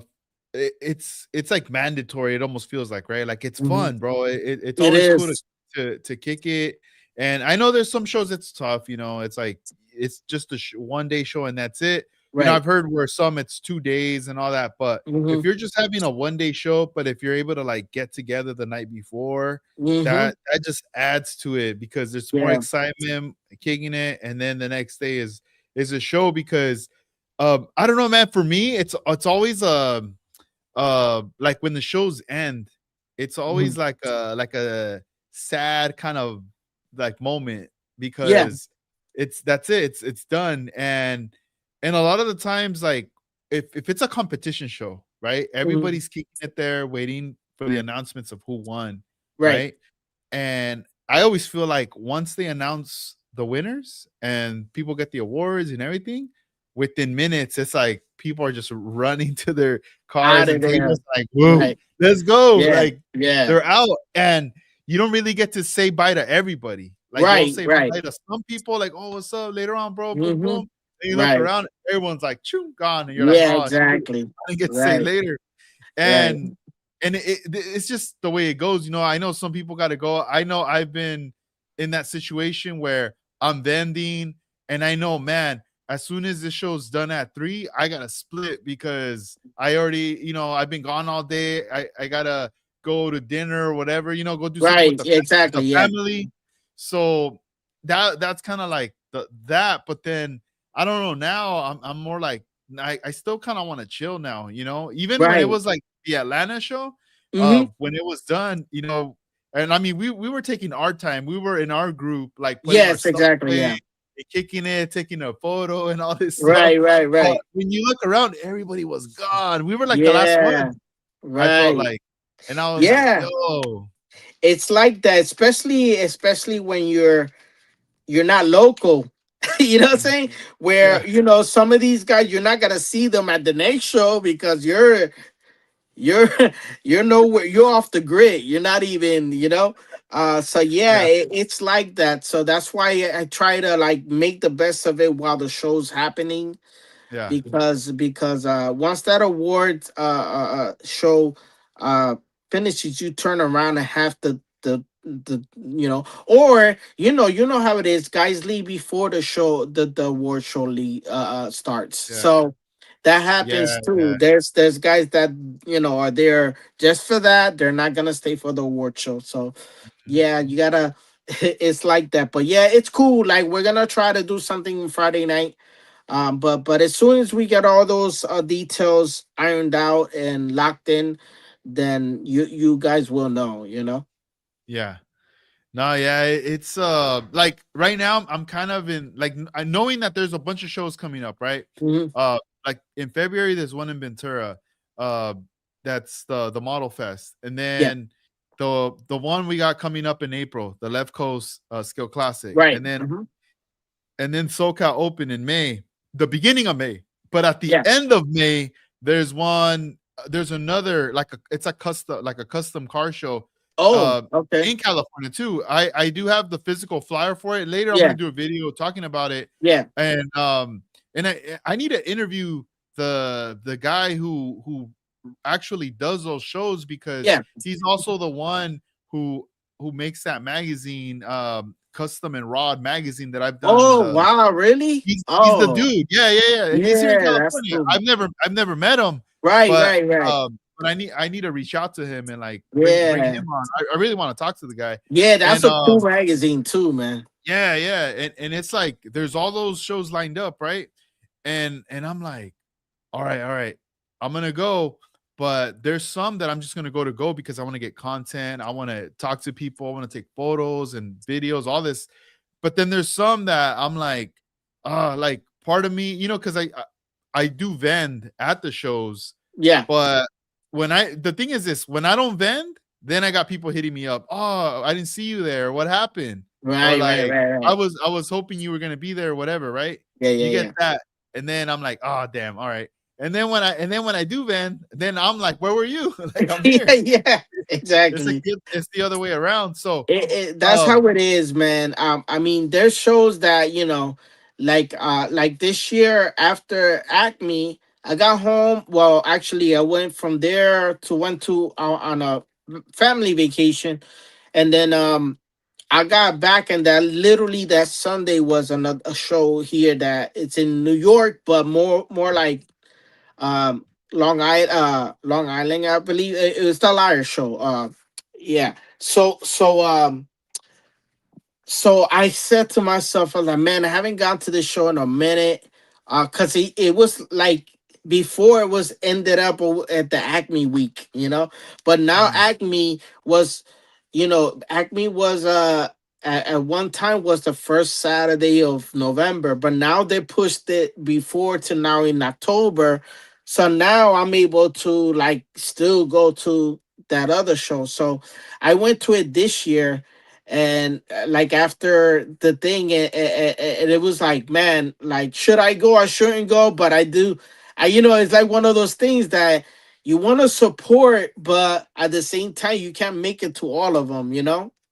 it's like mandatory. It almost feels like, right? Like it's Mhm. fun, bro. It's It always cool to is. kick it. And I know there's some shows it's tough, it's like it's just a 1 day show and that's it. Right. I've heard where some it's 2 days and all that, but if Hmm. you're just having a 1 day show, but if you're able to like get together the night before, Hmm. that just adds to it because there's more Yeah. excitement kicking it, and then the next day is a show because I don't know, man. For me, it's always like when the shows end, it's Hmm. always like a sad kind of like moment Yeah. because that's it. It's done. And a lot of the times, like if it's a competition show, right? Hmm. Everybody's kicking it there, waiting for the announcements of who won, Right. right? And I always feel like once they announce the winners and people get the awards and everything, within minutes, it's like people are just running to their Out cars of and there. tables like, "Whoa, Right. let's go." Yeah. Like Yeah. they're out and you don't really get to say bye to everybody. Like you'll Right. say Right. bye to some people like, "Oh, what's up? Later on, bro." Boom, Hmm. boom. And you look Right. around, everyone's like, "Choo, gone." And you're like, Yeah. "Oh, shoot. Exactly. I didn't get to say Right. later." Right. And it's just the way it goes. I know some people got to go. I know I've been in that situation where I'm vending, and I know, man, as soon as this show's done at 3, I gotta split because I already, I've been gone all day. I gotta go to dinner or whatever, go do something with Right. the Yeah, with the exactly. Yeah. family. So that's kind of like that. But then I don't know. Now I'm more like I still kind of want to chill now. Even when it Right. was like the Atlanta show, Hmm. when it was done, and I mean we were taking our time. We were in our group like putting our Yes. stuff Exactly. away, Yeah. and kicking it, taking a photo and all this stuff. Right. Right. But Right. when you look around, everybody was gone. We were like the last one. Yeah. I felt Right. like, and I was like, Yeah. yo, It's like that, especially when you're not local. You know what I'm saying? yeah, Where some of these guys you're not gonna see them at the next show because you're you're nowhere, you're off the grid, you're not even so yeah, yeah, it's like that. So that's why I try to like make the best of it while the show's happening, yeah, because once that award show uh finishes, you turn around and have the or how it is, guys leave before the show, the award show starts. yeah, So that yeah, happens too. yeah. There's guys that are there just for that. They're not gonna stay for the award show. So Mhm. yeah, you gotta it's like that. But yeah, it's cool. Like, we're gonna try to do something Friday night. But as soon as we get all those details ironed out and locked in, then you guys will know. Yeah. No, yeah, it's like right now I'm kind of in like knowing that there's a bunch of shows coming up, right? Hmm. Uh like in February there's one in Ventura. Uh that's the Model Fest. And Yeah. then the one we got coming up in April, the Left Coast Skill Classic. Right. And then SoCal Open in May, the beginning of May. But at the Yeah. end of May, there's another it's a custom car show Oh, uh okay. in California too. I do have the physical flyer for it. Later I'm Yeah. gonna do a video talking about it. Yeah. And I need to interview the guy who actually does those shows because Yeah. he's also the one who makes that magazine, Custom and Rod magazine that I've done Oh, the wow, really? he's the Oh, dude. Yeah, yeah, yeah. And he's here in yeah, that's California. cool. I've never met him, Right, but right, right. I need to reach out to him and like bring Yeah. him on. I really want to talk to the guy. Yeah, that's And a cool magazine too, man. yeah, yeah, and it's like there's all those shows lined up, right? And I'm like, all right, I'm gonna go. But there's some that I'm just gonna go because I want to get content. I want to talk to people. I want to take photos and videos, all this. But then there's some that I'm like part of me, because I do vend at the shows, Yeah. but the thing is this, when I don't vend, then I got people hitting me up. Oh, I didn't see you there. What happened? Or Right, right, like, right, I right. was I was hoping you were gonna be there, or whatever, right? Yeah, yeah, You get yeah. that. And then I'm like, oh damn, all right. And then when I do vend, then I'm like, where were you? Like, I'm Yeah, here. yeah. It's like Exactly. it's the other way around. So That's um how it is, man. I mean, there's shows that like this year after Acme, I got home. Well, actually, I went from there to went to on a family vacation, and then I got back, and that literally that Sunday was another a show here that it's in New York, but more like um Long Island, I believe. It was the Liar Show. Yeah. So I said to myself, I was like, man, I haven't gone to this show in a minute. Cause it was like before it was ended up at the Acme week, But now mhm, Acme was at one time was the first Saturday of November, but now they pushed it before to now in October. So now I'm able to like still go to that other show. So I went to it this year, and like after the thing, and it was like, man, like, should I go? I shouldn't go, but I do. It's like one of those things that you want to support, but at the same time you can't make it to all of them,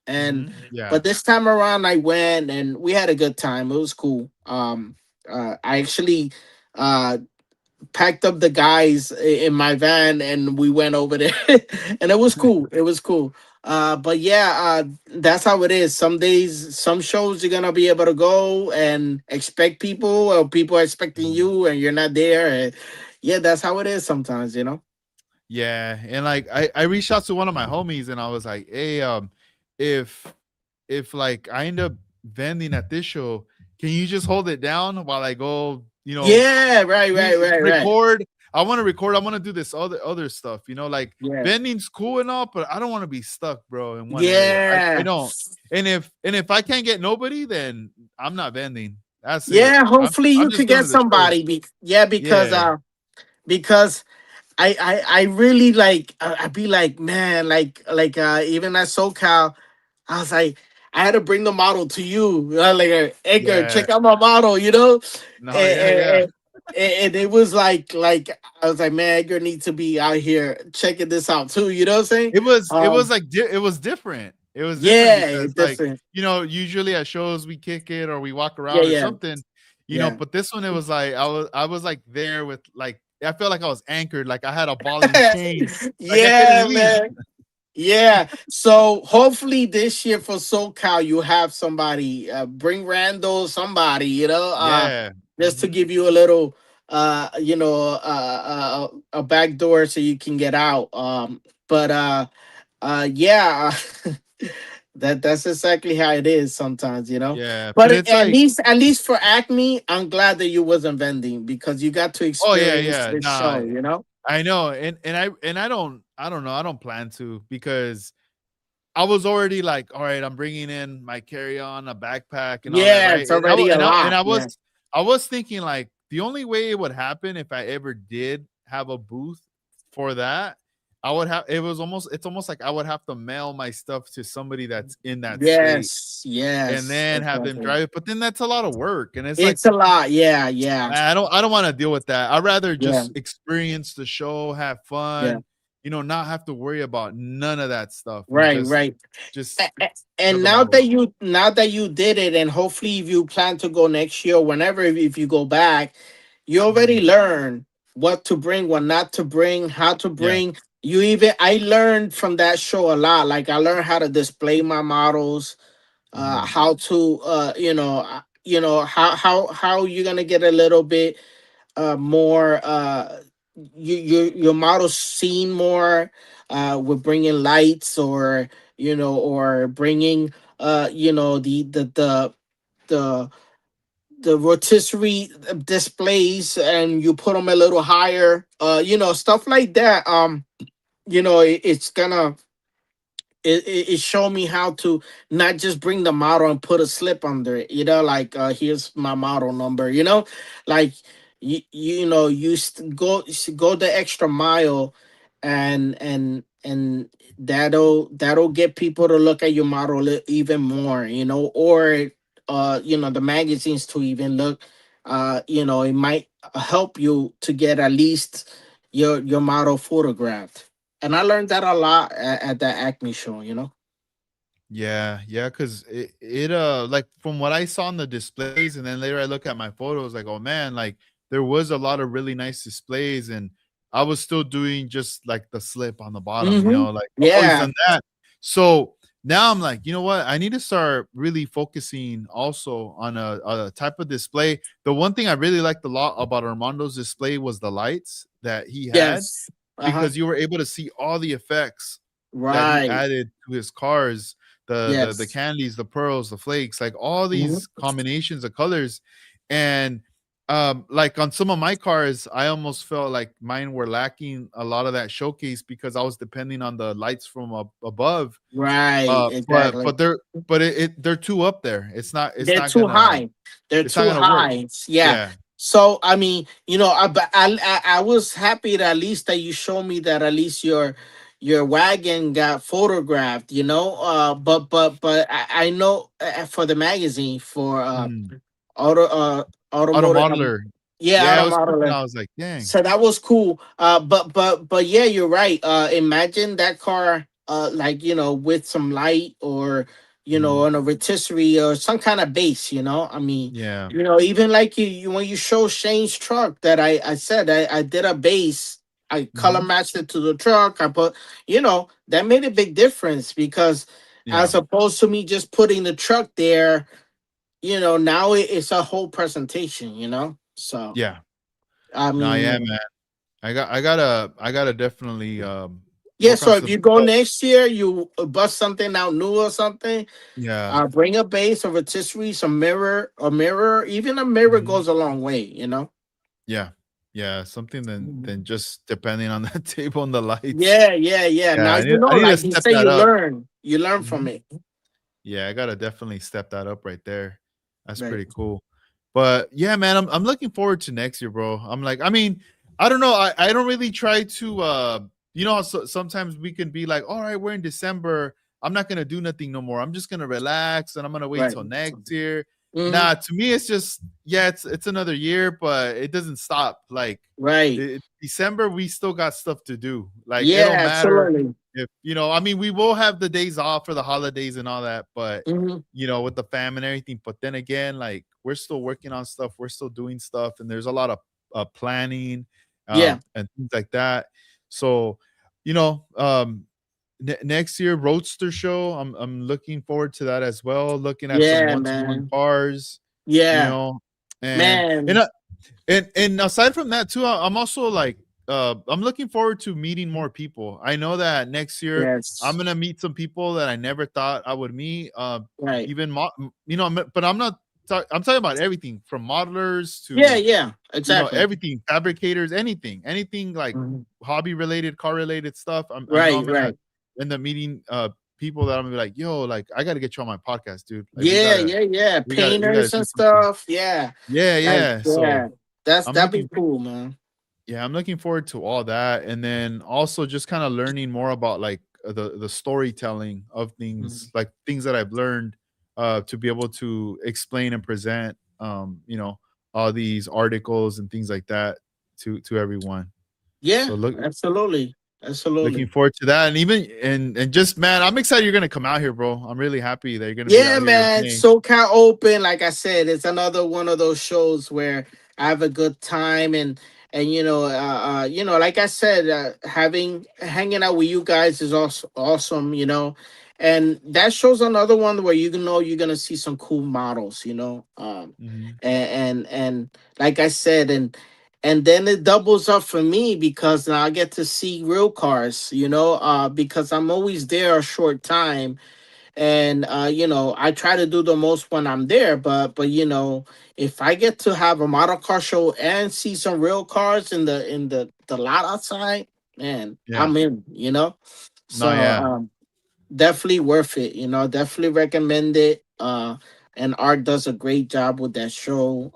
and yeah. but this time around I went and we had a good time. It was cool. I actually uh packed up the guys in my van and we went over there, and it was cool. It was cool. But yeah, that's how it is. Some days, some shows you're gonna be able to go and expect people, or people are expecting Mhm. you, and you're not there. And yeah, that's how it is sometimes. Yeah, and like I reached out to one of my homies and I was like, "Hey, if like I end up vending at this show, can you just hold it down while I go, Yeah, right, right, you right, right. record? I want to record. I want to do this other stuff, like Yeah, vending's cool and all, but I don't want to be stuck, bro, in one area. I yeah, don't. And if I can't get nobody, then I'm not vending. That's it. yeah. I'm Hopefully I'm you just could going get to the show. somebody. Yeah, Yeah. because I really like I'd be like, man, even at SoCal, I was like, I had to bring the model to you. Like, Edgar, Yeah. check out my model, No, and, yeah, yeah. and, and it was like I was like, man, Edgar needs to be out here checking this out too. You know what I'm saying? It was like it was different. It was different Yeah, because it's like, different. usually at shows we kick it or we walk Yeah, around or yeah, something, yeah. but this one it was like I was like there with like I felt like I was anchored, like I had a ball and chain, like I couldn't Yeah, leave. man. Yeah. So hopefully this year for SoCal you have somebody, bring Randall, somebody, Yeah. just to Mhm. give you a little a back door so you can get out. But yeah, that's exactly how it is sometimes, Yeah, but But it's at like, least at least for Acme, I'm glad that you wasn't vending because you got to oh yeah, experience yeah. this Nah, show. I know. And I don't know, I don't plan to because I was already like, all right, I'm bringing in my carry-on, a backpack, and all that, Yeah, right? it's And I wa- already a and I and lot. I Yeah. was I was thinking like the only way it would happen if I ever did have a booth for that, I would have it's almost like I would have to mail my stuff to somebody that's in that state Yes, and yes, then have them exactly. drive it. But then that's a lot of work. And it's like, It's a lot. Yeah, yeah, I don't want to deal with that. I'd rather yeah, just experience the show, have yeah. fun, not have to worry about none of that stuff and Right, just right. just And build the models. now that you did it, and hopefully if you plan to go next year, whenever if you go back, you already Mhm. learn what to bring, what not to bring, how to Yeah. bring. I learned from that show a lot. Like I learned how to display my models, Mhm. how to how you're gonna get a little bit more, your model's seen more. With bringing lights, or or bringing the the rotisserie displays, and you put them a little higher, stuff like that. It's gonna it showed me how to not just bring the model and put a slip under it, like, here's my model number, like, go the extra mile, and that'll get people to look at your model even more, or the magazines to even look. It might help you to get at least your model photographed. And I learned that a lot at the Acme show, Yeah, yeah, because like from what I saw in the displays, and then later I look at my photos, like, oh man, like there was a lot of really nice displays, and I was still doing just like the slip on the bottom, Mm-hmm. like I've always Yeah. done that. So now I'm like, you know what? I need to start really focusing also on a type of display. The one thing I really liked a lot about Armando's display was the lights that he had, Yes. Uh-huh. because you were able to see all the effects that he Right. added to his cars, the Yes. candies, the pearls, the flakes, like all Hmm. these combinations of colors. And like on some of my cars, I almost felt like mine were lacking a lot of that showcase because I was depending on the lights from above. Right. But Exactly. they're too up there. They're too high. They're It's not too gonna work. high. Yeah. Yeah. So I mean, but I was happy that at least that you showed me that at least your wagon got photographed. But I know, for the magazine, for Mhm. auto Auto automotive. modeler. Yeah, Yeah, it auto was something modeler. I was like, dang. So that was cool. But yeah, you're right. Imagine that car, like, with some light, or Mhm. on a rotisserie or some kind of base. I mean, Yeah. even like you when you show Shane's truck, that I said I did a base. I color Mhm. matched it to the truck. I put, that made a big difference, because Yeah. as opposed to me just putting the truck there, now it's a whole presentation. So Yeah. I No, yeah, mean. man. I gotta definitely Yeah, work on so if some you go stuff. next year, you bust something out new or something. Yeah. Bring a base, a rotisserie, some mirror, a mirror. Even a mirror Mhm. goes a long way. Yeah. Yeah, something than Mhm. just depending on the table and the lights. Yeah, yeah, yeah. Yeah, Now I need to like you step say, that you up. learn. You learn from Mhm. it. Yeah, I gotta definitely step that up right there. That's Right, pretty cool. But yeah, man, I'm looking forward to next year, bro. I'm like, I mean, I don't know. I don't really try to how sometimes we can be like, all right, we're in December. I'm not gonna do nothing no more. I'm just gonna relax and I'm gonna wait right. till next year. Hmm. Nah, to me, it's just yeah, it's another year, but it doesn't stop. Like Right. December, we still got stuff to do. Like it Yeah, don't matter absolutely. if I mean, we will have the days off for the holidays and all that, but Hmm. with the fam and everything. But then again, like we're still working on stuff, we're still doing stuff, and there's a lot of planning Yeah, and things like that. So, you know, next year Roadster show, I'm looking forward to that as well. Looking at some yeah, 1-to-1 man. cars, you Yeah, know, and man. and aside from that too, I'm also like I'm looking forward to meeting more people. I know that next year I'm Yes. gonna meet some people that I never thought I would meet. Right. Even but I'm not. I'm talking about everything from modelers Yeah, to yeah. Exactly. everything, fabricators, anything like Mhm. hobby related, car related stuff. I know I'm Right, gonna right. end up meeting people that I'm gonna be like, yo, like I gotta get you on my podcast, dude. Like Yeah, yeah, yeah. we gotta Painters do and something. stuff. Yeah. Yeah, Like, yeah. So yeah. That's I'm that'd be looking cool, man. yeah, I'm looking forward to all that, and then also just kind of learning more about like the storytelling of things, Mhm. like things that I've learned, to be able to explain and present, all these articles and things like that to everyone. Yeah, So absolutely. looking Absolutely. forward to that, and even and just man, I'm excited you're gonna come out here, bro. I'm really happy that you're gonna be Yeah, out here with man. me. SoCal Open, like I said, it's another one of those shows where I have a good time, and like I said, having hanging out with you guys is also awesome, and that shows another one where you're gonna see some cool models, Mhm. and like I said, and then it doubles up for me because now I get to see real cars, because I'm always there a short time, and I try to do the most when I'm there, but if I get to have a model car show and see some real cars in the lot outside, man, Yeah. I'm in, No, so yeah. definitely worth it, definitely recommend it. And Art does a great job with that show.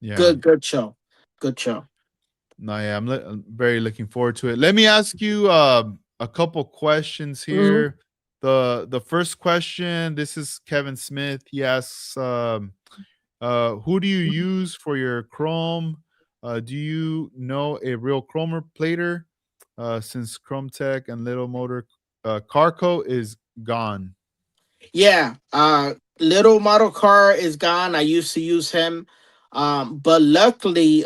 Yeah. Good show, good show. No, yeah. I'm very looking forward to it. Let me ask you a couple questions Mhm. here. The first question, this is Kevin Smith. He asks, who do you use for your chrome? Do you know a real chromer plater? Since Chrome Tech and Little Motor Carco is gone. Yeah, little model car is gone. I used to use him, but luckily,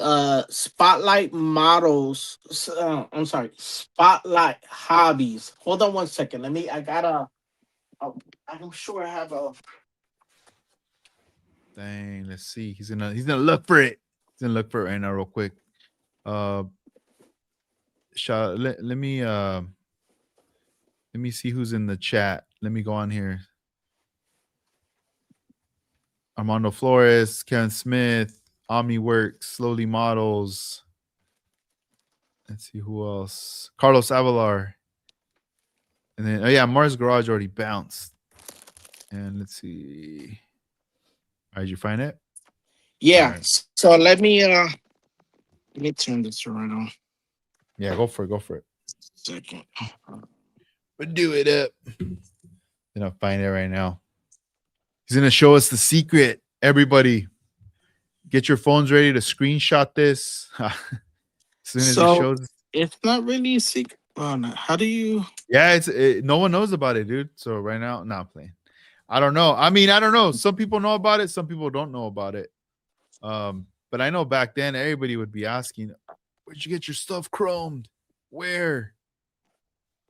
Spotlight Models. I'm sorry, Spotlight Hobbies. Hold on one second. Let me. I gotta. Uh, I'm sure I have a. Dang, let's see. He's gonna look for it. He's gonna look for it right now, real quick. Uh, let me see who's in the chat. Let me go on here. Armando Flores, Kevin Smith, Omni Works, Slowly Models. Let's see who else. Carlos Avalar. And then, oh yeah, Mars Garage already bounced. And let's see. All right, did you find it? All Yeah. right. So let me turn this around. Yeah, go for it. Go for it. Second. But do it up. Gonna find it right now. He's gonna show us the secret. Everybody, get your phones ready to screenshot this. As soon as he So shows, it's not really a secret. Oh, no. How do you? yeah, no one knows about it, dude. So right now, not playing. I don't know. I mean, I don't know. Some people know about it. Some people don't know about it. But I know back then everybody would be asking, "Where'd you get your stuff chromed? Where?"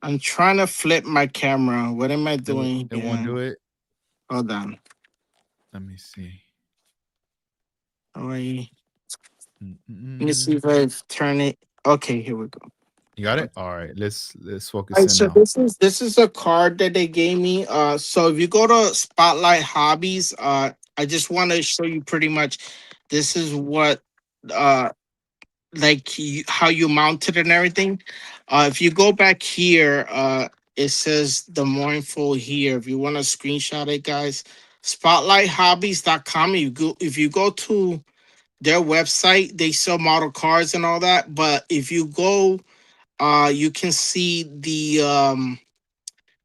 I'm trying to flip my camera. What am I It won't. doing It won't here? do it. Hold on. Let me see. How do I? Let me see Mm-mm-mm. if I turn it. Okay, here we go. You got Okay. it. All right. Let's All focus right, in so now. this is a card that they gave me. So if you go to Spotlight Hobbies, I just want to show you pretty much. This is what uh how you mount it and everything. If you go back here, it says the more info here. If you want to screenshot it, guys, spotlighthobbies.com. If you go to their website, they sell model cars and all that. But if you go, you can see the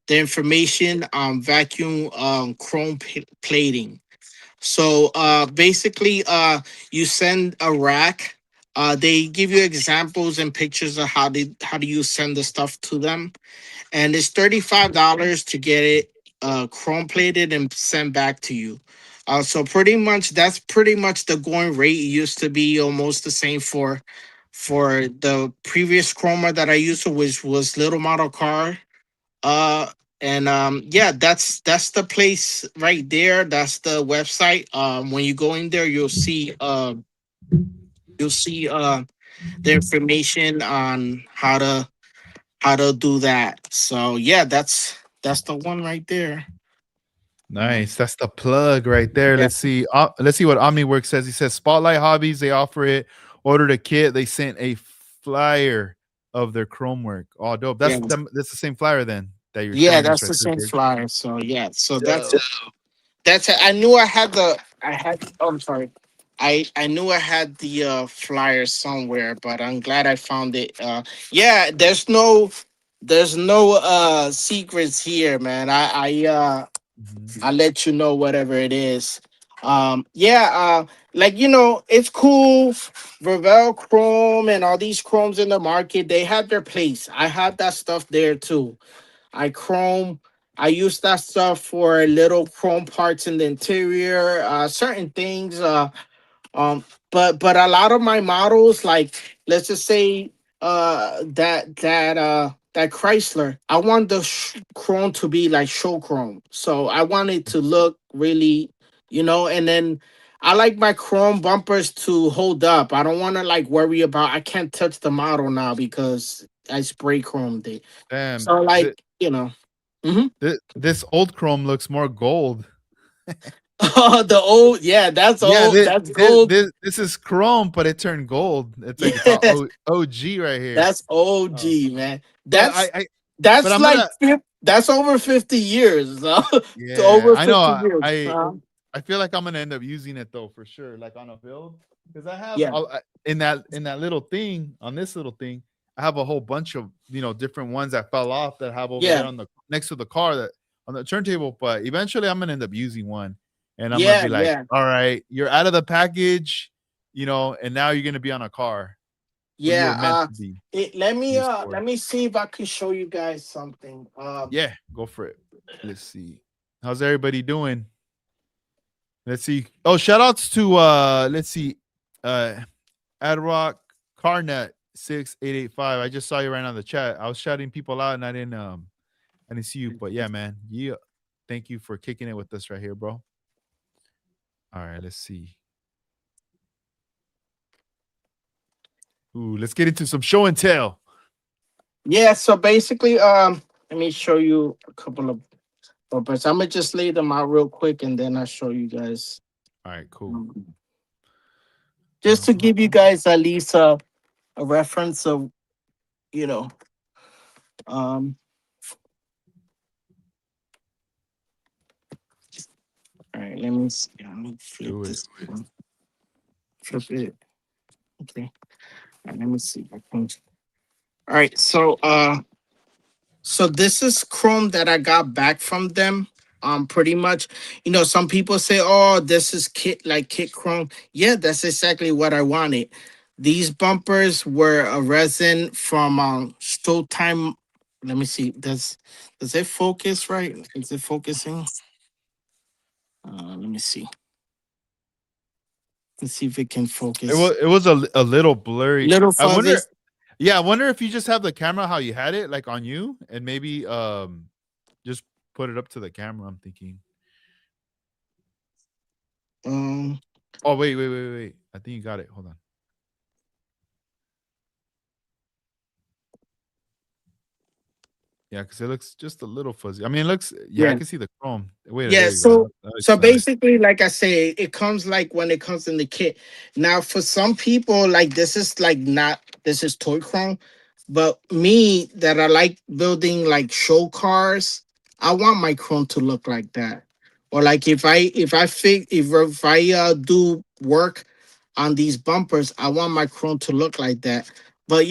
information on vacuum chrome plating. So basically, you send a rack. They give you examples and pictures of how do you send the stuff to them, and it's $35 to get it chrome plated and sent back to you. So pretty much that's pretty much the going rate. It used to be almost the same for the previous chroma that I used, which was Little Model Car. uh and yeah, that's the place right there. That's the website. When you go in there, you'll see the information on how to do that. So yeah, that's the one right there. Nice. That's the plug right there. Yeah, Let's see. Let's see what OmniWorks says. He says Spotlight Hobbies. They offer it. Ordered a kit. They sent a flyer of their chrome work. Oh, dope. That's yeah, them. That's the same flyer then that you're yeah. showing us That's right the there, same Greg. flyer. So yeah, so that's Dope. That's it. I knew I had the. I had. Oh, I'm sorry. I knew I had the flyer somewhere, but I'm glad I found it. Yeah, there's no secrets here, man. Mhm. I let you know whatever it is. Yeah. Like it's cool. Revell Chrome and all these chromes in the market, they have their place. I have that stuff there too. I chrome. I use that stuff for little chrome parts in the interior, certain things. But a lot of my models, like let's just say, that Chrysler, I want the chrome to be like show chrome. So I want it to look really, and then I like my chrome bumpers to hold up. I don't want to like worry about. I can't touch the model now because I spray chromed it. Damn, So like hmm this old chrome looks more gold. Oh, the old, yeah, that's Yeah, old. That's gold. this is chrome, but it turned gold. It's like it's all Yes, OG right here. that's OG, Oh, man. but but That's I'm like gonna that's over 50 years. yeah, Over I know. 50 years. I feel like I'm gonna end up using it though for sure, like on a build, because I have Yeah, in that little thing on this little thing, I have a whole bunch of different ones that fell off that I have over there yeah, on the next to the car that on the turntable. But eventually, I'm gonna end up using one, and I'm gonna yeah, be like, yeah, all right, you're out of the package, and now you're gonna be on a car where you yeah. were meant to be used for. Let me see if I can show you guys something. Yeah, go for it. Let's see. How's everybody doing? Let's see. Oh, shout outs to let's see. Adrock Carnet 6885. I just saw you right now in the chat. I was shouting people out and I didn't see you. But yeah, man. Yeah. Thank you for kicking it with us right here, bro. All right, let's see. Ooh, let's get into some show and tell. Yeah, so basically, let me show you a couple of bumpers. I'm gonna just lay them out real quick, and then I'll show you guys. All right, cool. um, Just to give you guys at least a reference of, you know, um. All right, let me see. Let me flip Do it. this. Flip it. Okay. All right, let me see. All right, so this is Chrome that I got back from them. Pretty much, some people say, "Oh, this is kit Chrome." Yeah, that's exactly what I wanted. These bumpers were a resin from Time. Let me see. Does it focus right? Is it focusing? Let me see. Let's see if it can focus. It was a little blurry. Little I fuzzy. wonder. Yeah, I wonder if you just have the camera how you had it, like on you, and maybe just put it up to the camera. I'm thinking. Um, Oh wait. I think you got it. Hold on. Yeah, because it looks just a little fuzzy. I mean, it looks. Yeah, I yeah. can see the chrome. Wait, Yeah, there you go. That so looks nice. basically, like I say, it comes like when it comes in the kit. Now, for some people, like this is like not this is toy chrome, but me that I like building like show cars, I want my chrome to look like that. Or like if I do work on these bumpers, I want my chrome to look like that. But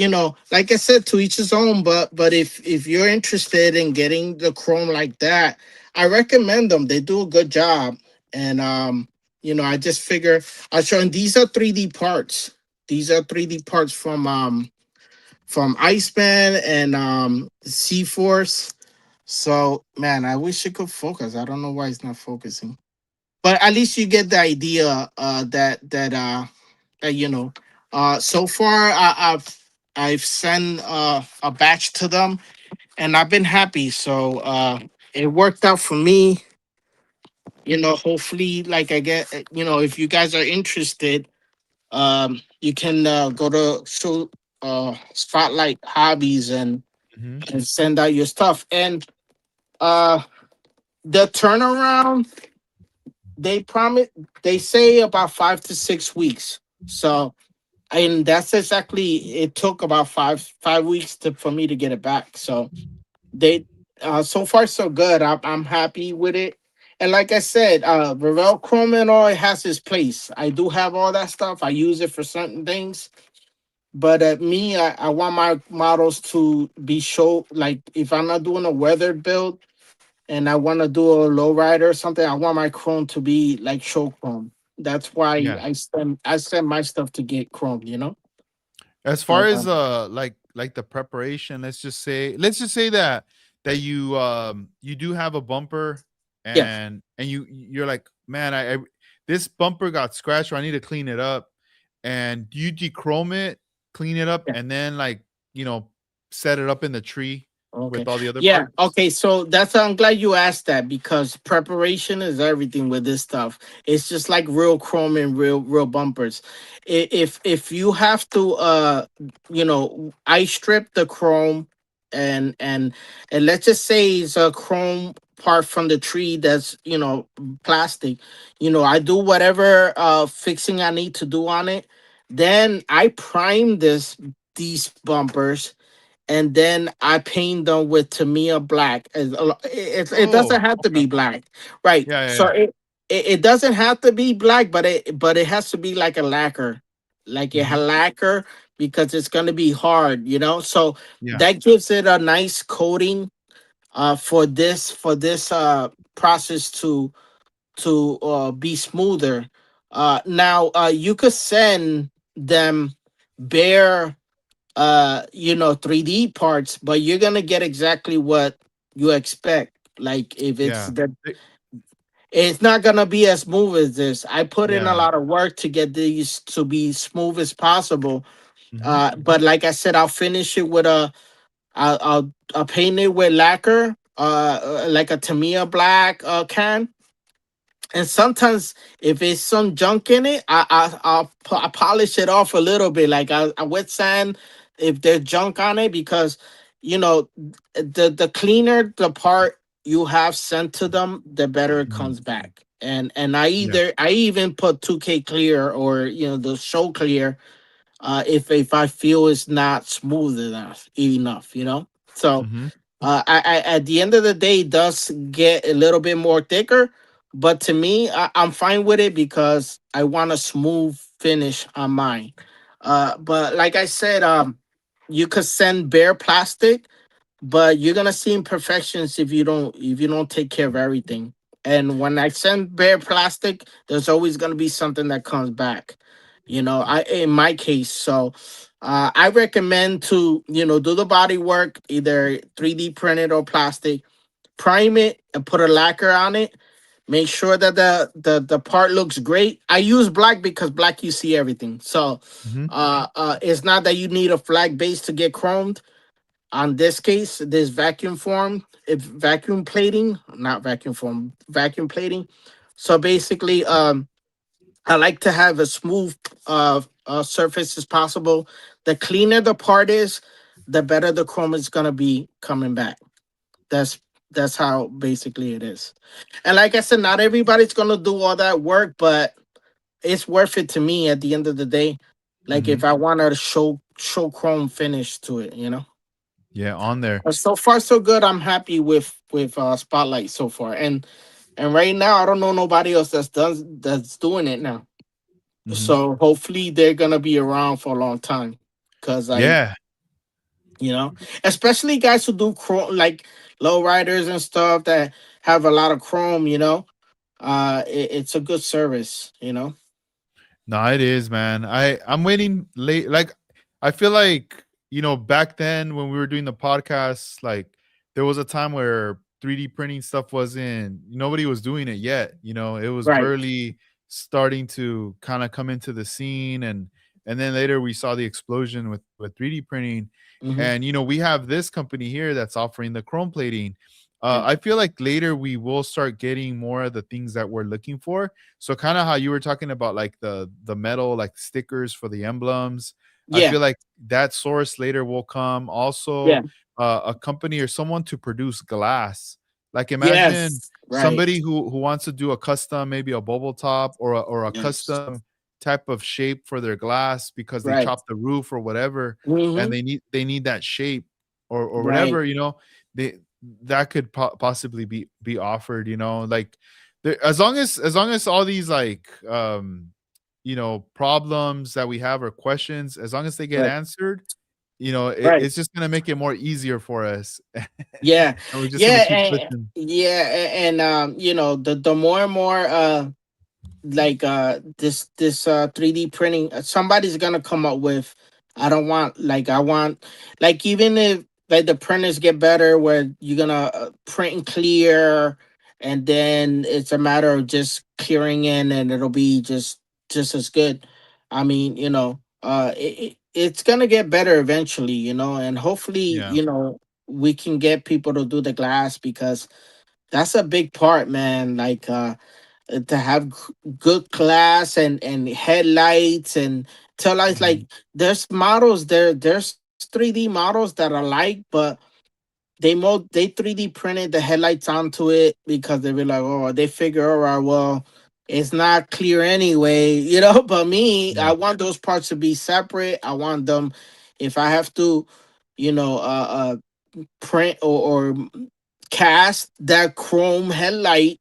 like I said, to each his own. But if you're interested in getting the chrome like that, I recommend them. They do a good job. And I just figure I'll show. And these are 3D parts. These are 3D parts from Iceman and C Force. So man, I wish it could focus. I don't know why it's not focusing. But at least you get the idea that so far I've sent a batch to them, and I've been happy. So it worked out for me. Hopefully, like I get, if you guys are interested, you can go to Spotlight Hobbies Hmm. and send out your stuff. And uh, the turnaround, they promise, they say about 5 to 6 weeks. So, and that's exactly, it took about 5 weeks for me to get it back. So they so far so good. I'm happy with it. And like I said, Revel Chrome and all, it has its place. I do have all that stuff. I use it for certain things. But me, I want my models to be show, like if I'm not doing a weathered build and I want to do a low rider or something, I want my chrome to be like show chrome. That's why Yeah. I send my stuff to get chrome, As far But as like the preparation, let's just say that you do have a bumper yeah, and you're like, man, I this bumper got scratched, or I need to clean it up. And do you dechrome it, clean it up, yeah. and then like, set it up in the tree Okay. with all the other Yeah. parts? Okay. So that's I'm glad you asked that because preparation is everything with this stuff. It's just like real chrome and real bumpers. If you have to I strip the chrome and and let's just say it's a chrome part from the tree that's plastic. I do whatever fixing I need to do on it. Then I prime these bumpers and then I paint them with Tamiya black. It doesn't Oh, have to okay. be black, right? Yeah, yeah, So yeah. it doesn't have to be black, but it has to be like a lacquer, like a Hmm. lacquer because it's gonna be hard, So Yeah, that gives it a nice coating for this process to be smoother. Now you could send them bare 3D parts, but you're gonna get exactly what you expect. Like if yeah, it's not gonna be as smooth as this. I put in a yeah. lot of work to get these to be smooth as possible. Hmm. But like I said, I'll finish it with I'll paint it with lacquer, like a Tamiya black can. And sometimes if it's some junk in it, I polish it off a little bit, like I wet sand if there's junk on it, because you know the cleaner the part you have sent to them, the better it Hmm. comes back. And Yeah. I even put 2K clear or the show clear if I feel it's not smooth enough. So Hmm. at the end of the day, it does get a little bit more thicker, but to me, I'm fine with it because I want a smooth finish on mine. But like I said, you could send bare plastic, but you're gonna see imperfections if you don't take care of everything. And when I send bare plastic, there's always gonna be something that comes back. I in my case, so I recommend to do the body work either 3D printed or plastic, prime it and put a lacquer on it. Make sure that the part looks great. I use black because black you see everything. So Hmm. it's not that you need a flat base to get chromed. On this case, this vacuum form, if vacuum plating, not vacuum form, vacuum plating. So basically, I like to have a smooth surface as possible. The cleaner the part is, the better the chrome is gonna be coming back. That's that's how basically it is. And like I said, not everybody's gonna do all that work, but it's worth it to me at the end of the day. Like Hmm. if I want to show chrome finish to it. Yeah, on there. But so far so good. I'm happy with Spotlight so far, and right now I don't know nobody else that's doing it now. Hmm. So hopefully they're gonna be around for a long time, because Yeah. you know, especially guys who do chrome like low riders and stuff that have a lot of chrome. It's a good service. No, it is, man. I'm waiting late. Like, I feel like back then when we were doing the podcast, like there was a time where 3D printing stuff wasn't. Nobody was doing it yet. It was Right. barely starting to kind of come into the scene, and then later we saw the explosion with 3D printing, Hmm. and we have this company here that's offering the chrome plating. Yeah. I feel like later we will start getting more of the things that we're looking for, so kind of how you were talking about like the metal like stickers for the emblems. I Yeah. feel like that source later will come. Yeah. Also, a company or someone to produce glass. Like imagine Yes. Right. somebody who wants to do a custom, maybe a bubble top or a Yes. custom type of shape for their glass because they Right. chopped the roof or whatever, and Hmm. they need that shape or Right. whatever. They that could possibly be offered. Like as long as all these like problems that we have or questions, as long as they get Right. answered, Right. it's just gonna make it more easier for us. Yeah. And we're just gonna Yeah. keep pushing. And the more and more like this 3D printing, somebody's gonna come up with, I want, like, even if like the printers get better where you're gonna print and clear, and then it's a matter of just clearing in and it'll be just as good. I mean, it's gonna get better eventually, and hopefully, Yeah. we can get people to do the glass, because that's a big part, man. Like to have good glass and headlights and tail lights. Like Mhm. there's models there's 3D models that are like, but they 3D printed the headlights onto it because they were like, oh, they figure, all right, well, it's not clear anyway, But me, Yeah. I want those parts to be separate. I want them, if I have to, you know, print or cast that chrome headlight.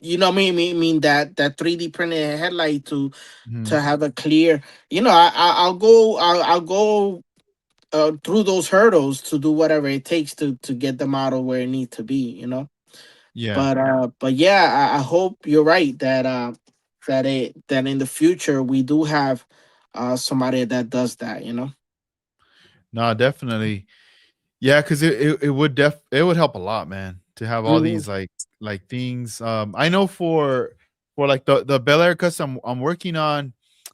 I mean that 3D printed headlight to Mhm. have a clear. I'll go through those hurdles to do whatever it takes to get the model where it needs to be. Yeah. But yeah, I hope you're right that that in the future we do have somebody that does that. No, definitely. Yeah, because it would it would help a lot, man, to have all Hmm. these like things. I know for like the Bel Air custom I'm working on,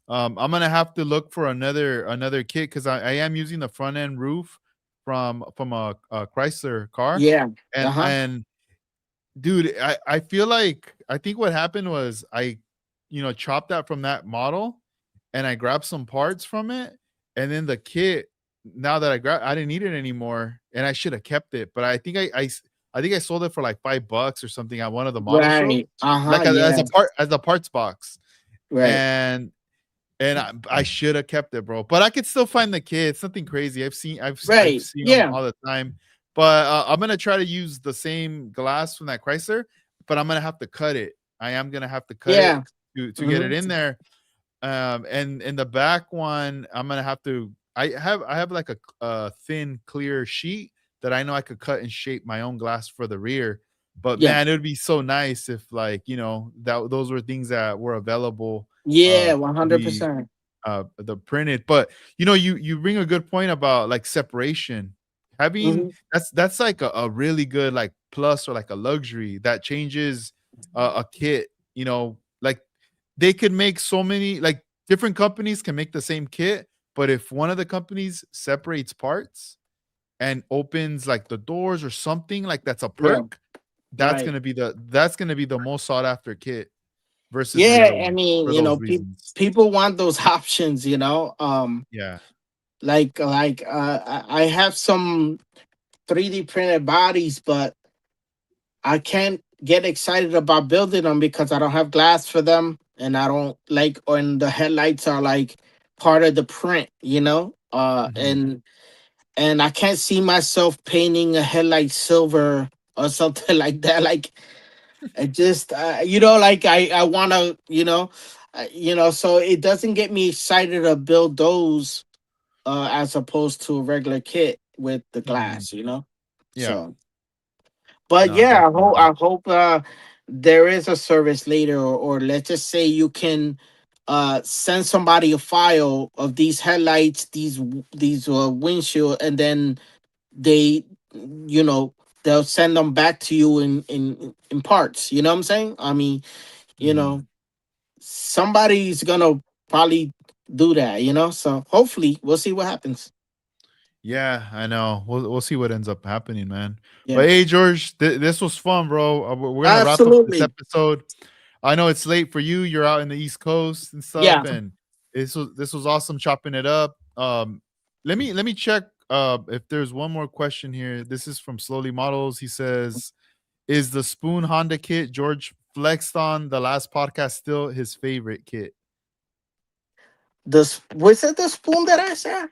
I'm gonna have to look for another kit because I am using the front end roof from a Chrysler car, Yeah. and Uh-huh. dude, I feel like I think what happened was I, chopped that from that model, and I grabbed some parts from it, and then the kit. Now that I didn't need it anymore, and I should have kept it, but I think I sold it for like $5 or something at one of the model shows, Right. Uh-huh. like as Yeah. a parts box, Right. and I should have kept it, bro. But I could still find the kid. It's nothing crazy. I've Right. seen them Yeah. all the time. But I'm gonna try to use the same glass from that Chrysler, but I'm gonna have to cut it. I am gonna have to cut it Yeah. to get it Hmm. in there. And in the back one, I'm gonna have to. I have like a thin clear sheet that I know I could cut and shape my own glass for the rear. But Yeah. man, it would be so nice if like that those were things that were available Yeah. to be 100%. the printed. But you bring a good point about like separation. Having Hmm. that's like a really good like plus or like a luxury that changes a kit. Like they could make so many like different companies can make the same kit, but if one of the companies separates parts and opens like the doors or something like that's a Yeah. perk, Right. that's gonna be the most sought after kit versus the other Yeah. I one mean, for those reasons. people want those options. Yeah. Like I have some 3D printed bodies, but I can't get excited about building them because I don't have glass for them, and I don't like when the headlights are like part of the print. Mhm. And I can't see myself painting a headlight silver or something like that. Like I just like I want to, so it doesn't get me excited to build those as opposed to a regular kit with the Mhm. glass. Yeah. So, but No, yeah, definitely. I hope there is a service later, or let's just say you can send somebody a file of these headlights, these windshield, and then they, you know, they'll send them back to you in parts. You know what I'm saying? I mean, you Mhm. know, somebody's gonna probably do that. So hopefully we'll see what happens. Yeah, I know. We'll see what ends up happening, man. Yeah. But hey, George, this was fun, bro. We're gonna wrap up this Absolutely. episode. I know it's late for you. You're out in the East Coast and stuff, Yeah. and this was awesome chopping it up. Let me check if there's one more question here. This is from Slowly Models. He says, "Is the Spoon Honda kit George flexed on the last podcast still his favorite kit?" Was it the spoon that I said?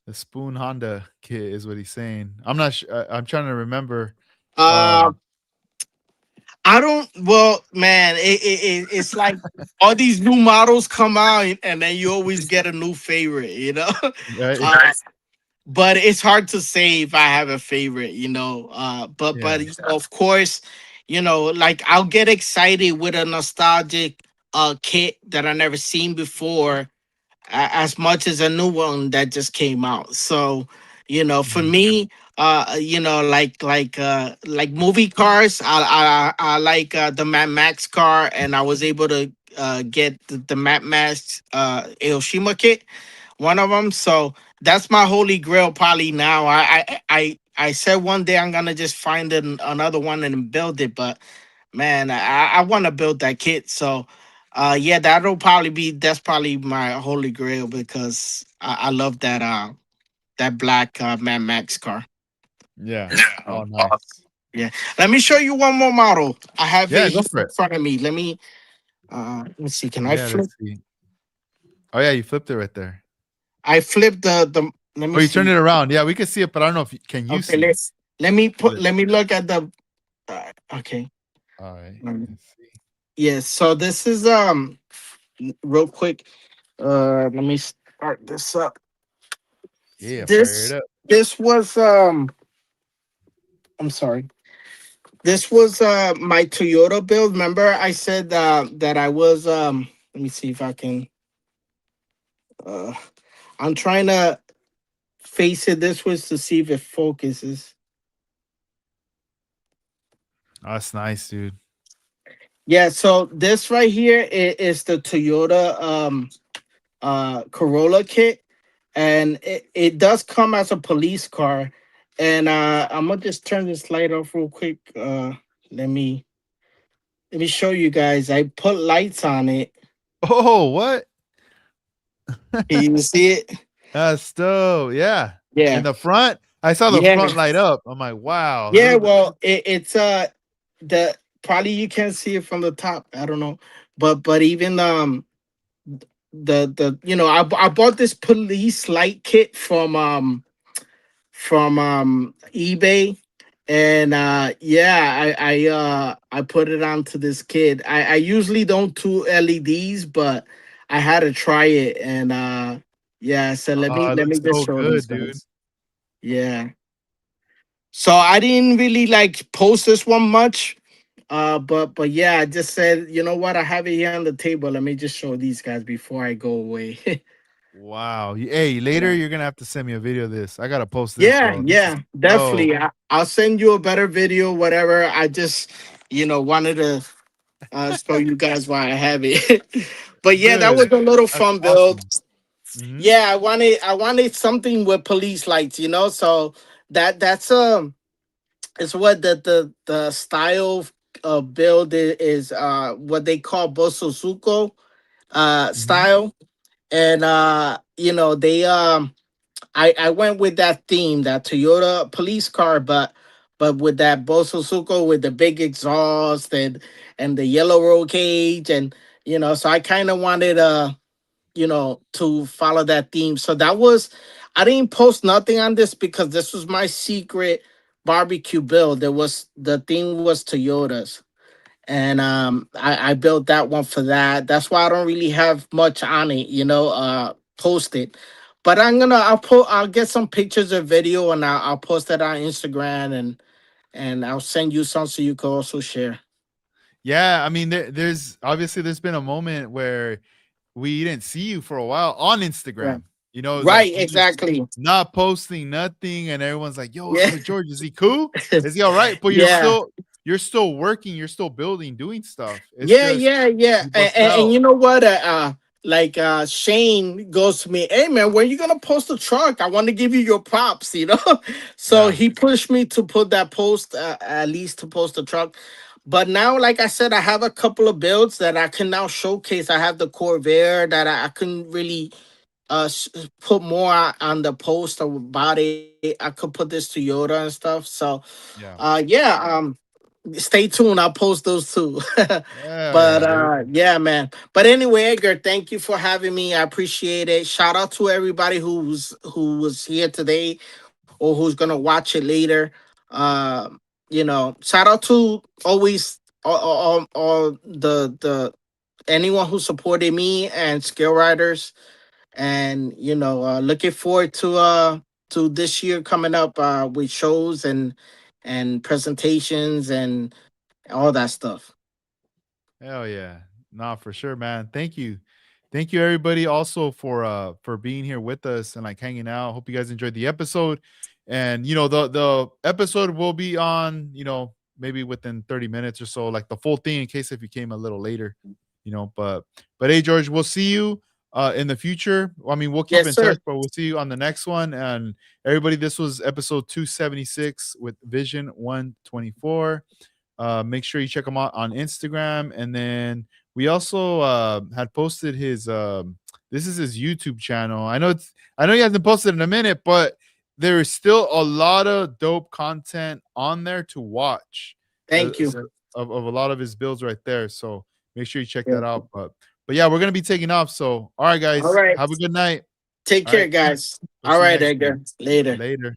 The Spoon Honda kit is what he's saying. I'm not sure. I'm trying to remember. Uh, Um, I don't. Well, man, it's like all these new models come out, and then you always get a new favorite. right? Uh, but it's hard to say if I have a favorite. But Yeah. of course, like I'll get excited with a nostalgic kit that I never seen before, as much as a new one that just came out. So, for Mhm. me, like movie cars, I like the Mad Max car, and I was able to get the Mad Max Hiroshima kit, one of them. So that's my holy grail. Probably now, I I said one day I'm gonna just find another one and build it, but man, I want to build that kit. So, yeah, that's probably my holy grail because I love that black Mad Max car. Yeah. Oh, Oh, nice. yeah. Let me show you one more model. I have Yeah, it go here for in it. front of me. Let me see. Can I Yeah, flip? let's see. Oh yeah, you flipped it right there. I flipped the. Let Oh, me you turned see. it around. Yeah, we can see it, but I don't know if can you Okay, see it. Flip. let me look at the. Okay. All right. Let's see. Yes. So this is real quick. Let me start this up. Yeah, fire it This up. this was I'm sorry. This was my Toyota build. Remember I said that I was let me see if I can uh I'm trying to face it this way to see if it focuses. Oh, that's nice, dude. Yeah, so this right here is the Toyota Corolla kit, and it does come as a police car. And I'm gonna just turn this light off real quick. Let me let me show you guys. I put lights on it. Oh, what? Can you see it? That's dope. Yeah. In Yeah, the front, I saw the yeah, front light up. I'm like, wow. yeah. Look at Well, it's the probably you can't see it from the top. I don't know, but even the I bought this police light kit from eBay, and yeah, I put it onto this kit. I usually don't do LEDs, but I had to try it, and yeah, so it let me looks just so show these good, dude. guys. Yeah. So I didn't really like post this one much. But yeah, I just said, you know what? I have it here on the table. Let me just show these guys before I go away. Wow. Hey, later Yeah. you're gonna have to send me a video of this. I gotta post this, Yeah, bro. This is yeah, dope. definitely. I'll send you a better video, whatever. I just, wanted to show you guys why I have it. But yeah, that was Good. a little That's fun build. awesome. Hmm. Yeah, I wanted something with police lights. So that's it's what the style of build is what they call Bososuko Hmm. style. And they I went with that theme, that Toyota police car, but with that Bososuko with the big exhaust and the yellow roll cage, and so I kind of wanted to follow that theme. So that was, I didn't post nothing on this because this was my secret barbecue build. The theme was Toyotas, and I built that one for that. That's why I don't really have much on it, posted. But I'll get some pictures or video, and I'll post that on Instagram, and I'll send you some so you can also share. Yeah, I mean, there's been a moment where we didn't see you for a while on Right. Instagram. Like Right, you just exactly. not posting nothing, and everyone's like, "Yo, what's Yeah. up with George? Is he cool? Is he all right?" But Yeah. you're still working, you're still building, doing stuff. It's Yeah, just yeah, yeah. you And, bust and, and out. you know what? Like Shane goes to me, "Hey man, when you gonna post a truck? I want to give you your props." So Yeah, he pushed me to put that post, at least to post the truck. But now, like I said, I have a couple of builds that I can now showcase. I have the Corvair that I couldn't really put more on the post about it. I could put this Toyota and stuff. So yeah, yeah, stay tuned. I'll post those too. But yeah, dude. yeah, man. But anyway, Edgar, thank you for having me. I appreciate it. Shout out to everybody who was here today or who's gonna watch it later. Shout out to always all the anyone who supported me and Skill Riders, and looking forward to this year coming up with shows and presentations and all that stuff. Hell yeah. Nah, for sure, man. Thank you. Thank you everybody also for being here with us and like hanging out. Hope you guys enjoyed the episode. And the episode will be on, maybe within 30 minutes or so, like the full thing in case if you came a little later. But hey George, we'll see you. in the future. I mean, we'll keep Yes, in sir. touch, but we'll see you on the next one. And everybody, this was episode 276 with Vision124. Make sure you check him out on Instagram. And then we also had posted his this is his YouTube channel. I know he hasn't posted in a minute, but there is still a lot of dope content on there to watch. Thank you. Of a lot of his builds right there. So make sure you check Yeah. that out. But yeah, we're gonna be taking off. So all right, All guys, right. have a good night. Take All care, right, guys. we'll All see you right, next time. Edgar. Later. Later.